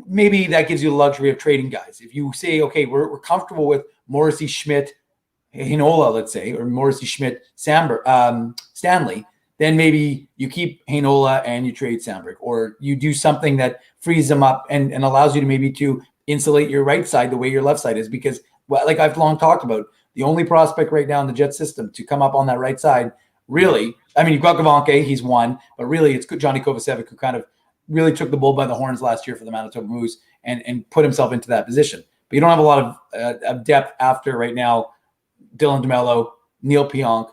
maybe that gives you the luxury of trading guys. If you say, okay, we're comfortable with Morrissey, Schmidt, Heinola, let's say, or Morrissey, Schmidt, Stanley, then maybe you keep Heinola and you trade Samberg, or you do something that frees them up and allows you to maybe to insulate your right side the way your left side is. Because, well, like I've long talked about, the only prospect right now in the Jet system to come up on that right side, really, I mean, you've got Gavanke, he's one, but really it's Johnny Kovacevic who kind of really took the bull by the horns last year for the Manitoba Moose and put himself into that position. But you don't have a lot of depth after right now. Dylan DeMello, Neal Pionk,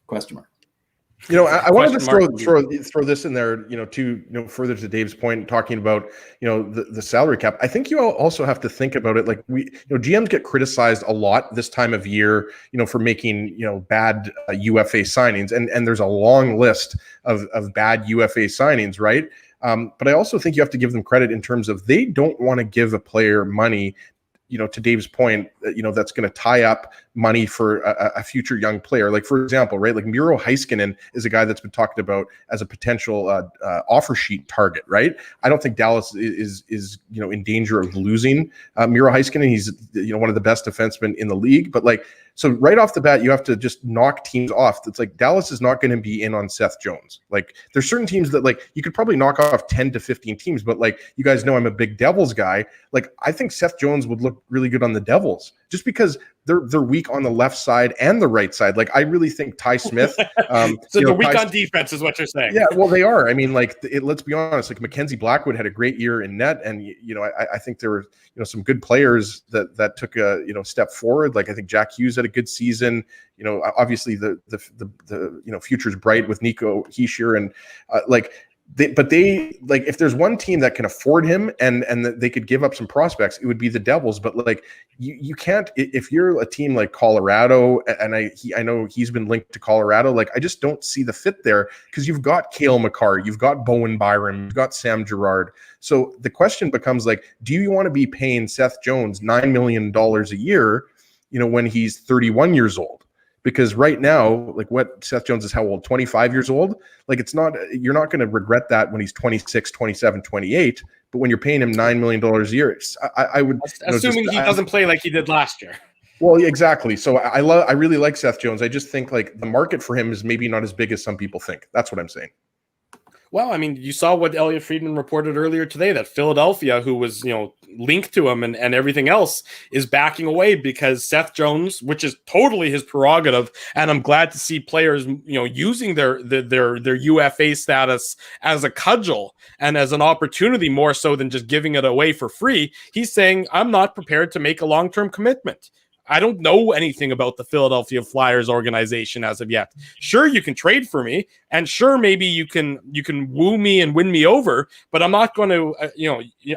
question mark. I wanted to throw this in there, further to Dave's point, talking about, the salary cap. I think you also have to think about it. Like GMs get criticized a lot this time of year, for making, bad UFA signings. And there's a long list of bad UFA signings, right? But I also think you have to give them credit in terms of they don't want to give a player money, to Dave's point, that's going to tie up money for a future young player. Like, for example, right, like Miro Heiskanen is a guy that's been talked about as a potential offer sheet target, right? I don't think Dallas is in danger of losing Miro Heiskanen. He's one of the best defensemen in the league, but like, so right off the bat, you have to just knock teams off. It's like Dallas is not going to be in on Seth Jones. Like, there's certain teams that like you could probably knock off 10 to 15 teams, but like, you guys know I'm a big Devils guy. Like, I think Seth Jones would look really good on the Devils just because they're weak on the left side and the right side. Like, I really think Ty Smith. So they're weak on defense is what you're saying. Yeah, well, they are. I mean, like, let's be honest. Like, Mackenzie Blackwood had a great year in net, and I think there were some good players that took a step forward. Like, I think Jack Hughes had a good season. Obviously the future's bright with Nico Hischier and But if there's one team that can afford him and they could give up some prospects, it would be the Devils. But like you can't, if you're a team like Colorado, and I know he's been linked to Colorado, like I just don't see the fit there because you've got Cale Makar, you've got Bowen Byram, you've got Sam Girard. So the question becomes like, do you want to be paying Seth Jones $9 million a year, when he's 31 years old? Because right now, like what Seth Jones is how old? 25 years old? Like you're not going to regret that when he's 26, 27, 28. But when you're paying him $9 million a year, I would... Assuming he doesn't play like he did last year. Well, exactly. So I really like Seth Jones. I just think like the market for him is maybe not as big as some people think. That's what I'm saying. Well, I mean, you saw what Elliot Friedman reported earlier today, that Philadelphia, who was, linked to him and everything else, is backing away because Seth Jones, which is totally his prerogative, and I'm glad to see players, using their UFA status as a cudgel and as an opportunity more so than just giving it away for free. He's saying, I'm not prepared to make a long-term commitment. I don't know anything about the Philadelphia Flyers organization as of yet. Sure, you can trade for me, and sure, maybe you can woo me and win me over, but I'm not going to,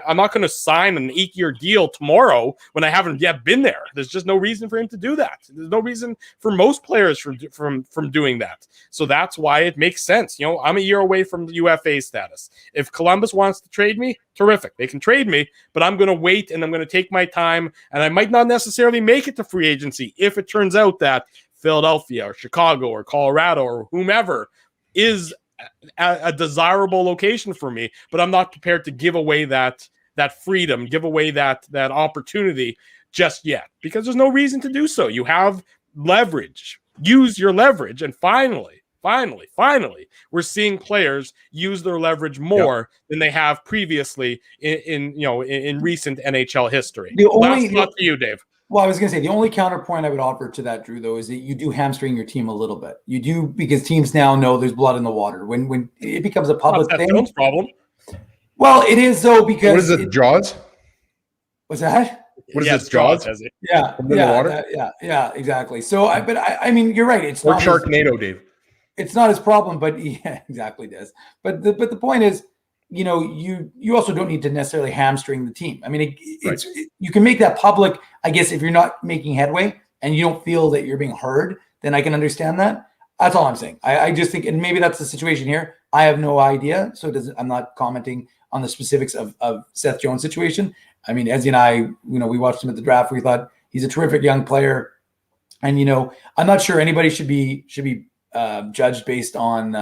I'm not going to sign an 8-year deal tomorrow when I haven't yet been there. There's just no reason for him to do that. There's no reason for most players from doing that. So that's why it makes sense. I'm a year away from UFA status. If Columbus wants to trade me, terrific. They can trade me, but I'm going to wait and I'm going to take my time, and I might not necessarily make it to free agency if it turns out that Philadelphia or Chicago or Colorado or whomever is a desirable location for me, but I'm not prepared to give away that freedom, give away that opportunity just yet, because there's no reason to do so. You have leverage. Use your leverage, and finally, we're seeing players use their leverage more than they have previously in recent NHL history. Last thought to you, Dave. Well, I was going to say the only counterpoint I would offer to that, Drew, though, is that you do hamstring your team a little bit. You do, because teams now know there's blood in the water. When it becomes a public thing. That's Jones' problem. Well, it is though, because what is it? Jaws? What's that? What is it? Jaws? Yeah, yeah, exactly. So, I mean, you're right. It's or not Sharknado, Dave. It's not his problem, but yeah, exactly, Des. But the point is, you also don't need to necessarily hamstring the team. I mean, you can make that public, I guess, if you're not making headway and you don't feel that you're being heard, then I can understand that. That's all I'm saying. I just think, and maybe that's the situation here. I have no idea, so I'm not commenting on the specifics of Seth Jones' situation. I mean, Ezzy and I, we watched him at the draft. We thought he's a terrific young player, and I'm not sure anybody should be judged based on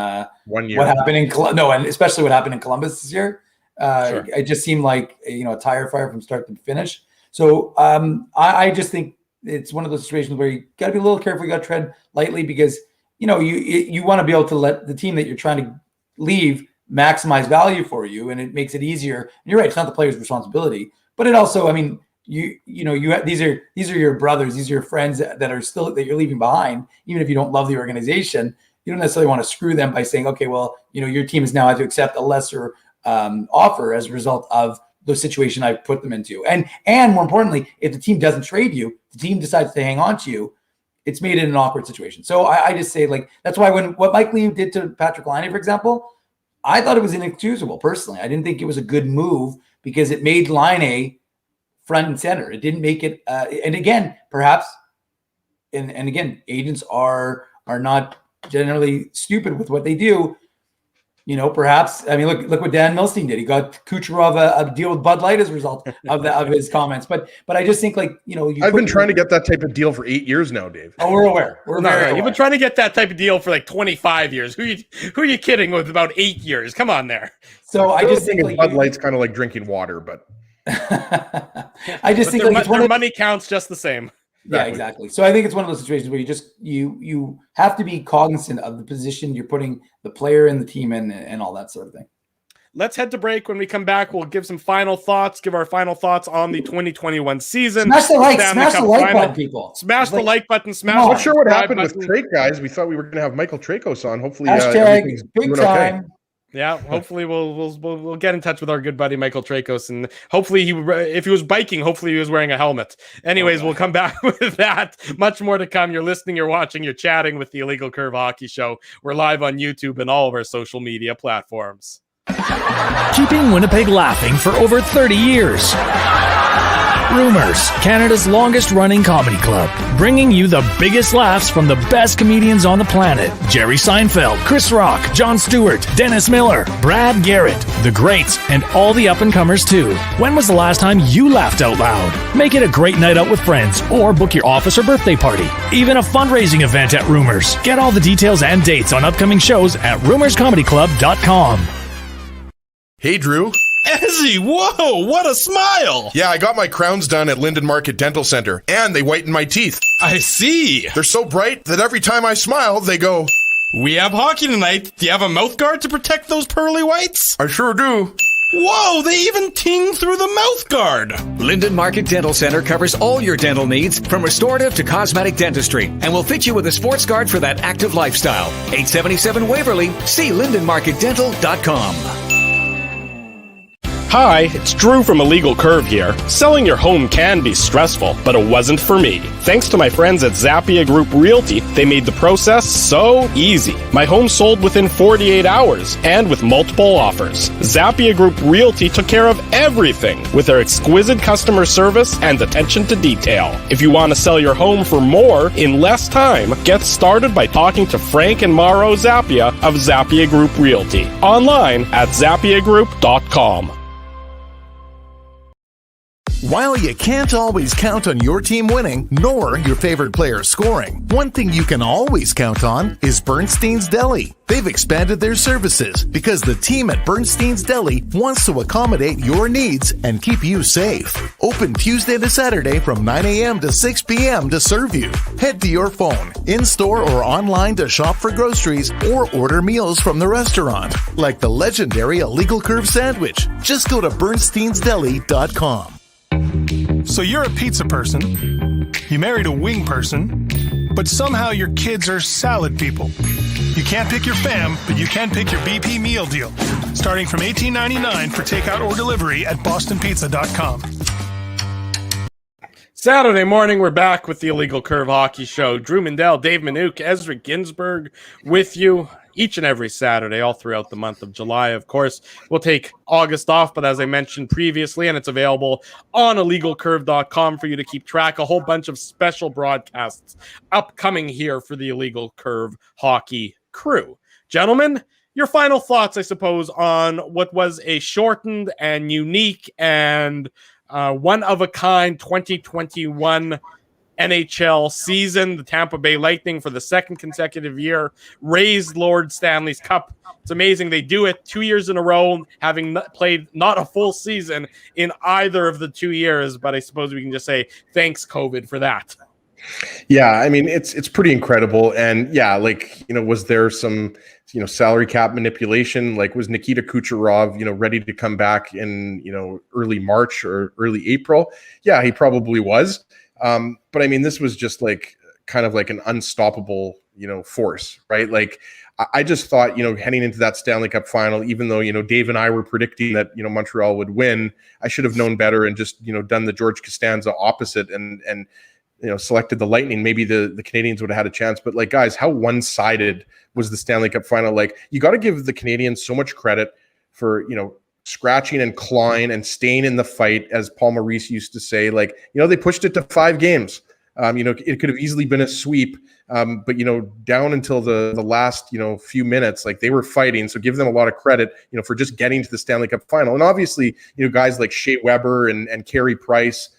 1 year. What happened in and especially what happened in Columbus this year. Sure. It just seemed like a tire fire from start to finish. So I just think it's one of those situations where you got to be a little careful. You got to tread lightly, because you want to be able to let the team that you're trying to leave maximize value for you, and it makes it easier. And you're right; it's not the player's responsibility, but it also, I mean, these are your brothers, these are your friends that are still that you're leaving behind, even if you don't love the organization. You don't necessarily want to screw them by saying, okay, well, your team has now had to accept a lesser offer as a result of the situation I've put them into. And more importantly, if the team doesn't trade you, the team decides to hang on to you, it's made it an awkward situation. So I just say, like, that's why what Mike Lee did to Patrick Laine, for example, I thought it was inexcusable personally. I didn't think it was a good move because it made Laine front and center. It didn't make it. And again, perhaps, and again, agents are not generally stupid with what they do. Perhaps, I mean, look what Dan Milstein did. He got Kucherov a deal with Bud Light as a result of his comments. But I just think I've been trying to get that type of deal for 8 years now, Dave. Oh, we're aware. We're very aware. You've been trying to get that type of deal for 25 years. Who are you kidding with about 8 years? Come on there. So I just think Bud Light's kind of like drinking water, but I just think their money counts just the same. Yeah, exactly. So I think it's one of those situations where you have to be cognizant of the position you're putting the player and the team in and all that sort of thing. Let's head to break. When we come back, we'll give our final thoughts on the 2021 season. Smash the like button, people. Smash the like button. I'm not sure what happened with Trake, guys. We thought we were going to have Michael Trakos on. Hopefully, everything's big time. Okay. Yeah, hopefully we'll get in touch with our good buddy Michael Trakos, and hopefully if he was biking, hopefully he was wearing a helmet. Anyways, we'll come back with that. Much more to come. You're listening, you're watching, you're chatting with the Illegal Curve Hockey Show. We're live on YouTube and all of our social media platforms. Keeping Winnipeg laughing for over 30 years. Rumors, Canada's longest running comedy club, bringing you the biggest laughs from the best comedians on the planet. Jerry Seinfeld, Chris Rock, Jon Stewart, Dennis Miller, Brad Garrett, the greats, and all the up-and-comers too. When was the last time you laughed out loud? Make it a great night out with friends or book your office or birthday party. Even a fundraising event at Rumors. Get all the details and dates on upcoming shows at rumorscomedyclub.com. Hey, Drew. Ezzy, whoa, what a smile! Yeah, I got my crowns done at Linden Market Dental Center, and they whitened my teeth. I see. They're so bright that every time I smile, they go, "We have hockey tonight. Do you have a mouth guard to protect those pearly whites?" I sure do. Whoa, they even ting through the mouth guard. Linden Market Dental Center covers all your dental needs, from restorative to cosmetic dentistry, and will fit you with a sports guard for that active lifestyle. 877 Waverly. See lindenmarketdental.com. Hi, it's Drew from Illegal Curve here. Selling your home can be stressful, but it wasn't for me. Thanks to my friends at Zappia Group Realty, they made the process so easy. My home sold within 48 hours, and with multiple offers. Zappia Group Realty took care of everything with their exquisite customer service and attention to detail. If you want to sell your home for more in less time, get started by talking to Frank and Mauro Zappia of Zappia Group Realty. Online at zappiagroup.com. While you can't always count on your team winning, nor your favorite player scoring, one thing you can always count on is Bernstein's Deli. They've expanded their services because the team at Bernstein's Deli wants to accommodate your needs and keep you safe. Open Tuesday to Saturday from 9 a.m. to 6 p.m. to serve you. Head to your phone, in-store or online to shop for groceries or order meals from the restaurant, like the legendary Illegal Curve sandwich. Just go to bernsteinsdeli.com. So you're a pizza person, you married a wing person, but somehow your kids are salad people. You can't pick your fam, but you can pick your BP meal deal, starting from $18.99 for takeout or delivery at bostonpizza.com. Saturday morning, we're back with the Illegal Curve Hockey Show. Drew Mindell, Dave Minuk, Ezra Ginsburg with you each and every Saturday, all throughout the month of July. Of course, we'll take August off, but as I mentioned previously, and it's available on illegalcurve.com for you to keep track, a whole bunch of special broadcasts upcoming here for the Illegal Curve Hockey crew. Gentlemen, your final thoughts, I suppose, on what was a shortened and unique and one-of-a-kind 2021 NHL season. The Tampa Bay Lightning, for the second consecutive year, raised Lord Stanley's Cup. It's amazing they do it 2 years in a row, having played not a full season in either of the 2 years, but I suppose we can just say thanks, COVID, for that. Yeah, I mean, it's pretty incredible. And yeah, was there some, salary cap manipulation? Was Nikita Kucherov, ready to come back in, early March or early April? Yeah, he probably was. But I mean, this was just kind of an unstoppable, force, right? I just thought, heading into that Stanley Cup final, even though, Dave and I were predicting that, Montreal would win, I should have known better and just, done the George Costanza opposite and selected the Lightning. Maybe the Canadians would have had a chance. But guys, how one-sided was the Stanley Cup final? You got to give the Canadians so much credit for, scratching and clawing and staying in the fight, as Paul Maurice used to say. They pushed it to 5 games. It could have easily been a sweep, but down until the last few minutes, like they were fighting. So give them a lot of credit, for just getting to the Stanley Cup final. And obviously, guys like Shea Weber and Carey Price,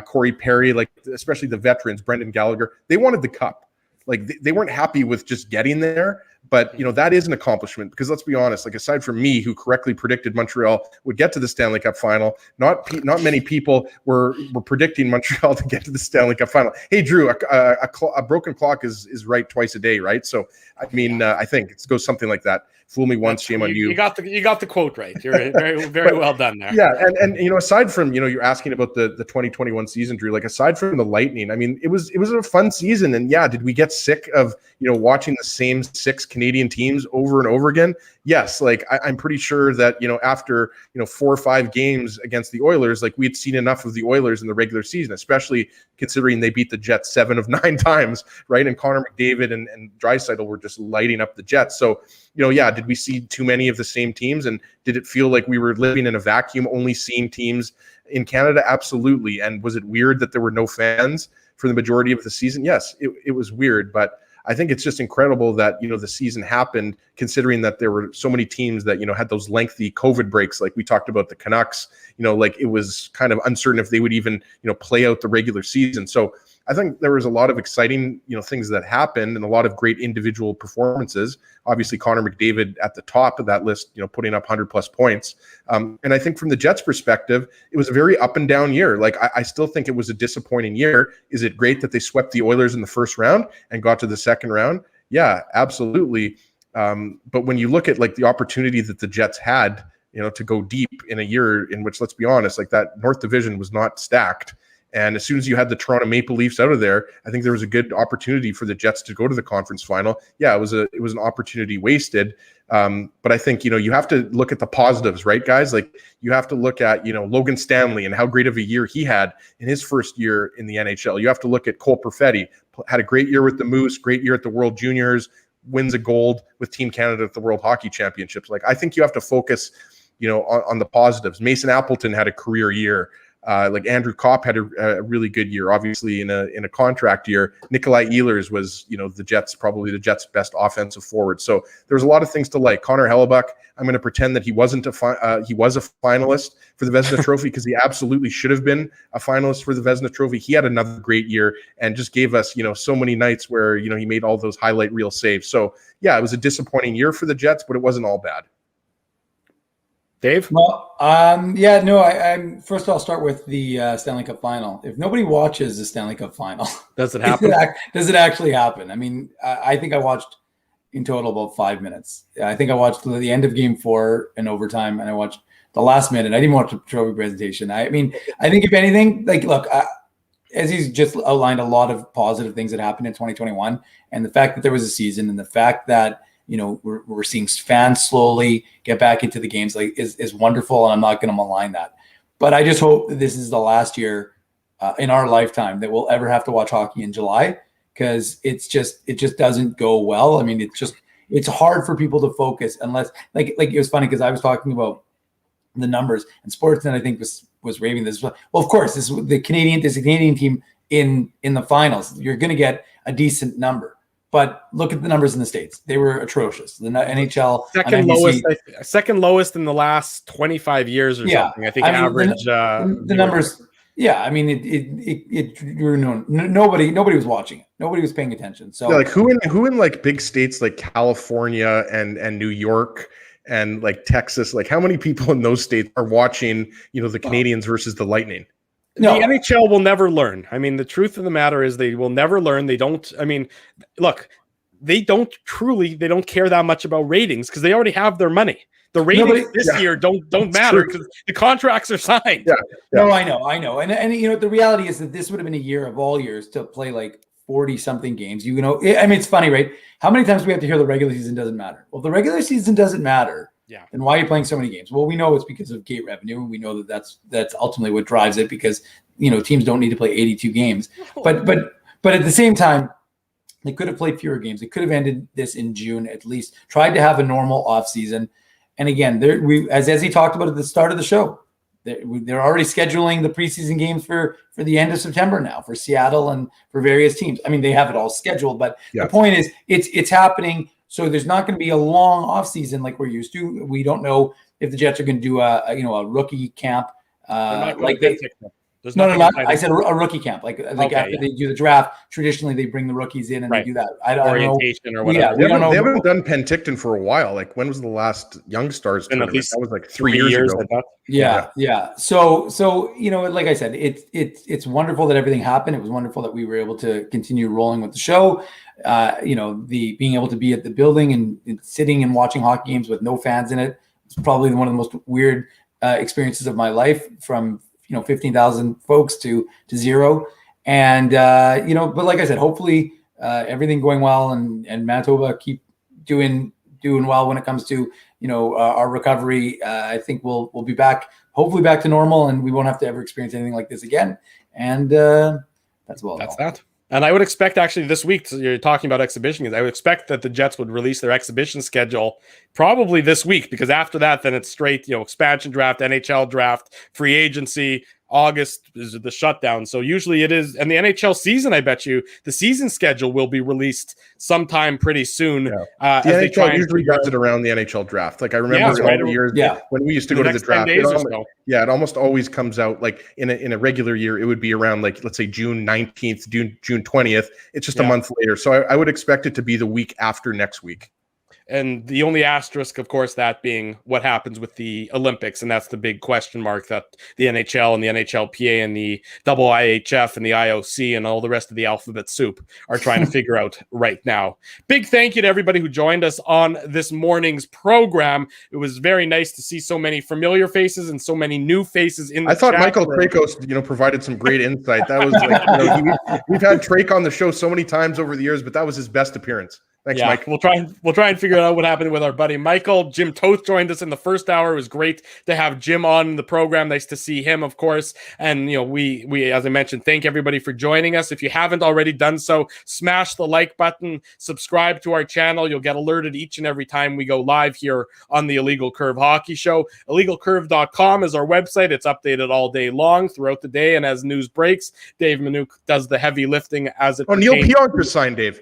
Corey Perry, like especially the veterans, Brendan Gallagher, they wanted the cup. Like they weren't happy with just getting there. But, that is an accomplishment because let's be honest, like aside from me, who correctly predicted Montreal would get to the Stanley Cup final, not many people were predicting Montreal to get to the Stanley Cup final. Hey, Drew, a broken clock is right twice a day, right? So, I mean, I think it goes something like that. Fool me once, shame on you. You got the quote right. You're very, very well done there. Yeah, and aside from you're asking about the 2021 season, Drew. Like aside from the Lightning, I mean, it was a fun season, and yeah, did we get sick of watching the same 6 Canadian teams over and over again? Yes, like I'm pretty sure that after 4 or 5 games against the Oilers, like we had seen enough of the Oilers in the regular season, especially considering they beat the Jets 7 of 9 times, right? And Connor McDavid and Draisaitl were just lighting up the Jets. So did we see too many of the same teams? And did it feel like we were living in a vacuum, only seeing teams in Canada? Absolutely. And was it weird that there were no fans for the majority of the season? Yes, it was weird. But I think it's just incredible that, the season happened considering that there were so many teams that, had those lengthy COVID breaks. Like we talked about the Canucks, like it was kind of uncertain if they would even, play out the regular season. So I think there was a lot of exciting, things that happened and a lot of great individual performances. Obviously, Connor McDavid at the top of that list, putting up 100+ points. And I think from the Jets' perspective, it was a very up and down year. Like I still think it was a disappointing year. Is it great that they swept the Oilers in the first round and got to the second round? Yeah, absolutely. But when you look at like the opportunity that the Jets had, to go deep in a year in which, let's be honest, like that North Division was not stacked. And as soon as you had the Toronto Maple Leafs out of there, I think there was a good opportunity for the Jets to go to the conference final. Yeah, it was an opportunity wasted. But I think, you have to look at the positives, right, guys? Like you have to look at, Logan Stanley and how great of a year he had in his first year in the NHL. You have to look at Cole Perfetti, had a great year with the Moose, great year at the World Juniors, wins a gold with Team Canada at the World Hockey Championships. Like I think you have to focus, on the positives. Mason Appleton had a career year. Like Andrew Kopp had a really good year, obviously in a contract year. Nikolai Ehlers was, probably the Jets' best offensive forward. So there was a lot of things to like. Connor Hellebuck, I'm going to pretend that he wasn't he was a finalist for the Vezina Trophy because he absolutely should have been a finalist for the Vezina Trophy. He had another great year and just gave us, so many nights where, he made all those highlight reel saves. So yeah, it was a disappointing year for the Jets, but it wasn't all bad. Dave? Well, I'm first I'll start with the Stanley Cup final. If nobody watches the Stanley Cup final, does it happen? Does it actually happen? I mean, I think I watched in total about 5 minutes. I think I watched the end of Game 4 in overtime, and I watched the last minute. I didn't watch the trophy presentation. I mean, I think if anything, like, look, as he's just outlined a lot of positive things that happened in 2021, and the fact that there was a season, and the fact that we're seeing fans slowly get back into the games is wonderful, and I'm not going to malign that. But I just hope that this is the last year in our lifetime that we'll ever have to watch hockey in July, because it just doesn't go well. I mean, it's hard for people to focus unless like it was funny because I was talking about the numbers and Sportsnet, I think was raving this. Well, of course, this is the Canadian team in the finals. You're going to get a decent number. But look at the numbers in the States. They were atrocious. The NHL second lowest in the last 25 years or something. I think average. The numbers. Yeah, I mean, nobody was watching it. Nobody was paying attention. So, yeah, like who in like big states like California and New York and like Texas, like how many people in those states are watching, the Canadians versus the Lightning? No. The NHL will never learn. I mean, the truth of the matter is they will never learn. They don't, I mean, look, they don't care that much about ratings because they already have their money. The ratings this year don't matter because the contracts are signed. Yeah. No, I know. And the reality is that this would have been a year of all years to play like 40 something games. I mean, it's funny, right? How many times do we have to hear the regular season doesn't matter? Well, if the regular season doesn't matter, then why are you playing so many games? Well, we know it's because of gate revenue, and we know that that's ultimately what drives it because teams don't need to play 82 games. But at the same time, they could have played fewer games. They could have ended this in June at least. Tried to have a normal off season. And again, as he talked about at the start of the show, they're already scheduling the preseason games for the end of September now for Seattle and for various teams. I mean, they have it all scheduled, but the point is it's happening. So there's not going to be a long off season like we're used to. We don't know if the Jets are going to do a rookie camp. I said a rookie camp. Like after they do the draft, traditionally they bring the rookies in and they do that. I don't orientation know. Or whatever. They haven't done Penticton for a while. Like when was the last Young Stars tournament? That was like 3 years ago. Yeah. So like I said, it's wonderful that everything happened. It was wonderful that we were able to continue rolling with the show. The being able to be at the building and sitting and watching hockey games with no fans in it. It's probably one of the most weird experiences of my life, from 15,000 folks to 0. And, but like I said, hopefully everything going well and Manitoba keep doing well when it comes to, our recovery. I think we'll be hopefully back to normal, and we won't have to ever experience anything like this again. And that's that. And I would expect actually this week, so you're talking about exhibition games, I would expect that the Jets would release their exhibition schedule probably this week, because after that, then it's straight, expansion draft, NHL draft, free agency. August is the shutdown. So usually it is. And the NHL season, I bet you, the season schedule will be released sometime pretty soon. The NHL usually does it around the NHL draft. Like I remember all the years when we used to go to the draft. It almost always comes out like in a regular year, it would be around like, let's say June 19th, June 20th. It's just a month later. So I would expect it to be the week after next week. And the only asterisk, of course, that being what happens with the Olympics. And that's the big question mark that the NHL and the NHLPA and the IIHF and the IOC and all the rest of the alphabet soup are trying to figure out right now. Big thank you to everybody who joined us on this morning's program. It was very nice to see so many familiar faces and so many new faces in the I thought chat Michael room. Trakos, provided some great insight. That was like, we've had Trake on the show so many times over the years, but that was his best appearance. Thanks, Mike. We'll try and figure out what happened with our buddy Michael. Jim Toth joined us in the first hour. It was great to have Jim on the program. Nice to see him, of course. And we as I mentioned, thank everybody for joining us. If you haven't already done so, smash the like button, subscribe to our channel. You'll get alerted each and every time we go live here on the Illegal Curve Hockey Show. IllegalCurve.com is our website. It's updated all day long throughout the day, and as news breaks, Dave Minuk does the heavy lifting as it Neal Pionk just signed, Dave.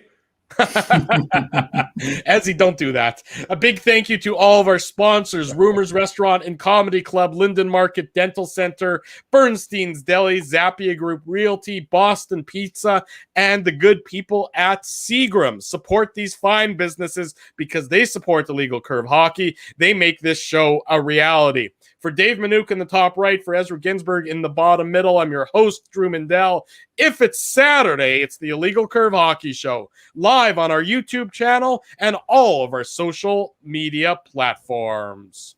Ezzy, don't do that. A big thank you to all of our sponsors: Rumors Restaurant and Comedy Club, Linden Market Dental Center, Bernstein's Deli, Zappia Group Realty, Boston Pizza, and the good people at Seagram. Support these fine businesses because they support the Illegal Curve Hockey. They make this show a reality. For Dave Minuk in the top right, for Ezra Ginsburg in the bottom middle, I'm your host, Drew Mindell. If it's Saturday, it's the Illegal Curve Hockey Show, live on our YouTube channel and all of our social media platforms.